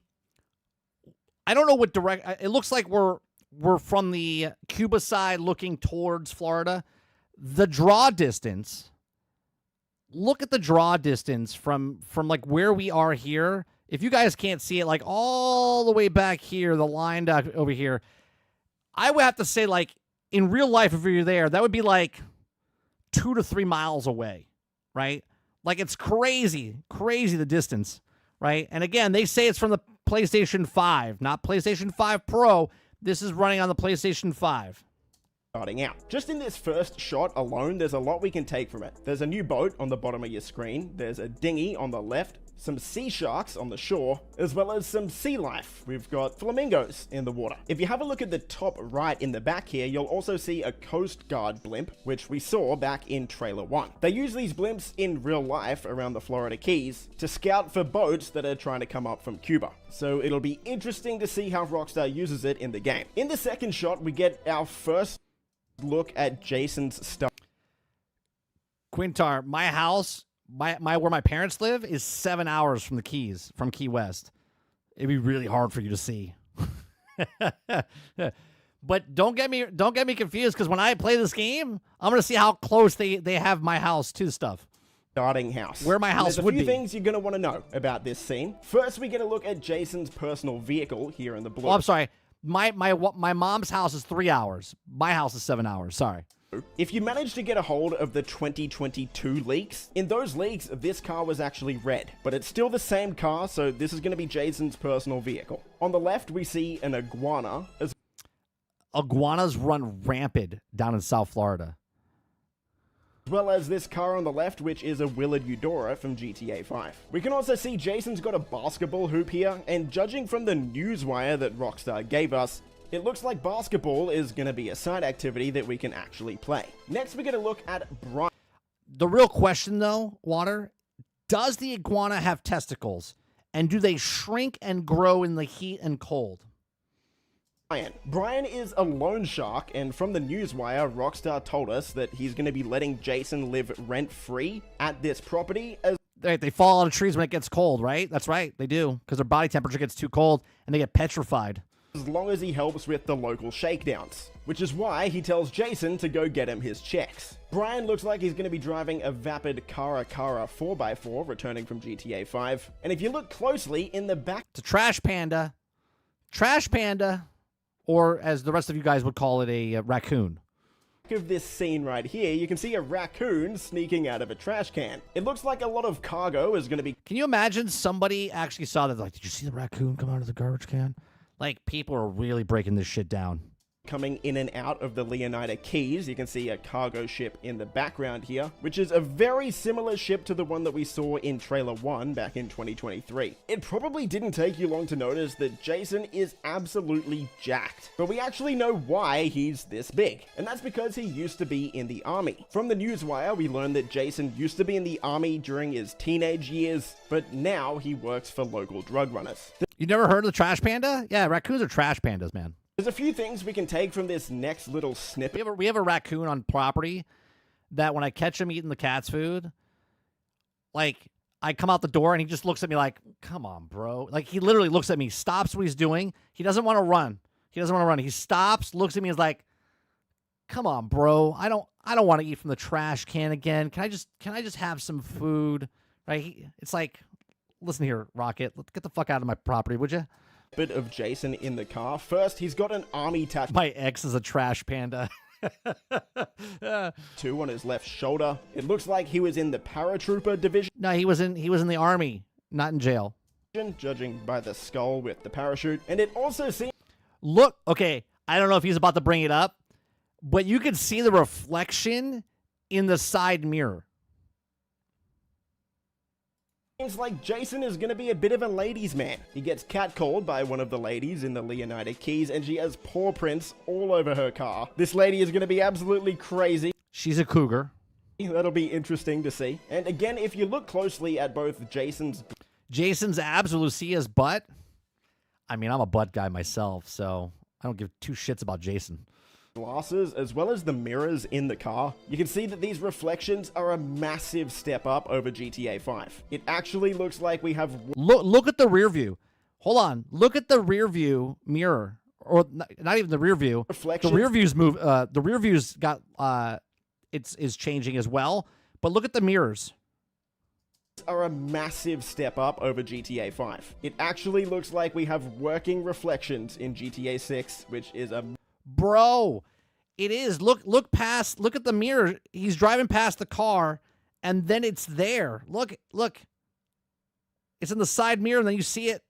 Speaker 1: I don't know what it looks like we're from the Cuba side looking towards Florida. The draw distance, look at the draw distance from like where we are here. If you guys can't see it, like all the way back here, the line over here, I would have to say, like, in real life, if you're there, that would be like 2 to 3 miles away, right? Like, it's crazy the distance, right? And again, they say it's from the PlayStation 5, not PlayStation 5 Pro. This is running on the PlayStation 5.
Speaker 6: Starting out. Just in this first shot alone, there's a lot we can take from it. There's a new boat on the bottom of your screen, there's a dinghy on the left, some sea sharks on the shore, as well as some sea life. We've got flamingos in the water. If you have a look at the top right in the back here, you'll also see a Coast Guard blimp, which we saw back in trailer 1. They use these blimps in real life around the Florida Keys to scout for boats that are trying to come up from Cuba. So it'll be interesting to see how Rockstar uses it in the game. In the second shot, we get our first look at Jason's stuff.
Speaker 1: Quintar, my house, my where my parents live is 7 hours from the Keys, from Key West. It'd be really hard for you to see. But don't get me confused, because when I play this game, I'm gonna see how close they have my house to stuff.
Speaker 6: Starting house.
Speaker 1: Where my house would be.
Speaker 6: There's a few things you're going to want to know about this scene. First, we get a look at Jason's personal vehicle here in the blue.
Speaker 1: Oh, I'm sorry. My mom's house is 3 hours. My house is 7 hours. Sorry.
Speaker 6: If you manage to get a hold of the 2022 leaks, in those leaks, this car was actually red, but it's still the same car, so this is going to be Jason's personal vehicle. On the left, we see an iguana.
Speaker 1: Iguanas run rampant down in South Florida.
Speaker 6: As well as this car on the left, which is a Willard Eudora from GTA 5. We can also see Jason's got a basketball hoop here, and judging from the newswire that Rockstar gave us, it looks like basketball is going to be a side activity that we can actually play. Next, we get a look at Brian.
Speaker 1: The real question, though, Water, does the iguana have testicles? And do they shrink and grow in the heat and cold?
Speaker 6: Brian is a loan shark, and from the newswire, Rockstar told us that he's going to be letting Jason live rent-free at this property.
Speaker 1: They fall out of trees when it gets cold, right? That's right, they do, because their body temperature gets too cold, and they get petrified.
Speaker 6: As long as he helps with the local shakedowns, which is why he tells Jason to go get him his checks. Brian looks like he's going to be driving a vapid Cara 4x4 returning from GTA 5, and if you look closely in the back...
Speaker 1: It's a trash panda. Trash panda. Or, as the rest of you guys would call it, a raccoon.
Speaker 6: Of this scene right here, you can see a raccoon sneaking out of a trash can. It looks like a lot of cargo is going to be...
Speaker 1: Can you imagine somebody actually saw that, like, did you see the raccoon come out of the garbage can? Like, people are really breaking this shit down.
Speaker 6: Coming in and out of the Leonida Keys. You can see a cargo ship in the background here, which is a very similar ship to the one that we saw in trailer 1 back in 2023. It probably didn't take you long to notice that Jason is absolutely jacked, but we actually know why he's this big, and that's because he used to be in the army. From the newswire, we learned that Jason used to be in the army during his teenage years, but now he works for local drug runners.
Speaker 1: You never heard of the trash panda? Yeah, raccoons are trash pandas, man.
Speaker 6: There's a few things we can take from this next little snippet.
Speaker 1: We have a raccoon on property that when I catch him eating the cat's food, like, I come out the door and he just looks at me like, come on, bro. Like, he literally looks at me, stops what he's doing. He doesn't want to run. He stops, looks at me, is like, come on, bro. I don't want to eat from the trash can again. Can I just have some food? Right? It's like, listen here, Rocket. Let's get the fuck out of my property, would you?
Speaker 6: Bit of Jason in the car. First, he's got an army tattoo.
Speaker 1: My ex is a trash panda.
Speaker 6: 2 on his left shoulder. It looks like he was in the paratrooper division.
Speaker 1: No, he was in the army, not in jail.
Speaker 6: Judging by the skull with the parachute. And it also seems...
Speaker 1: Look, okay, I don't know if he's about to bring it up, but you can see the reflection in the side mirror.
Speaker 6: Seems like Jason is gonna be a bit of a ladies' man. He gets catcalled by one of the ladies in the Leonida Keys, and she has paw prints all over her car. This lady is gonna be absolutely crazy.
Speaker 1: She's a cougar.
Speaker 6: That'll be interesting to see. And again, if you look closely at both Jason's
Speaker 1: abs or Lucia's butt. I mean, I'm a butt guy myself, so I don't give two shits about Jason.
Speaker 6: glasses, as well as the mirrors in the car, you can see that these reflections are a massive step up over GTA 5. It actually looks like we have...
Speaker 1: Look at the rear view. Hold on. Look at the rear view mirror. Or not even the rear view.
Speaker 6: Reflections.
Speaker 1: The rear view's move. The rear view's got... is changing as well. But look at the mirrors.
Speaker 6: Are a massive step up over GTA 5. It actually looks like we have working reflections in GTA 6, which is a...
Speaker 1: Bro, it is. Look at the mirror. He's driving past the car, and then it's there. Look. It's in the side mirror, and then you see it.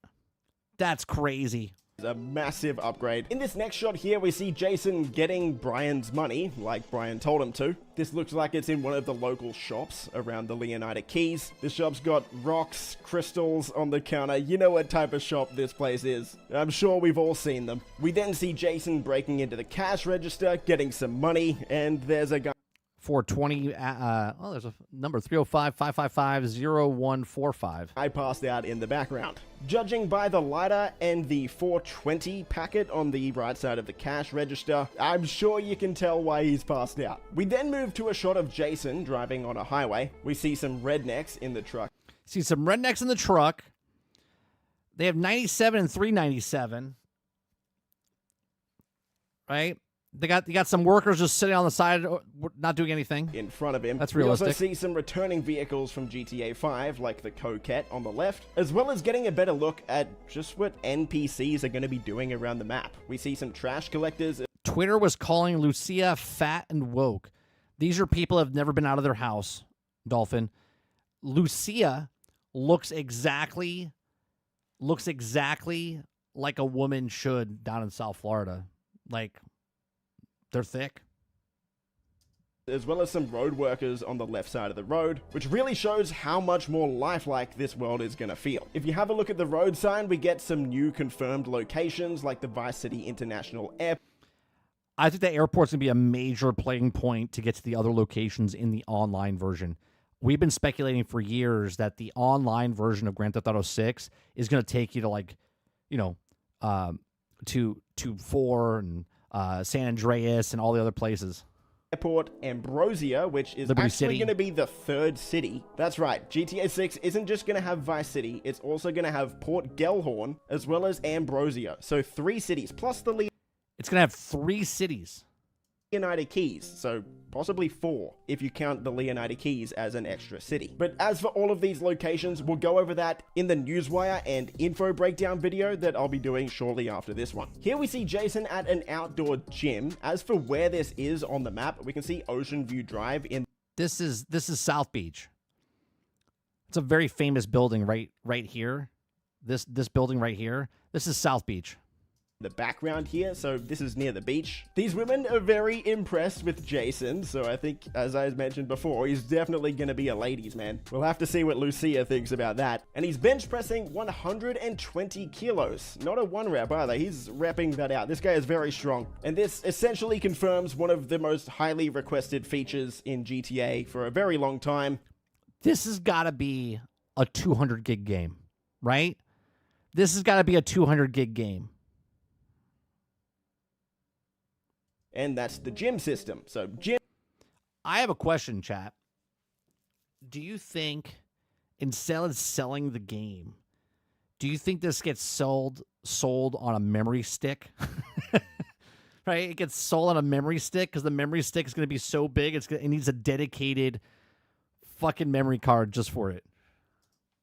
Speaker 1: That's crazy.
Speaker 6: A massive upgrade. In this next shot here, we see Jason getting Brian's money, like Brian told him to. This looks like it's in one of the local shops around the Leonida Keys. This shop's got rocks, crystals on the counter. You know what type of shop this place is. I'm sure we've all seen them. We then see Jason breaking into the cash register, getting some money, and there's a guy...
Speaker 1: 420, there's a number 305-555-0145.
Speaker 6: I passed out in the background. Judging by the lighter and the 420 packet on the right side of the cash register, I'm sure you can tell why he's passed out. We then move to a shot of Jason driving on a highway. We see some rednecks in the truck.
Speaker 1: See some rednecks in the truck. They have 97 and 397. Right? You got some workers just sitting on the side, not doing anything.
Speaker 6: In front of him.
Speaker 1: That's realistic.
Speaker 6: We also see some returning vehicles from GTA 5, like the Coquette on the left, as well as getting a better look at just what NPCs are going to be doing around the map. We see some trash collectors.
Speaker 1: Twitter was calling Lucia fat and woke. These are people who have never been out of their house, Dolphin. Lucia looks exactly like a woman should down in South Florida. Like... they're thick.
Speaker 6: As well as some road workers on the left side of the road, which really shows how much more lifelike this world is going to feel. If you have a look at the road sign, we get some new confirmed locations like the Vice City International Airport.
Speaker 1: I think the airport's going to be a major playing point to get to the other locations in the online version. We've been speculating for years that the online version of Grand Theft Auto 6 is going to take you to, like, you know, to 4 and... San Andreas and all the other places.
Speaker 6: Airport Ambrosia, which is
Speaker 1: Liberty
Speaker 6: actually
Speaker 1: City.
Speaker 6: going to be the third city. That's right, GTA 6 isn't just going to have Vice City, it's also going to have Port Gellhorn, as well as Ambrosia. So 3 cities, plus the
Speaker 1: It's going to have 3 cities.
Speaker 6: Leonida Keys, so possibly 4, if you count the Leonida Keys as an extra city. But as for all of these locations, we'll go over that in the Newswire and info breakdown video that I'll be doing shortly after this one. Here we see Jason at an outdoor gym. As for where this is on the map, we can see Ocean View Drive in...
Speaker 1: This is South Beach. It's a very famous building right here. This building right here. This is South Beach.
Speaker 6: The background here, so this is near the beach. These women are very impressed with Jason, so I think, as I mentioned before, he's definitely gonna be a ladies' man. We'll have to see what Lucia thinks about that. And he's bench pressing 120 kilos. Not a 1 rep either, he's repping that out. This guy is very strong. And this essentially confirms one of the most highly requested features in GTA for a very long time.
Speaker 1: This has got to be a 200 gig game, right? This has got to be a 200 gig game.
Speaker 6: And that's the gym system. So gym...
Speaker 1: I have a question, chat. Do you think, instead of selling the game, do you think this gets sold on a memory stick? Right? It gets sold on a memory stick because the memory stick is going to be so big, it needs a dedicated fucking memory card just for it.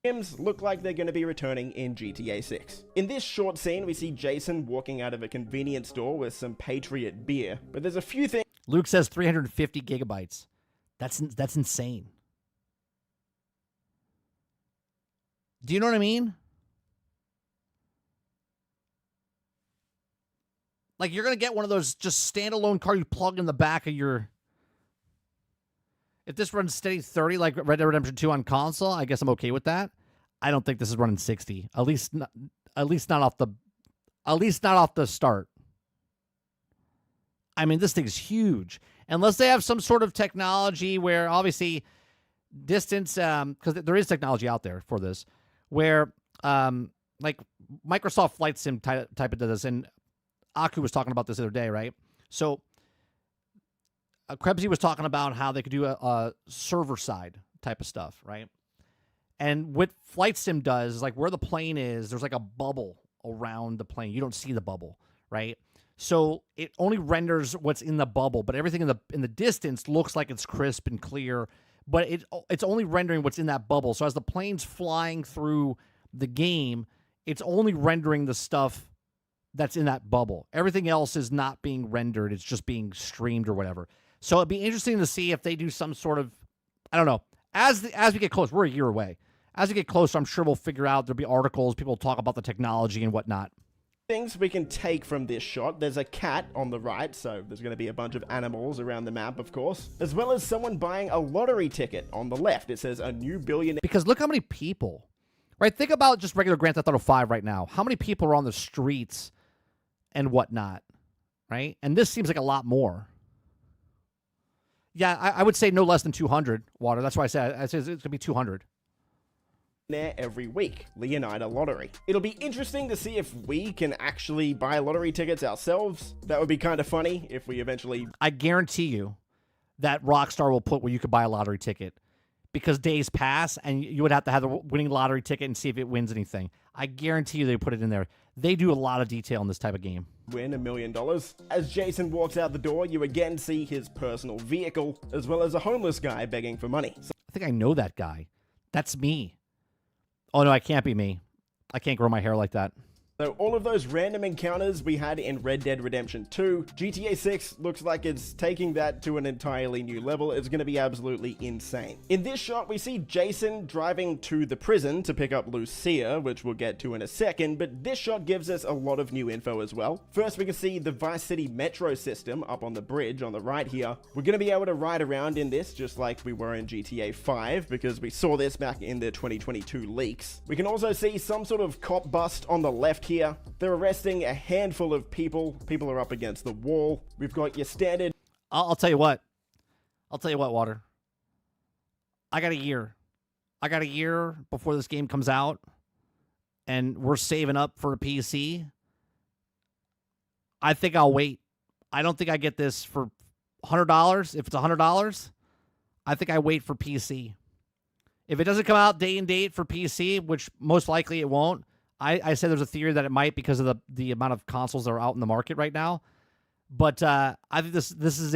Speaker 6: Gyms look like they're going to be returning in GTA 6. In this short scene, we see Jason walking out of a convenience store with some Patriot beer, but there's a few things...
Speaker 1: Luke says 350 gigabytes. That's insane. Do you know what I mean? Like, you're going to get one of those just standalone car you plug in the back of your... If this runs steady 30 like Red Dead Redemption 2 on console, I guess I'm okay with that. I don't think this is running 60. At least not off the start. I mean, this thing's huge. Unless they have some sort of technology where obviously distance, because there is technology out there for this, where like Microsoft Flight Sim type of does this, and Aku was talking about this the other day, right? So Krebsy was talking about how they could do a server side type of stuff, right? And what Flight Sim does is like where the plane is, there's like a bubble around the plane. You don't see the bubble, right? So it only renders what's in the bubble, but everything in the distance looks like it's crisp and clear, but it's only rendering what's in that bubble. So as the plane's flying through the game, it's only rendering the stuff that's in that bubble. Everything else is not being rendered. It's just being streamed or whatever. So it'd be interesting to see if they do some sort of, I don't know. As we get close, we're a year away. As we get closer, I'm sure we'll figure out, there'll be articles, people will talk about the technology and whatnot.
Speaker 6: Things we can take from this shot. There's a cat on the right, so there's going to be a bunch of animals around the map, of course, as well as someone buying a lottery ticket on the left. It says a new billionaire.
Speaker 1: Because look how many people, right? Think about just regular Grand Theft Auto 5 right now. How many people are on the streets and whatnot, right? And this seems like a lot more. Yeah, I would say no less than 200, Water. That's why I said it's going to be 200.
Speaker 6: There every week, Leonida Lottery. It'll be interesting to see if we can actually buy lottery tickets ourselves. That would be kind of funny if we eventually...
Speaker 1: I guarantee you that Rockstar will put where you could buy a lottery ticket, because days pass and you would have to have the winning lottery ticket and see if it wins anything. I guarantee you they put it in there. They do a lot of detail in this type of game.
Speaker 6: Win $1 million. As Jason walks out the door, you again see his personal vehicle, as well as a homeless guy begging for money.
Speaker 1: I think I know that guy. That's me. Oh, no, I can't be me. I can't grow my hair like that.
Speaker 6: So all of those random encounters we had in Red Dead Redemption 2, GTA 6 looks like it's taking that to an entirely new level. It's going to be absolutely insane. In this shot, we see Jason driving to the prison to pick up Lucia, which we'll get to in a second, but this shot gives us a lot of new info as well. First, we can see the Vice City metro system up on the bridge on the right here. We're going to be able to ride around in this just like we were in GTA 5, because we saw this back in the 2022 leaks. We can also see some sort of cop bust on the left here. They're arresting a handful of people. People are up against the wall. We've got your standard...
Speaker 1: I'll tell you what. Water. I got a year. I got a year before this game comes out, and we're saving up for a PC. I think I'll wait. I don't think I get this for $100. If it's $100, I think I wait for PC. If it doesn't come out day and date for PC, which most likely it won't, I said there's a theory that it might because of the amount of consoles that are out in the market right now. But I think this is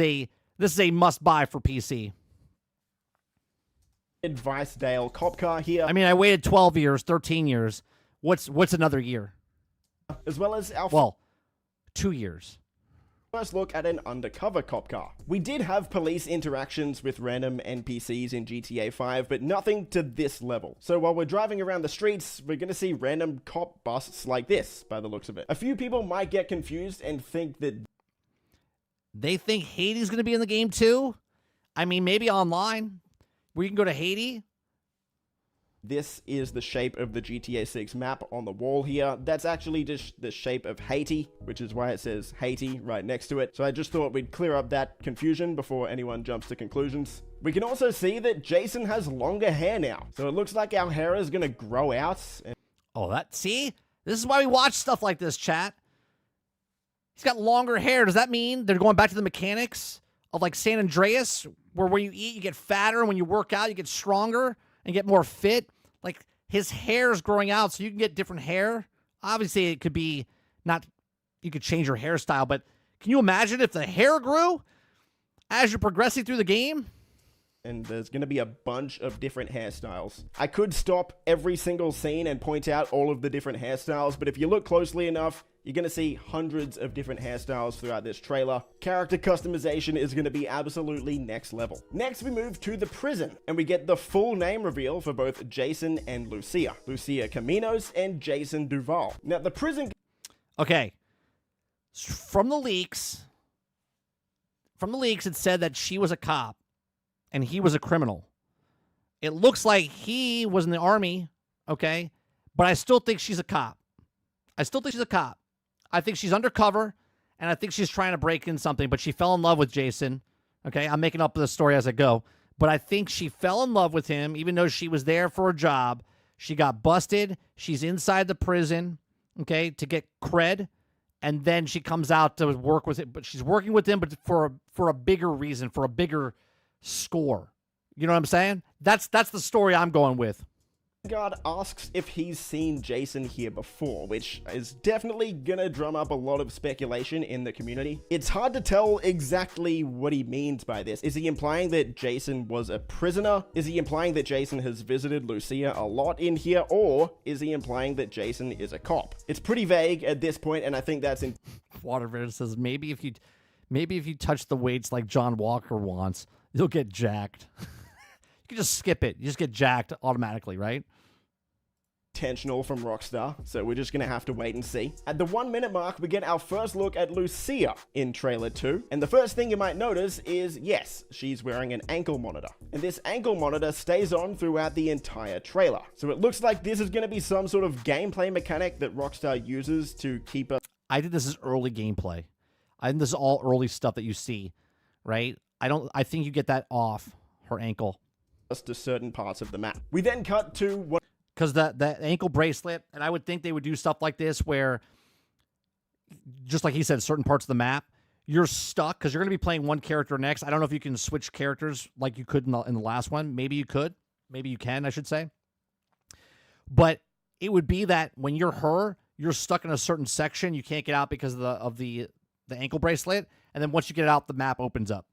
Speaker 1: a must buy for PC.
Speaker 6: Vice-Dale cop car here.
Speaker 1: I mean, I waited 12 years, 13 years. What's another year?
Speaker 6: As well as our...
Speaker 1: Well, 2 years.
Speaker 6: First look at an undercover cop car. We did have police interactions with random NPCs in GTA 5, but nothing to this level. So while we're driving around the streets, we're gonna see random cop busts like this, by the looks of it. A few people might get confused and think that...
Speaker 1: They think Haiti's gonna be in the game too? I mean, maybe online, where you can go to Haiti.
Speaker 6: This is the shape of the GTA 6 map on the wall here. That's actually just the shape of Haiti, which is why it says Haiti right next to it. So I just thought we'd clear up that confusion before anyone jumps to conclusions. We can also see that Jason has longer hair now. So it looks like our hair is gonna grow out.
Speaker 1: Oh, see? This is why we watch stuff like this, chat. He's got longer hair. Does that mean they're going back to the mechanics of like San Andreas, where when you eat, you get fatter, and when you work out, you get stronger and get more fit? Like, his hair is growing out, so you can get different hair. Obviously, it could be not, you could change your hairstyle, but can you imagine if the hair grew as you're progressing through the game?
Speaker 6: And there's going to be a bunch of different hairstyles. I could stop every single scene and point out all of the different hairstyles, but if you look closely enough, you're going to see hundreds of different hairstyles throughout this trailer. Character customization is going to be absolutely next level. Next, we move to the prison, and we get the full name reveal for both Jason and Lucia. Lucia Caminos and Jason Duval. Now, the prison...
Speaker 1: Okay. From the leaks, it said that she was a cop, and he was a criminal. It looks like he was in the army okay? But I still think she's a cop. I still think she's a cop. I think she's undercover, and I think she's trying to break in something, but she fell in love with Jason, okay? I'm making up the story as I go. But I think she fell in love with him, even though she was there for a job. She got busted. She's inside the prison, okay, to get cred. And then she comes out to work with it. But she's working with him, but for a bigger reason, for a bigger score. You know what I'm saying? That's the story I'm going with.
Speaker 6: God asks if he's seen Jason here before, which is definitely gonna drum up a lot of speculation in the community. It's hard to tell exactly what he means by this. Is he implying that Jason was a prisoner? Is he implying that Jason has visited Lucia a lot in here? Or is he implying that Jason is a cop? It's pretty vague at this point, and I think that's in...
Speaker 1: Waterbear says, maybe if you touch the weights like John Walker wants, you'll get jacked. You can just skip it. You just get jacked automatically, right?
Speaker 6: Intentional from Rockstar, so we're just gonna have to wait and see. At the 1 minute mark, we get our first look at Lucia in trailer 2, and the first thing you might notice is, yes, she's wearing an ankle monitor, and this ankle monitor stays on throughout the entire trailer. So it looks like this is gonna be some sort of gameplay mechanic that Rockstar uses to keep us...
Speaker 1: I think this is early gameplay. I think this is all early stuff that you see, right? I think you get that off her ankle.
Speaker 6: To certain parts of the map. We then cut to what...
Speaker 1: Because the ankle bracelet, and I would think they would do stuff like this where, just like he said, certain parts of the map, you're stuck because you're going to be playing one character next. I don't know if you can switch characters like you could in the last one. Maybe you could. Maybe you can, I should say. But it would be that when you're her, you're stuck in a certain section. You can't get out because of the ankle bracelet. And then once you get out, the map opens up.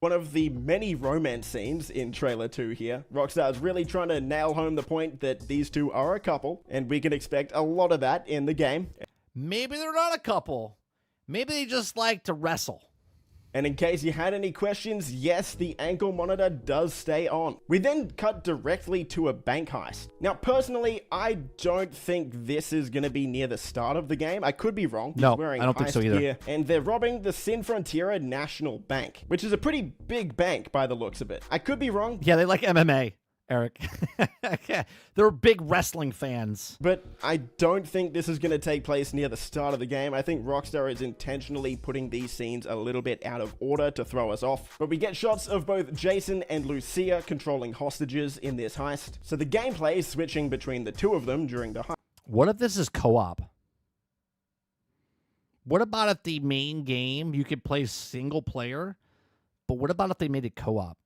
Speaker 6: One of the many romance scenes in trailer 2 here. Rockstar's really trying to nail home the point that these two are a couple, and we can expect a lot of that in the game.
Speaker 1: Maybe they're not a couple. Maybe they just like to wrestle.
Speaker 6: And in case you had any questions, yes, the ankle monitor does stay on. We then cut directly to a bank heist. Now, personally, I don't think this is going to be near the start of the game. I could be wrong.
Speaker 1: No,
Speaker 6: He's wearing
Speaker 1: I don't think so either.
Speaker 6: Gear, and they're robbing the Sin Frontiera National Bank, which is a pretty big bank by the looks of it. I could be wrong.
Speaker 1: Yeah, they like MMA. Eric. Yeah, they're big wrestling fans.
Speaker 6: But I don't think this is going to take place near the start of the game. I think Rockstar is intentionally putting these scenes a little bit out of order to throw us off. But we get shots of both Jason and Lucia controlling hostages in this heist. So the gameplay is switching between the two of them during the heist.
Speaker 1: What if this is co-op? What about if the main game you could play single player? But what about if they made it co-op?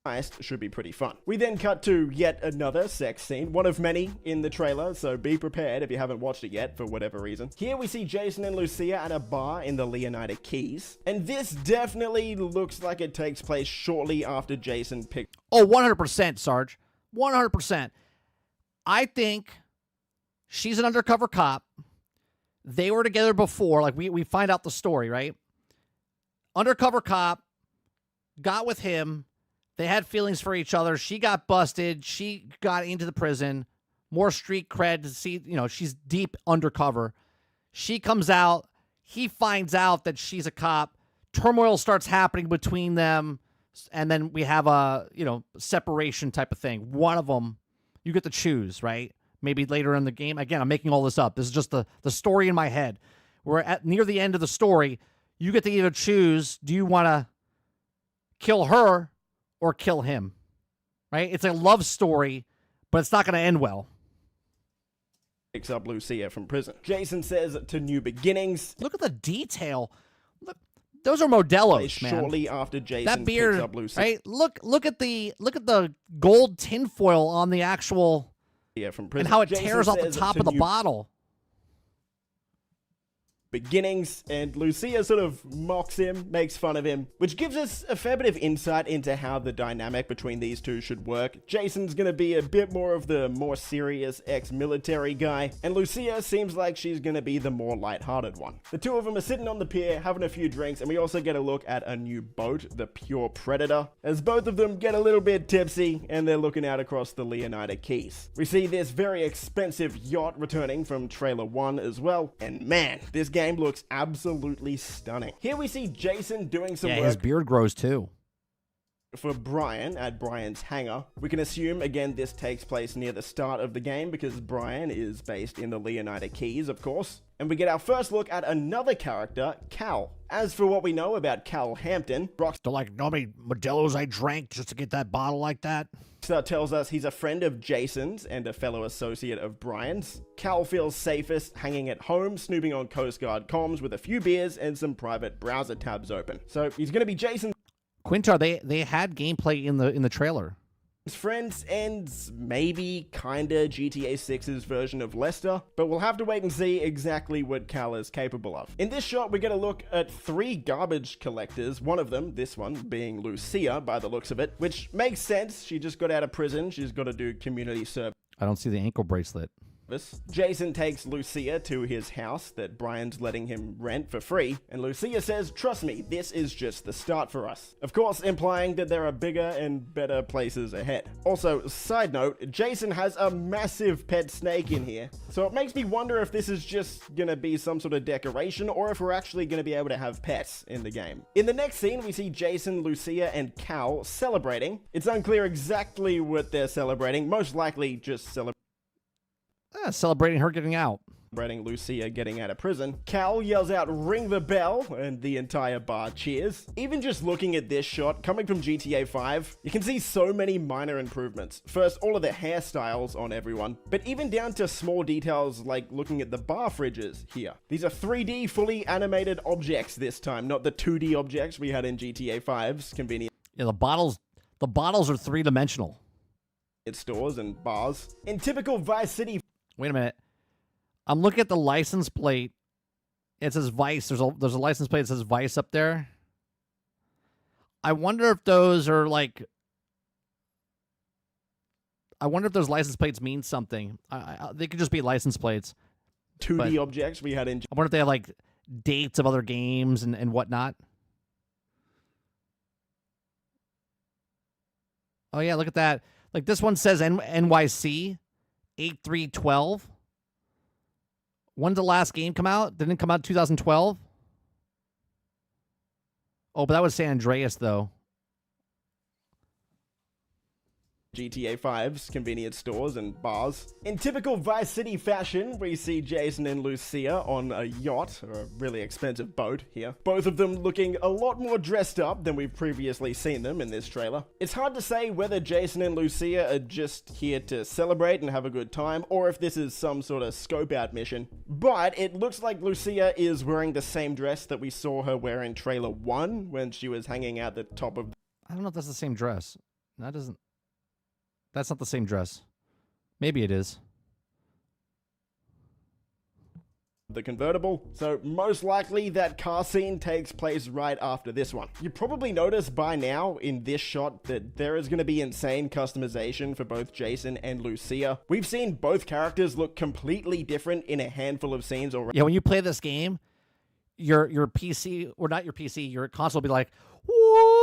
Speaker 6: Heist should be pretty fun. We then cut to yet another sex scene, one of many in the trailer, so be prepared if you haven't watched it yet for whatever reason. Here we see Jason and Lucia at a bar in the Leonida Keys, and this definitely looks like it takes place shortly after Jason picked...
Speaker 1: Oh, 100%, Sarge. 100%. I think she's an undercover cop. They were together before, like we find out the story, right? Undercover cop, got with him. They had feelings for each other. She got busted. She got into the prison. More street cred to see, she's deep undercover. She comes out. He finds out that she's a cop. Turmoil starts happening between them. And then we have a, separation type of thing. One of them, you get to choose, right? Maybe later in the game. Again, I'm making all this up. This is just the story in my head. We're at near the end of the story. You get to either choose, do you want to kill her or kill him, right? It's a love story, but it's not going to end well.
Speaker 6: Picks up Lucia from prison. Jason says to New Beginnings.
Speaker 1: Look at the detail. Look, those are Modelo's, man.
Speaker 6: Shortly after Jason
Speaker 1: that beard,
Speaker 6: picks up Lucia.
Speaker 1: Right? Look at the gold tinfoil on the actual,
Speaker 6: from prison.
Speaker 1: And how it
Speaker 6: Jason
Speaker 1: tears off the top of the bottle.
Speaker 6: Beginnings, and Lucia sort of mocks him, makes fun of him, which gives us a fair bit of insight into how the dynamic between these two should work. Jason's gonna be a bit more of the more serious ex-military guy, and Lucia seems like she's gonna be the more lighthearted one. The two of them are sitting on the pier, having a few drinks, and we also get a look at a new boat, the Pure Predator, as both of them get a little bit tipsy, and they're looking out across the Leonida Keys. We see this very expensive yacht returning from trailer 1 as well, and man, this game looks absolutely stunning. Here we see Jason doing some work.
Speaker 1: His beard grows too.
Speaker 6: for Brian at Brian's hangar. We can assume, again, this takes place near the start of the game because Brian is based in the Leonida Keys, of course. And we get our first look at another character, Cal. As for what we know about Cal Hampton,
Speaker 1: They're like, know how many Modelo's I drank just to get that bottle like that?
Speaker 6: Rockstar tells us he's a friend of Jason's and a fellow associate of Brian's. Cal feels safest hanging at home, snooping on Coast Guard comms with a few beers and some private browser tabs open. So he's going to be Jason's
Speaker 1: Quintar, they had gameplay in the trailer.
Speaker 6: friends and maybe kinda GTA 6's version of Lester, but we'll have to wait and see exactly what Cal is capable of. In this shot, we get a look at 3 garbage collectors, one of them, this one, being Lucia by the looks of it, which makes sense. She just got out of prison. She's got to do community service.
Speaker 1: I don't see the ankle bracelet.
Speaker 6: Jason takes Lucia to his house that Brian's letting him rent for free, and Lucia says, "Trust me, this is just the start for us." Of course, implying that there are bigger and better places ahead. Also, side note, Jason has a massive pet snake in here, so it makes me wonder if this is just gonna be some sort of decoration or if we're actually gonna be able to have pets in the game. In the next scene, we see Jason, Lucia, and Cal celebrating. It's unclear exactly what they're celebrating, most likely just
Speaker 1: Celebrating her getting out.
Speaker 6: celebrating Lucia getting out of prison. Cal yells out, "Ring the bell," and the entire bar cheers. Even just looking at this shot, coming from GTA 5, you can see so many minor improvements. First, all of the hairstyles on everyone, but even down to small details like looking at the bar fridges here. These are 3D fully animated objects this time, not the 2D objects we had in GTA 5's convenient
Speaker 1: Yeah, the bottles are 3-dimensional.
Speaker 6: stores and bars. In typical Vice City
Speaker 1: Wait a minute. I'm looking at the license plate. It says Vice. There's a license plate that says Vice up there. I wonder if those are like. I wonder if those license plates mean something. They could just be license plates.
Speaker 6: 2D objects we had in
Speaker 1: I wonder if they have like dates of other games and whatnot. Oh yeah, look at that. Like this one says NYC 8312. When did the last game come out? Didn't it come out in 2012? Oh, but that was San Andreas though.
Speaker 6: GTA 5's convenience stores and bars. In typical Vice City fashion, we see Jason and Lucia on a yacht, or a really expensive boat here. Both of them looking a lot more dressed up than we've previously seen them in this trailer. It's hard to say whether Jason and Lucia are just here to celebrate and have a good time, or if this is some sort of scope out mission. But it looks like Lucia is wearing the same dress that we saw her wear in trailer 1 when she was hanging out the top of
Speaker 1: I don't know if that's the same dress. That's not the same dress. Maybe it is.
Speaker 6: the convertible. So most likely that car scene takes place right after this one. You probably noticed by now in this shot that there is going to be insane customization for both Jason and Lucia. We've seen both characters look completely different in a handful of scenes already.
Speaker 1: Yeah, when you play this game, your PC, or not your PC, your console will be like, whoa!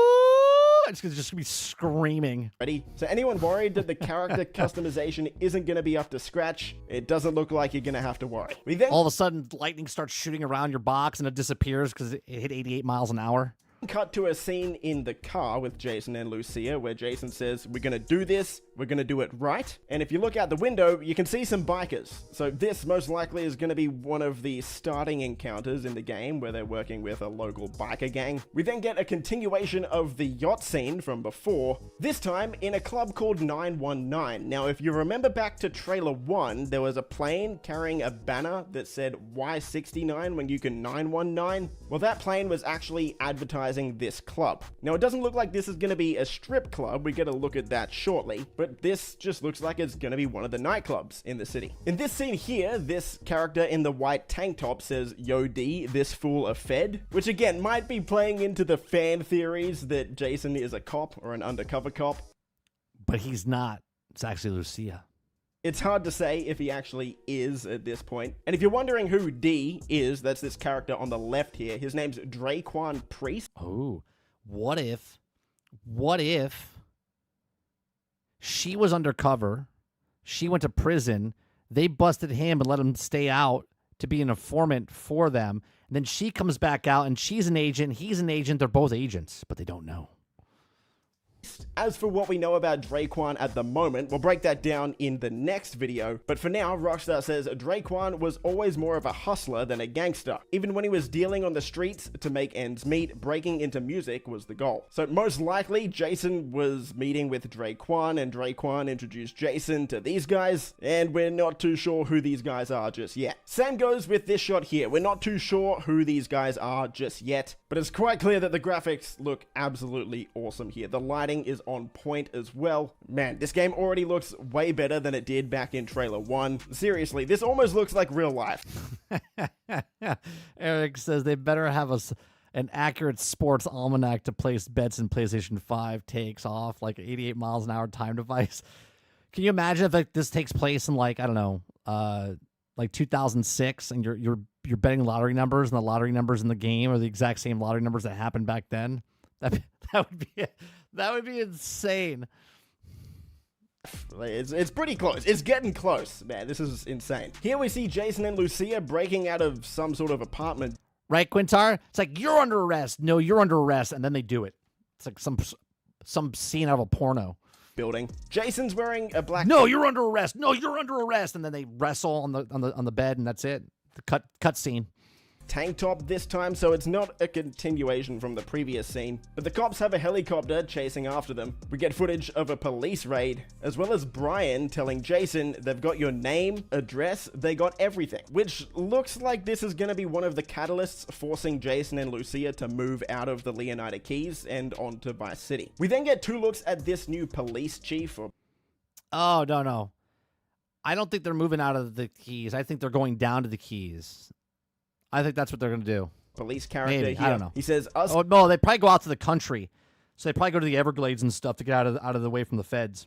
Speaker 1: It's just gonna be screaming.
Speaker 6: So anyone worried that the character customization isn't going to be up to scratch, it doesn't look like you're going to have to worry. We then
Speaker 1: all of a sudden, lightning starts shooting around your box and it disappears because it hit 88 miles an hour.
Speaker 6: Cut to a scene in the car with Jason and Lucia where Jason says, we're going to do this, we're going to do it right. And if you look out the window, you can see some bikers. So this most likely is going to be one of the starting encounters in the game where they're working with a local biker gang. We then get a continuation of the yacht scene from before, this time in a club called 919. Now, if you remember back to trailer 1, there was a plane carrying a banner that said Y69 when you can 919. Well, that plane was actually advertising this club. Now, it doesn't look like this is going to be a strip club. We get a look at that shortly, but this just looks like it's going to be one of the nightclubs in the city. In this scene here, this character in the white tank top says, "Yo D, this fool a Fed," which again might be playing into the fan theories that Jason is a cop or an undercover cop.
Speaker 1: But he's not. It's actually Lucia.
Speaker 6: It's hard to say if he actually is at this point. And if you're wondering who D is, that's this character on the left here. His name's Draquan Priest.
Speaker 1: Oh, what if she was undercover, she went to prison, they busted him and let him stay out to be an informant for them, and then she comes back out and she's an agent, he's an agent, they're both agents, but they don't know.
Speaker 6: exist. As for what we know about Draquan at the moment, we'll break that down in the next video, but for now, Rockstar says Draquan was always more of a hustler than a gangster. Even when he was dealing on the streets to make ends meet, breaking into music was the goal. So most likely, Jason was meeting with Draquan, and Draquan introduced Jason to these guys, and we're not too sure who these guys are just yet. Same goes with this shot here. We're not too sure who these guys are just yet, but it's quite clear that the graphics look absolutely awesome here. The lighting is on point as well. Man, this game already looks way better than it did back in trailer 1. Seriously, this almost looks like real life.
Speaker 1: Eric says they better have an accurate sports almanac to place bets in PlayStation 5 takes off, like 88 miles an hour time device. Can you imagine if like this takes place in like, I don't know, like 2006, and you're betting lottery numbers, and the lottery numbers in the game are the exact same lottery numbers that happened back then? That would be insane.
Speaker 6: It's pretty close. It's getting close, man. This is insane. Here we see Jason and Lucia breaking out of some sort of apartment.
Speaker 1: Right, Quintar? It's like, you're under arrest. No, you're under arrest, and then they do it. It's like some scene out of a porno.
Speaker 6: Building. Jason's wearing a black.
Speaker 1: No, you're under arrest. No, you're under arrest, and then they wrestle on the bed, and that's it. The cut scene.
Speaker 6: Tank top this time, so it's not a continuation from the previous scene. But the cops have a helicopter chasing after them. We get footage of a police raid, as well as Brian telling Jason they've got your name, address, they got everything. Which looks like this is going to be one of the catalysts forcing Jason and Lucia to move out of the Leonida Keys and onto Vice City. We then get 2 looks at this new police chief.
Speaker 1: Oh, no. I don't think they're moving out of the Keys. I think they're going down to the Keys. I think that's what they're going to do.
Speaker 6: Police character
Speaker 1: Maybe.
Speaker 6: here.
Speaker 1: I don't know.
Speaker 6: He says, us.
Speaker 1: Oh, no, they probably go out to the country. So they probably go to the Everglades and stuff to get out of the way from the feds.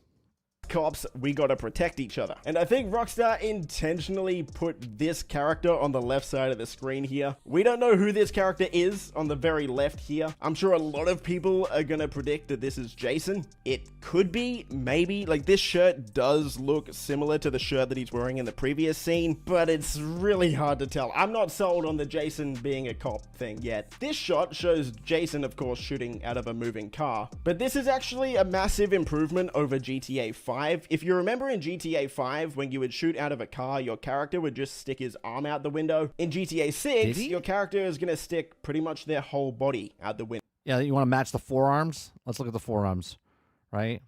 Speaker 6: Cops, we gotta protect each other. And I think Rockstar intentionally put this character on the left side of the screen here. We don't know who this character is on the very left here. I'm sure a lot of people are gonna predict that this is Jason. It could be, maybe. Like, this shirt does look similar to the shirt that he's wearing in the previous scene, but it's really hard to tell. I'm not sold on the Jason being a cop thing yet. This shot shows Jason, of course, shooting out of a moving car, but this is actually a massive improvement over GTA 5. If you remember in GTA 5, when you would shoot out of a car, your character would just stick his arm out the window. In GTA 6, your character is going to stick pretty much their whole body out the window.
Speaker 1: Yeah, you want to match the forearms? Let's look at the forearms, right?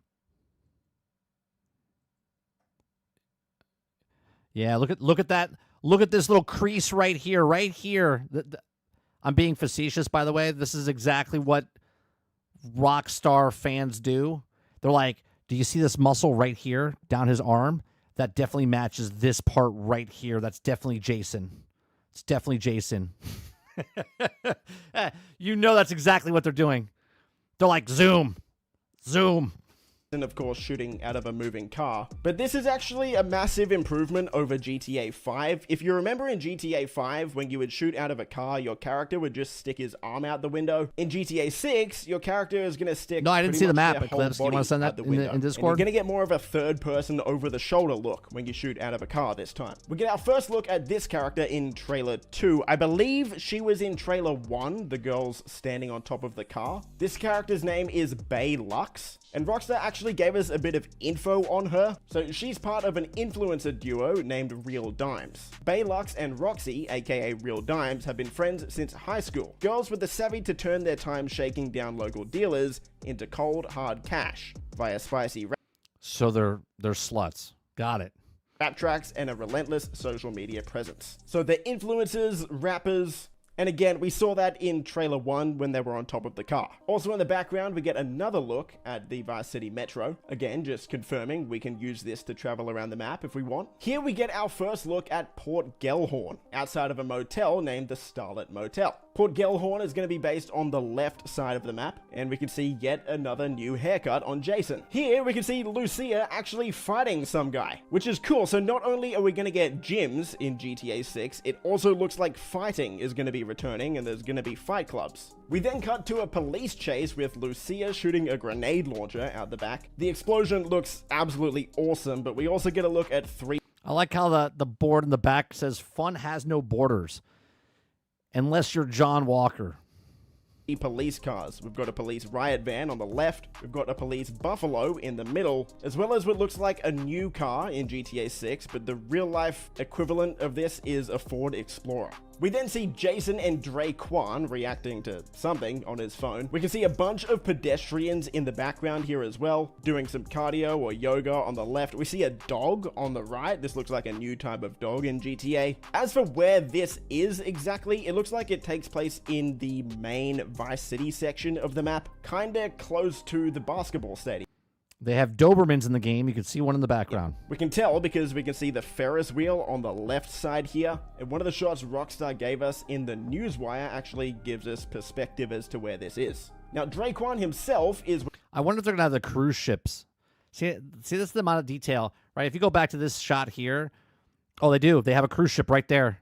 Speaker 1: Yeah, look at that. Look at this little crease right here, right here. I'm being facetious, by the way. This is exactly what Rockstar fans do. They're like, do you see this muscle right here down his arm? That definitely matches this part right here. That's definitely Jason. It's definitely Jason. You know that's exactly what they're doing. They're like, zoom.
Speaker 6: And of course shooting out of a moving car. But this is actually a massive improvement over GTA 5. If you remember in GTA 5, when you would shoot out of a car, your character would just stick his arm out the window. In GTA 6, your character is going to stick.
Speaker 1: No, I didn't see the map,
Speaker 6: Eclipse.
Speaker 1: You want to send that in Discord?
Speaker 6: You're going to get more of a third person over the shoulder look when you shoot out of a car this time. We get our first look at this character in trailer 2. I believe she was in trailer 1, the girls standing on top of the car. This character's name is Bay Lux. And Rockstar actually gave us a bit of info on her. So she's part of an influencer duo named Real Dimes. Bay Lux and Roxy, aka Real Dimes, have been friends since high school. Girls with the savvy to turn their time shaking down local dealers into cold, hard cash via spicy rap.
Speaker 1: So they're sluts. Got it.
Speaker 6: Rap tracks and a relentless social media presence. So they're influencers, rappers. And again, we saw that in trailer 1 when they were on top of the car. Also in the background, we get another look at the Vice City Metro. Again, just confirming we can use this to travel around the map if we want. Here we get our first look at Port Gellhorn, outside of a motel named the Starlet Motel. Port Gellhorn is going to be based on the left side of the map, and we can see yet another new haircut on Jason. Here we can see Lucia actually fighting some guy, which is cool. So not only are we going to get gyms in GTA 6, it also looks like fighting is going to be returning, and there's going to be fight clubs. We then cut to a police chase with Lucia shooting a grenade launcher out the back. The explosion looks absolutely awesome, but we also get a look at 3.
Speaker 1: I like how the board in the back says fun has no borders. Unless you're John Walker.
Speaker 6: police cars. We've got a police riot van on the left, we've got a police buffalo in the middle, as well as what looks like a new car in GTA 6, but the real-life equivalent of this is a Ford Explorer. We then see Jason and Dre Kwan reacting to something on his phone. We can see a bunch of pedestrians in the background here as well, doing some cardio or yoga on the left. We see a dog on the right. This looks like a new type of dog in GTA. As for where this is exactly, it looks like it takes place in the main Vice City section of the map, kinda close to the basketball stadium.
Speaker 1: They have Dobermans in the game. You can see one in the background.
Speaker 6: We can tell because we can see the Ferris wheel on the left side here. And one of the shots Rockstar gave us in the newswire actually gives us perspective as to where this is. Now, Draquan himself is...
Speaker 1: I wonder if they're going to have the cruise ships. See, this is the amount of detail, right? If you go back to this shot here, oh, they do. They have a cruise ship right there.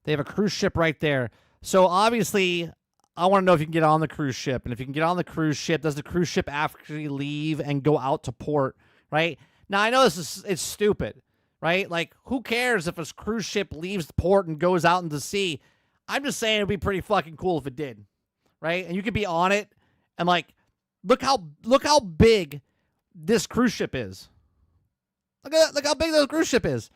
Speaker 1: They have a cruise ship right there. So, obviously... I want to know if you can get on the cruise ship. And if you can get on the cruise ship, does the cruise ship actually leave and go out to port, right? Now, I know it's stupid, right? Like, who cares if a cruise ship leaves the port and goes out into the sea? I'm just saying it'd be pretty fucking cool if it did, right? And you could be on it and, like, look how big this cruise ship is. Look how big this cruise ship is.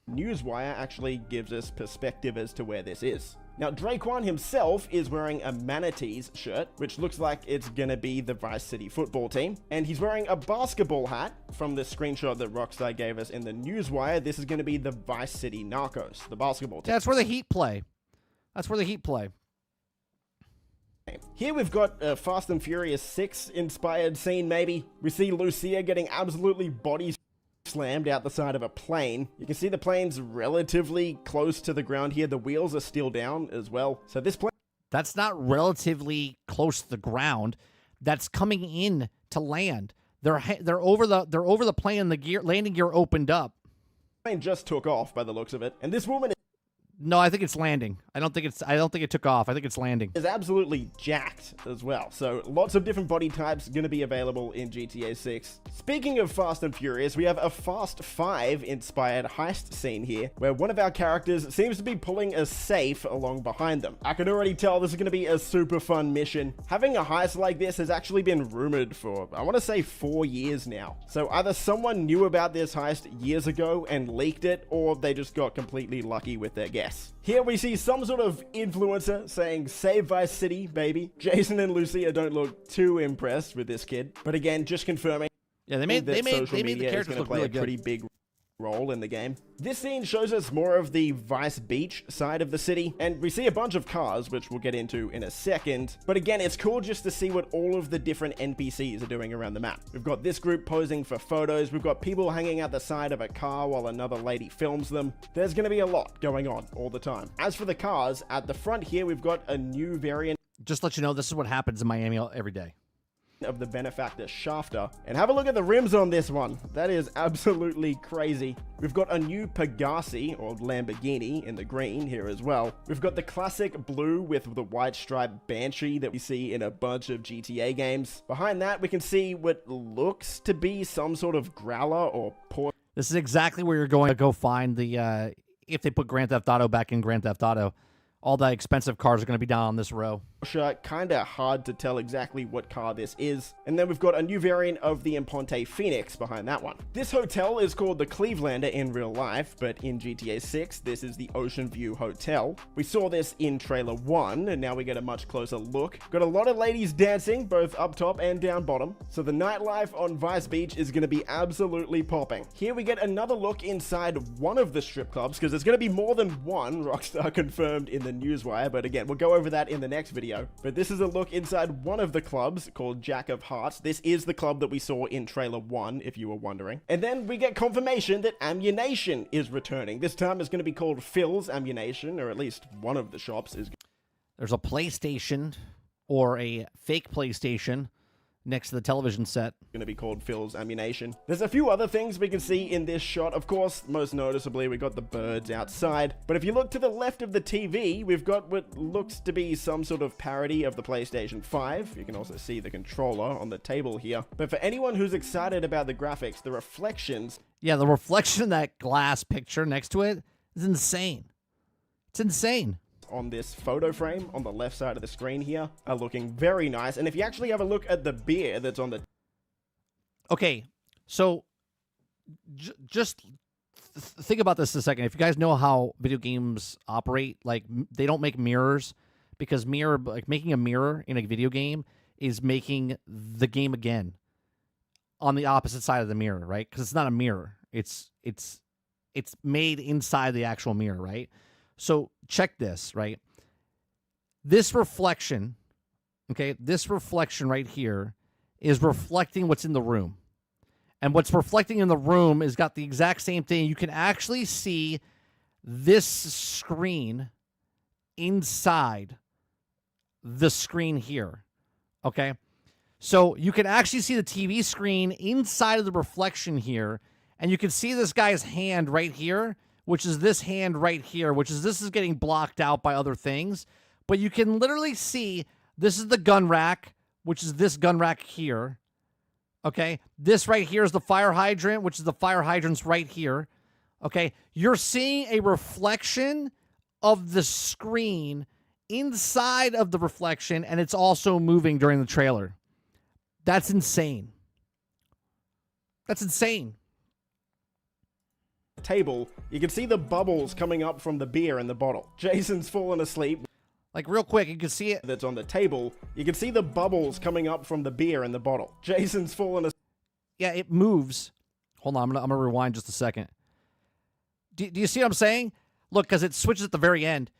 Speaker 6: Newswire actually gives us perspective as to where this is. Now, Draquan himself is wearing a Manatees shirt, which looks like it's gonna be the Vice City football team. And he's wearing a basketball hat from the screenshot that Rockstar gave us in the newswire. This is gonna be the Vice City Narcos, the basketball team.
Speaker 1: That's where the Heat play. That's where the Heat play.
Speaker 6: Here we've got a Fast and Furious 6 inspired scene, maybe. We see Lucia getting absolutely body slammed out the side of a plane. You can see the plane's relatively close to the ground here. The wheels are still down as well. So this plane...
Speaker 1: That's not relatively close to the ground. That's coming in to land. They're over the plane and the landing gear opened up.
Speaker 6: The plane just took off by the looks of it. And this woman...
Speaker 1: No, I think it's landing. I don't think it took off. I think it's landing.
Speaker 6: Is absolutely jacked as well. So lots of different body types going to be available in GTA 6. Speaking of Fast and Furious, we have a Fast 5 inspired heist scene here where one of our characters seems to be pulling a safe along behind them. I can already tell this is going to be a super fun mission. Having a heist like this has actually been rumored for, I want to say, 4 years now. So either someone knew about this heist years ago and leaked it, or they just got completely lucky with their guess. Here we see some sort of influencer saying, "Save Vice City, baby." Jason and Lucia don't look too impressed with this kid. But again, just confirming.
Speaker 1: Yeah, they made the characters look really good.
Speaker 6: Pretty big role in the game. This scene shows us more of the Vice Beach side of the city, and we see a bunch of cars, which we'll get into in a second. But again, it's cool just to see what all of the different NPCs are doing around the map. We've got this group posing for photos. We've got people hanging out the side of a car while another lady films them. There's going to be a lot going on all the time. As for the cars, at the front here, we've got a new variant.
Speaker 1: Just to let you know, this is what happens in Miami every day.
Speaker 6: Of the benefactor Shafter. And have a look at the rims on this one. That is absolutely crazy. We've got a new Pegasi, or Lamborghini, in the green here as well. We've got the classic blue with the white striped Banshee that we see in a bunch of GTA games. Behind that, we can see what looks to be some sort of growler or Porsche.
Speaker 1: This is exactly where you're going to go find the, if they put Grand Theft Auto back in Grand Theft Auto, all the expensive cars are going to be down on this row.
Speaker 6: Kinda hard to tell exactly what car this is. And then we've got a new variant of the Imponte Phoenix behind that one. This hotel is called the Clevelander in real life, but in GTA 6, this is the Ocean View Hotel. We saw this in trailer 1, and now we get a much closer look. Got a lot of ladies dancing, both up top and down bottom. So the nightlife on Vice Beach is going to be absolutely popping. Here we get another look inside one of the strip clubs, because there's going to be more than one, Rockstar confirmed in the newswire, but again, we'll go over that in the next video. But this is a look inside one of the clubs called Jack of Hearts. This is the club that we saw in trailer 1, if you were wondering. And then we get confirmation that Ammunition is returning. This time it's going to be called Phil's Ammunition, or at least one of the shops is.
Speaker 1: There's a PlayStation, or a fake PlayStation, next to the television set.
Speaker 6: Going to be called Phil's Ammunition. There's a few other things we can see in this shot. Of course, most noticeably, we got the birds outside. But if you look to the left of the TV, we've got what looks to be some sort of parody of the PlayStation 5. You can also see the controller on the table here. But for anyone who's excited about the graphics, the reflections...
Speaker 1: Yeah, the reflection in that glass picture next to it is insane. It's insane.
Speaker 6: on this photo frame on the left side of the screen here are looking very nice. And if you actually have a look at the beer that's on the...
Speaker 1: Okay, so just think about this a second. If you guys know how video games operate, like they don't make mirrors because making a mirror in a video game is making the game again on the opposite side of the mirror, right? Because it's not a mirror. It's made inside the actual mirror, right? So check this, right? This reflection, okay, this reflection right here is reflecting what's in the room. And what's reflecting in the room is got the exact same thing. You can actually see this screen inside the screen here, okay? So you can actually see the TV screen inside of the reflection here, and you can see this guy's hand right here, which is this hand right here, this is getting blocked out by other things. But you can literally see this is the gun rack, which is this gun rack here. Okay, this right here is the fire hydrant, which is the fire hydrants right here. Okay, you're seeing a reflection of the screen inside of the reflection, and it's also moving during the trailer. That's insane. That's insane.
Speaker 6: Table, you can see the bubbles coming up from the beer in the bottle. Jason's fallen asleep.
Speaker 1: Like, real quick, you can see it.
Speaker 6: That's on the table. You can see the bubbles coming up from the beer in the bottle. Jason's fallen asleep.
Speaker 1: Yeah, it moves. Hold on, I'm gonna rewind just a second. Do you see what I'm saying? Look, because it switches at the very end.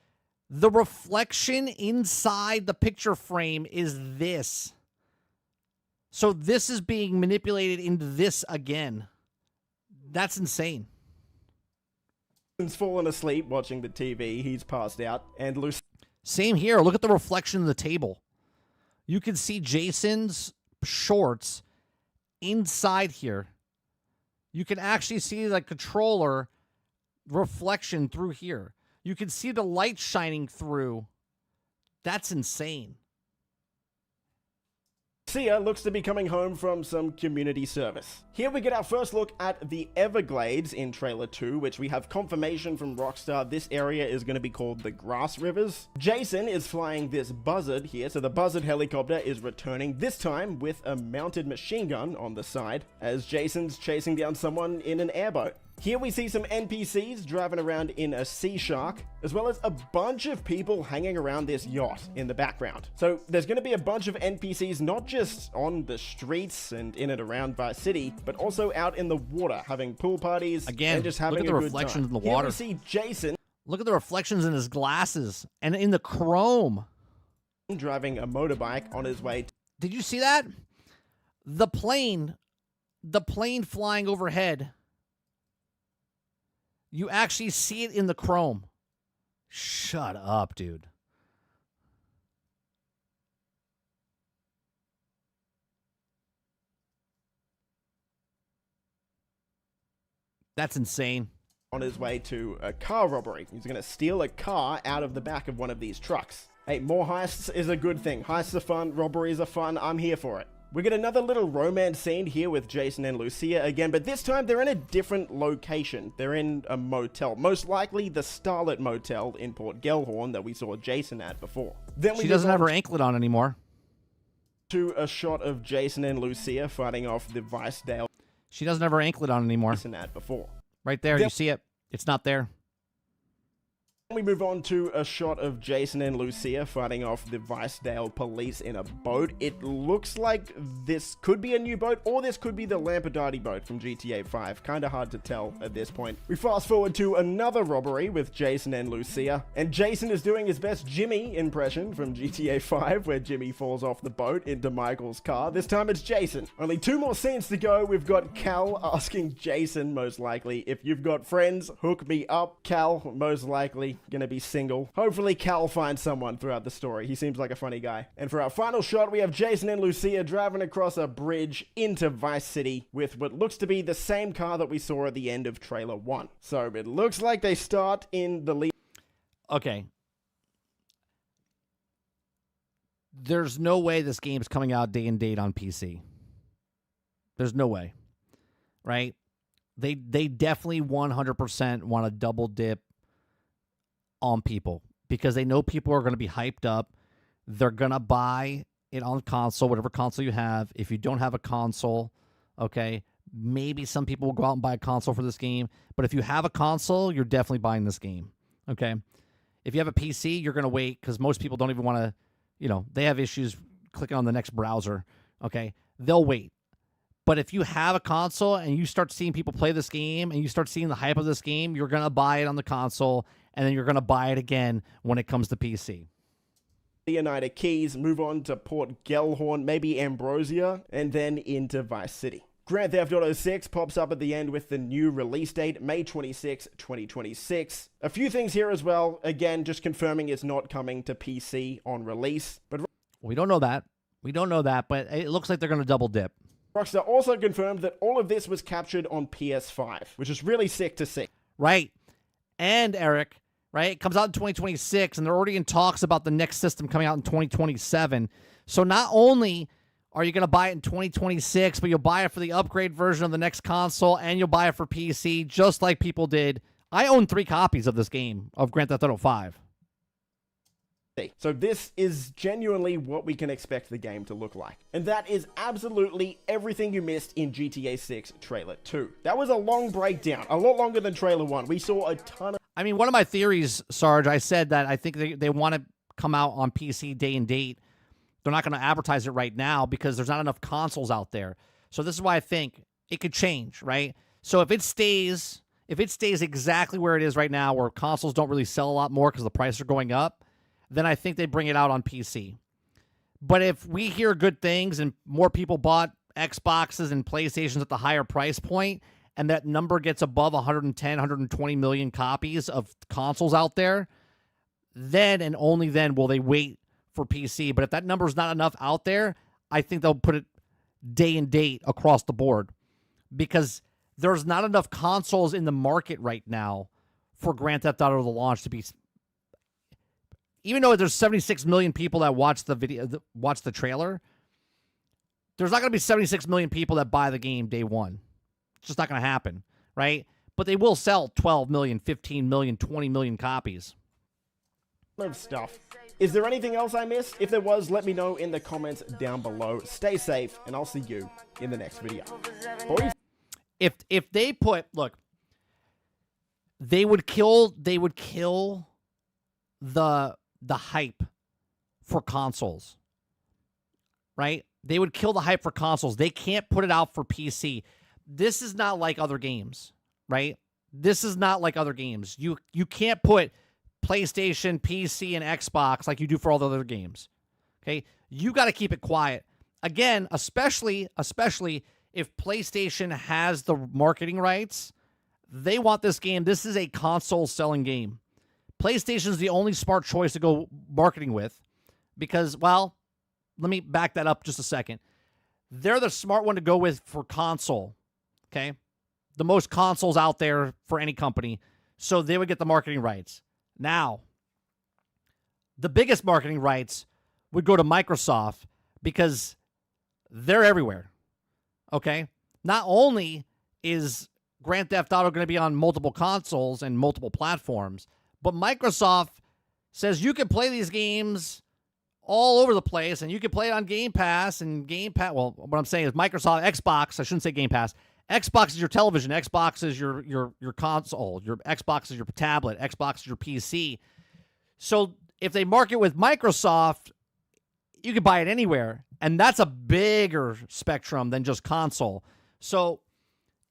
Speaker 1: The reflection inside the picture frame is this. So this is being manipulated into this again. That's insane.
Speaker 6: Jason's fallen asleep watching the TV. He's passed out. And Lucy...
Speaker 1: Same here. Look at the reflection of the table. You can see Jason's shorts inside here. You can actually see the controller reflection through here. You can see the light shining through. That's insane.
Speaker 6: Sia looks to be coming home from some community service. Here we get our first look at the Everglades in Trailer 2, which we have confirmation from Rockstar this area is going to be called the Grass Rivers. Jason is flying this Buzzard here, so the Buzzard helicopter is returning, this time with a mounted machine gun on the side, as Jason's chasing down someone in an airboat. Here we see some NPCs driving around in a Sea Shark, as well as a bunch of people hanging around this yacht in the background. So there's going to be a bunch of NPCs not just on the streets and in and around Vice City, but also out in the water, having pool parties and just having a good time.
Speaker 1: Look at the reflections in the water.
Speaker 6: Here we see Jason.
Speaker 1: Look at the reflections in his glasses and in the chrome.
Speaker 6: Driving a motorbike on his way.
Speaker 1: Did you see that? The plane flying overhead. You actually see it in the chrome. Shut up, dude. That's insane.
Speaker 6: On his way to a car robbery. He's going to steal a car out of the back of one of these trucks. Hey, more heists is a good thing. Heists are fun, robberies are fun, I'm here for it. We get another little romance scene here with Jason and Lucia again, but this time they're in a different location. They're in a motel, most likely the Starlet Motel in Port Gellhorn that we saw Jason at before. Then
Speaker 1: she doesn't have her anklet on anymore.
Speaker 6: To a shot of Jason and Lucia fighting off the Vicedale.
Speaker 1: She doesn't have her anklet on anymore.
Speaker 6: Jason at before.
Speaker 1: Right there, you see it. It's not there.
Speaker 6: We move on to a shot of Jason and Lucia fighting off the Vicedale police in a boat. It looks like this could be a new boat, or this could be the Lampadati boat from GTA 5. Kinda hard to tell at this point. We fast forward to another robbery with Jason and Lucia, and Jason is doing his best Jimmy impression from GTA 5, where Jimmy falls off the boat into Michael's car. This time it's Jason. Only 2 more scenes to go. We've got Cal asking Jason, most likely, if you've got friends, hook me up. Cal, most likely gonna be single. Hopefully Cal finds someone throughout the story. He seems like a funny guy. And for our final shot, we have Jason and Lucia driving across a bridge into Vice City with what looks to be the same car that we saw at the end of trailer 1. So it looks like they start in the lead.
Speaker 1: Okay. There's no way this game's coming out day and date on PC. There's no way. Right? They definitely 100% want to double dip on people. because they know people are going to be hyped up. They're going to buy it on console, whatever console you have. If you don't have a console, okay, maybe some people will go out and buy a console for this game. But if you have a console, you're definitely buying this game, okay? If you have a PC, you're going to wait because most people don't even want to, they have issues clicking on the next browser, okay? They'll wait. But if you have a console and you start seeing people play this game and you start seeing the hype of this game, you're going to buy it on the console, and then you're going to buy it again when it comes to PC.
Speaker 6: Leonida Keys, move on to Port Gellhorn, maybe Ambrosia, and then into Vice City. Grand Theft Auto 6 pops up at the end with the new release date, May 26, 2026. A few things here as well. Again, just confirming it's not coming to PC on release. But
Speaker 1: we don't know that. But it looks like they're going to double dip.
Speaker 6: Rockstar also confirmed that all of this was captured on PS5, which is really sick to see.
Speaker 1: Right. And, Eric, right, it comes out in 2026, and they're already in talks about the next system coming out in 2027. So not only are you going to buy it in 2026, but you'll buy it for the upgrade version of the next console, and you'll buy it for PC, just like people did. I own 3 copies of this game, of Grand Theft Auto 5.
Speaker 6: So this is genuinely what we can expect the game to look like. And that is absolutely everything you missed in GTA 6 Trailer 2. That was a long breakdown, a lot longer than Trailer 1. We saw a ton of...
Speaker 1: I mean, one of my theories, Sarge, I said that I think they want to come out on PC day and date. They're not going to advertise it right now because there's not enough consoles out there. So this is why I think it could change, right? So if it stays exactly where it is right now, where consoles don't really sell a lot more because the prices are going up, then I think they bring it out on PC. But if we hear good things and more people bought Xboxes and PlayStations at the higher price point, and that number gets above 110, 120 million copies of consoles out there, then and only then will they wait for PC. But if that number is not enough out there, I think they'll put it day and date across the board because there's not enough consoles in the market right now for Grand Theft Auto to launch to be... Even though there's 76 million people that watch the video, watch the trailer, there's not going to be 76 million people that buy the game day one. It's just not going to happen, right? But they will sell 12 million, 15 million, 20 million copies.
Speaker 6: Of stuff. Is there anything else I missed? If there was, let me know in the comments down below. Stay safe, and I'll see you in the next video. Boys.
Speaker 1: If they put, look, they would kill the hype for consoles, right? They would kill the hype for consoles. They can't put it out for PC. This is not like other games, right? This is not like other games. You can't put PlayStation, PC, and Xbox like you do for all the other games, okay? You got to keep it quiet. Again, especially if PlayStation has the marketing rights, they want this game. This is a console-selling game. PlayStation's the only smart choice to go marketing with because, well, let me back that up just a second. They're the smart one to go with for console, okay? The most consoles out there for any company, so they would get the marketing rights. Now, the biggest marketing rights would go to Microsoft because they're everywhere, okay? Not only is Grand Theft Auto going to be on multiple consoles and multiple platforms, but Microsoft says you can play these games all over the place, and you can play it on Game Pass, and Game Pass... Well, what I'm saying is Microsoft, Xbox, I shouldn't say Game Pass. Xbox is your television. Xbox is your console. Your Xbox is your tablet. Xbox is your PC. So if they market with Microsoft, you can buy it anywhere, and that's a bigger spectrum than just console. So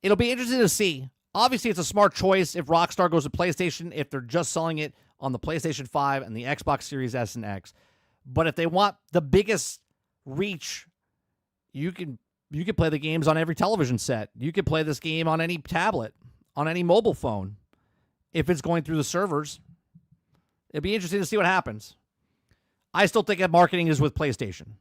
Speaker 1: it'll be interesting to see. Obviously, it's a smart choice if Rockstar goes to PlayStation, if they're just selling it on the PlayStation 5 and the Xbox Series S and X. But if they want the biggest reach, you can play the games on every television set. You can play this game on any tablet, on any mobile phone, if it's going through the servers. It'd be interesting to see what happens. I still think that marketing is with PlayStation.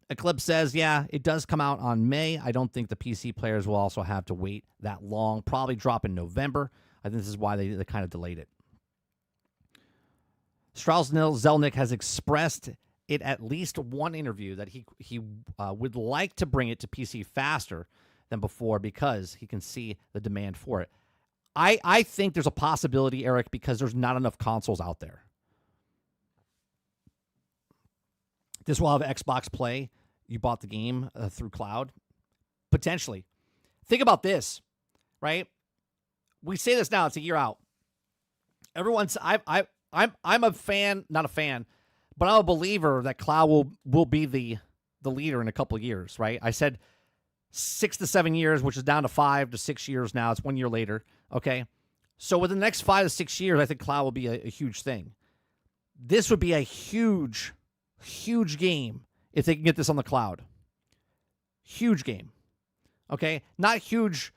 Speaker 1: Eclipse says, yeah, it does come out on May. I don't think the PC players will also have to wait that long. Probably drop in November. I think this is why they kind of delayed it. Strauss Zelnick has expressed it at least one interview that he would like to bring it to PC faster than before because he can see the demand for it. I think there's a possibility, Eric, because there's not enough consoles out there. This will have Xbox Play. You bought the game through cloud. Potentially. Think about this, right? We say this now, it's a year out. Everyone's I'm a fan, not a fan, but I'm a believer that cloud will be the leader in a couple of years, right? I said 6 to 7 years, which is down to 5 to 6 years now. It's 1 year later, okay? So within the next 5 to 6 years, I think cloud will be a huge thing. This would be a huge game if they can get this on the cloud. Huge game. Okay? Not huge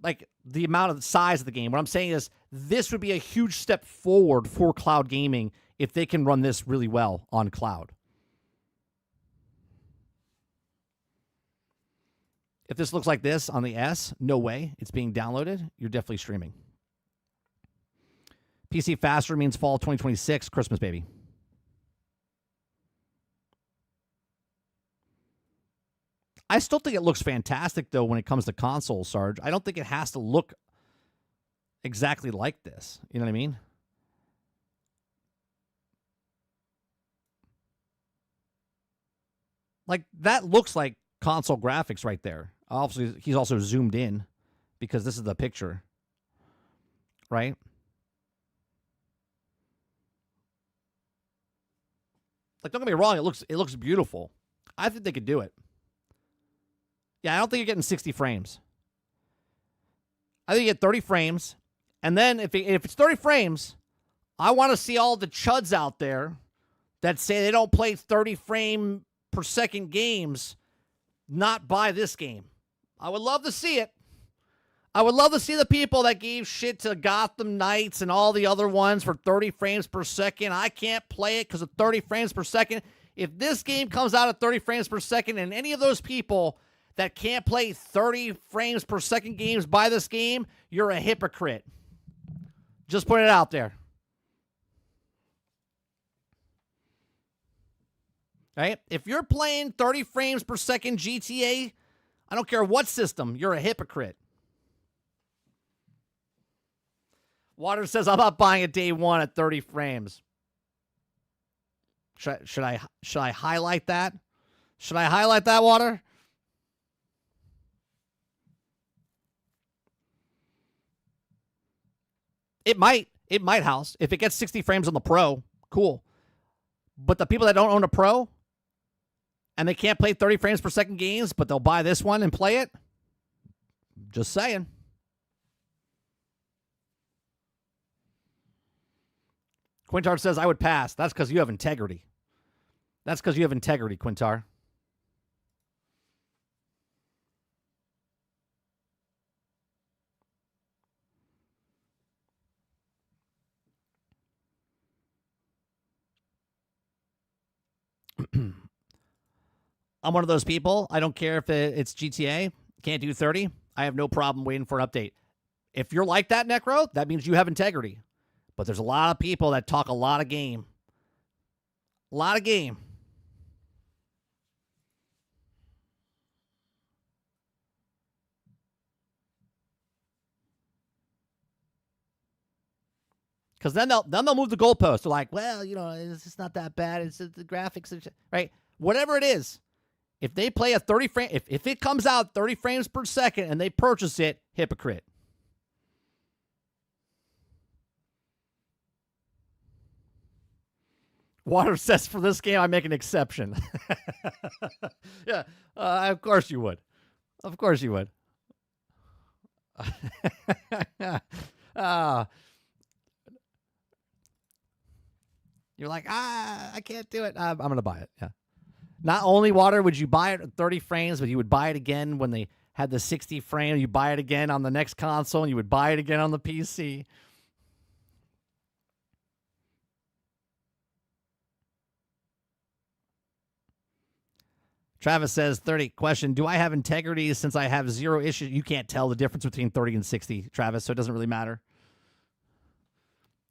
Speaker 1: like the amount of the size of the game. What I'm saying is this would be a huge step forward for cloud gaming if they can run this really well on cloud. If this looks like this on the S, no way. It's being downloaded. You're definitely streaming. PC faster means fall 2026, Christmas, baby. I still think it looks fantastic, though, when it comes to console, Sarge. I don't think it has to look exactly like this. You know what I mean? Like, that looks like console graphics right there. Obviously, he's also zoomed in because this is the picture, right? Like, don't get me wrong, it looks beautiful. I think they could do it. Yeah, I don't think you're getting 60 frames. I think you get 30 frames. And then if it's 30 frames, I want to see all the chuds out there that say they don't play 30 frame per second games not buy this game. I would love to see it. I would love to see the people that gave shit to Gotham Knights and all the other ones for 30 frames per second. I can't play it because of 30 frames per second. If this game comes out at 30 frames per second and any of those people that can't play 30 frames per second games buy this game, you're a hypocrite. Just put it out there. Right? If you're playing 30 frames per second GTA, I don't care what system, you're a hypocrite. Water says, I'm not buying it day one at 30 frames. Should I highlight that? Should I highlight that, Water? It might, House. If it gets 60 frames on the Pro, cool. But the people that don't own a Pro and they can't play 30 frames per second games, but they'll buy this one and play it, just saying. Quintar says, I would pass. That's because you have integrity. That's because you have integrity, Quintar. I'm one of those people. I don't care if it's GTA. Can't do 30. I have no problem waiting for an update. If you're like that, Necro, that means you have integrity. But there's a lot of people that talk a lot of game. A lot of game. Because then they'll move the goalpost. They're like, well, you know, it's just not that bad. It's the graphics, right? Whatever it is, if they play a 30 frame, if it comes out 30 frames per second and they purchase it, hypocrite. Water says for this game, I make an exception. Yeah, of course you would. Of course you would. You're like, I can't do it. I'm going to buy it. Yeah. Not only, Water, would you buy it at 30 frames, but you would buy it again when they had the 60 frame. You buy it again on the next console, and you would buy it again on the PC. Travis says, 30. Question, do I have integrity since I have zero issues? You can't tell the difference between 30 and 60, Travis, so it doesn't really matter.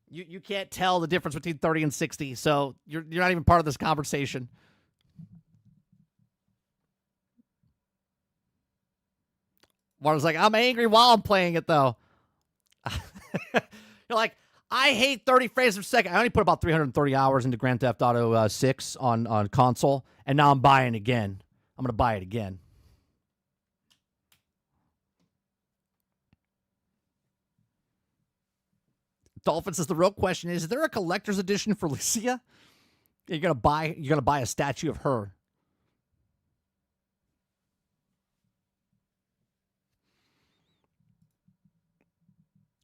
Speaker 1: You can't tell the difference between 30 and 60, so you're not even part of this conversation. Martin's like, I'm angry while I'm playing it, though. You're like, I hate 30 frames per second. I only put about 330 hours into Grand Theft Auto 6 on console, and now I'm buying it again. I'm going to buy it again. Dolphin says the real question is there a collector's edition for Lucia? You're gonna buy a statue of her.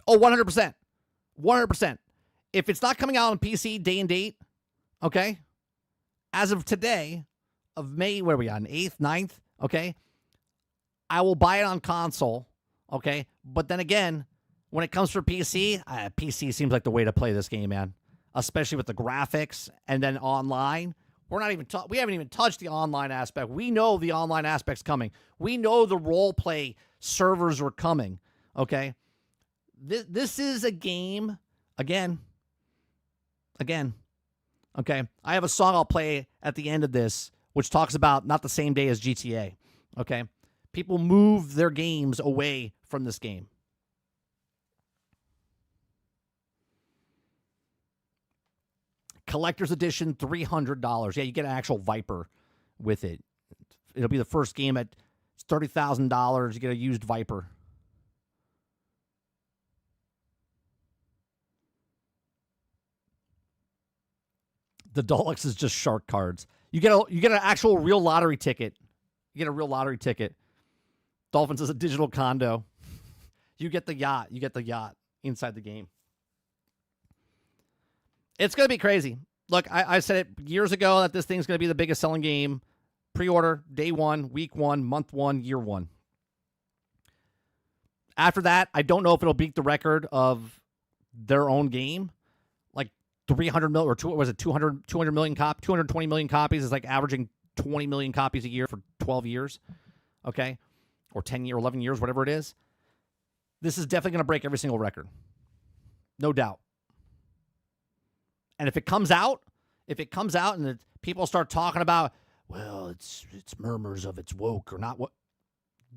Speaker 1: Oh, 100%. 100%. If it's not coming out on PC day and date, okay, as of today, of May, where are we on? 8th, 9th, okay, I will buy it on console, okay? But then again, when it comes for PC, PC seems like the way to play this game, man. Especially with the graphics and then online. We haven't even touched the online aspect. We know the online aspect's coming. We know the role play servers are coming, okay? This is a game, again, okay? I have a song I'll play at the end of this, which talks about not the same day as GTA, okay? People move their games away from this game. Collector's edition, $300. Yeah, you get an actual Viper with it. It'll be the first game at $30,000. You get a used Viper. The Deluxe is just shark cards. You get an actual real lottery ticket. You get a real lottery ticket. Dolphins is a digital condo. You get the yacht. You get the yacht inside the game. It's going to be crazy. Look, I said it years ago that this thing's going to be the biggest selling game. Pre-order, day one, week one, month one, year one. After that, I don't know if it'll beat the record of their own game. Like 300 million, or was it 200 million 220 million copies is like averaging 20 million copies a year for 12 years. Okay? Or 10 years, 11 years, whatever it is. This is definitely going to break every single record. No doubt. And if it comes out and people start talking about, well, it's murmurs of it's woke or not, what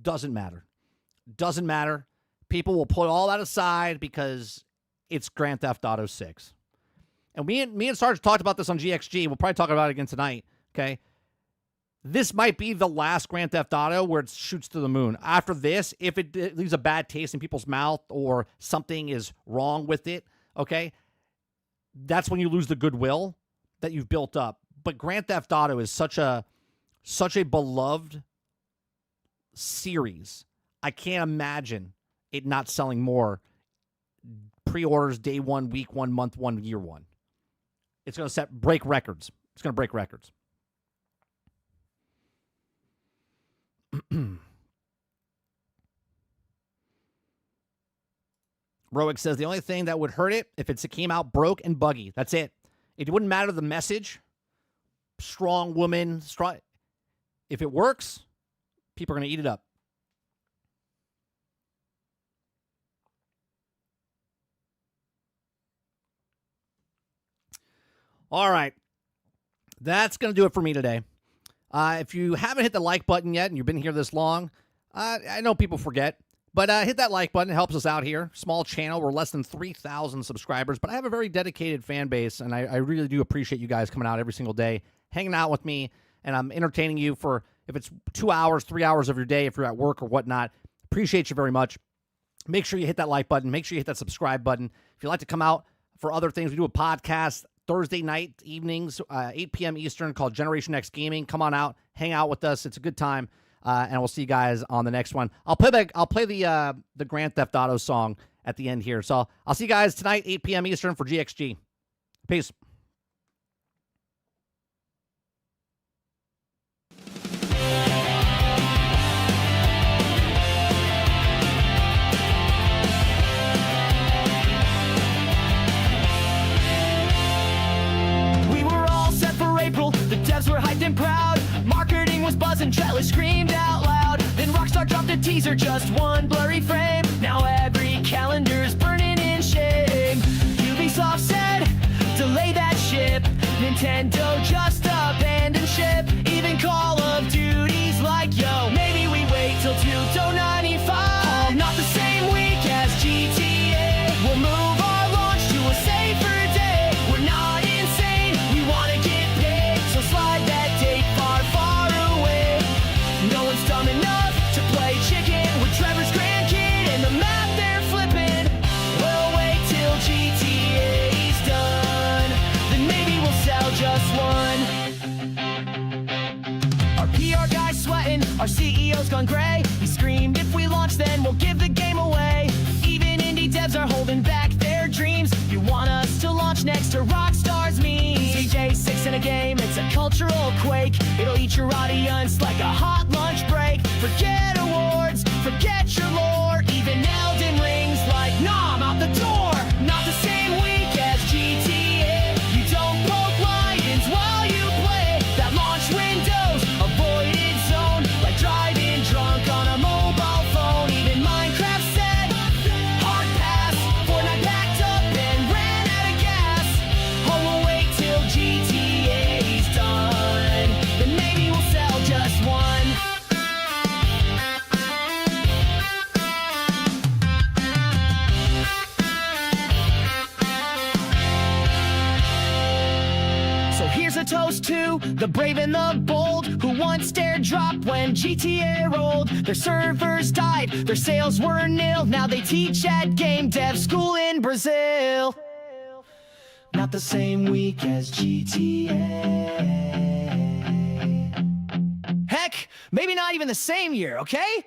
Speaker 1: doesn't matter. Doesn't matter. People will put all that aside because it's Grand Theft Auto 6. And me and Sarge talked about this on GXG. We'll probably talk about it again tonight. Okay. This might be the last Grand Theft Auto where it shoots to the moon. After this, if it leaves a bad taste in people's mouth or something is wrong with it, okay, that's when you lose the goodwill that you've built up. But Grand Theft Auto is such a beloved series. I can't imagine it not selling more pre-orders day one, week one, month one, year one. It's going to break records. It's going to break records. Roic says the only thing that would hurt it if it came out broke and buggy. That's it. It wouldn't matter the message. Strong woman, strong. If it works, people are going to eat it up. All right. That's going to do it for me today. If you haven't hit the like button yet and you've been here this long, I know people forget. But hit that like button. It helps us out here. Small channel. We're less than 3,000 subscribers. But I have a very dedicated fan base, and I really do appreciate you guys coming out every single day, hanging out with me, and I'm entertaining you for, if it's 2 hours, 3 hours of your day, if you're at work or whatnot. Appreciate you very much. Make sure you hit that like button. Make sure you hit that subscribe button. If you'd like to come out for other things, we do a podcast Thursday night evenings, 8 p.m. Eastern, called Generation X Gaming. Come on out. Hang out with us. It's a good time. And we'll see you guys on the next one. I'll play the Grand Theft Auto song at the end here. So I'll see you guys tonight, 8 p.m. Eastern for GXG. Peace.
Speaker 3: We were all set for April. The devs were hyped and proud. Marketing was buzzing, trailers screamed out loud. Then Rockstar dropped a teaser, just one blurry frame. Now every calendar's burning in shame. Ubisoft said, delay that ship. Nintendo just abandoned ship. Even Call of Duty's like, yo, maybe we wait till 2095. screamed, if we launch then we'll give the game away. Even indie devs are holding back their dreams. You want us to launch next to Rockstar's memes. CJ6 in a game, it's a cultural quake. It'll eat your audience like a hot lunch break. Forget awards, forget your lore. Even Elden Ring's like, nah, I'm out the door. Not the same week as GTA. You don't poke lions while you play. That launch window's avoided zone, like driving drunk on a mobile phone. Even Minecraft said, hard pass. Fortnite packed up and ran out of gas. Oh, we'll wait till GTA's done, then maybe we'll sell just one. So here's a toast to the brave and the bold who once dared drop when GTA rolled. Their servers died, their sales were nil. Now they teach at game dev school in Brazil. Not the same week as GTA. Heck, maybe not even the same year, okay?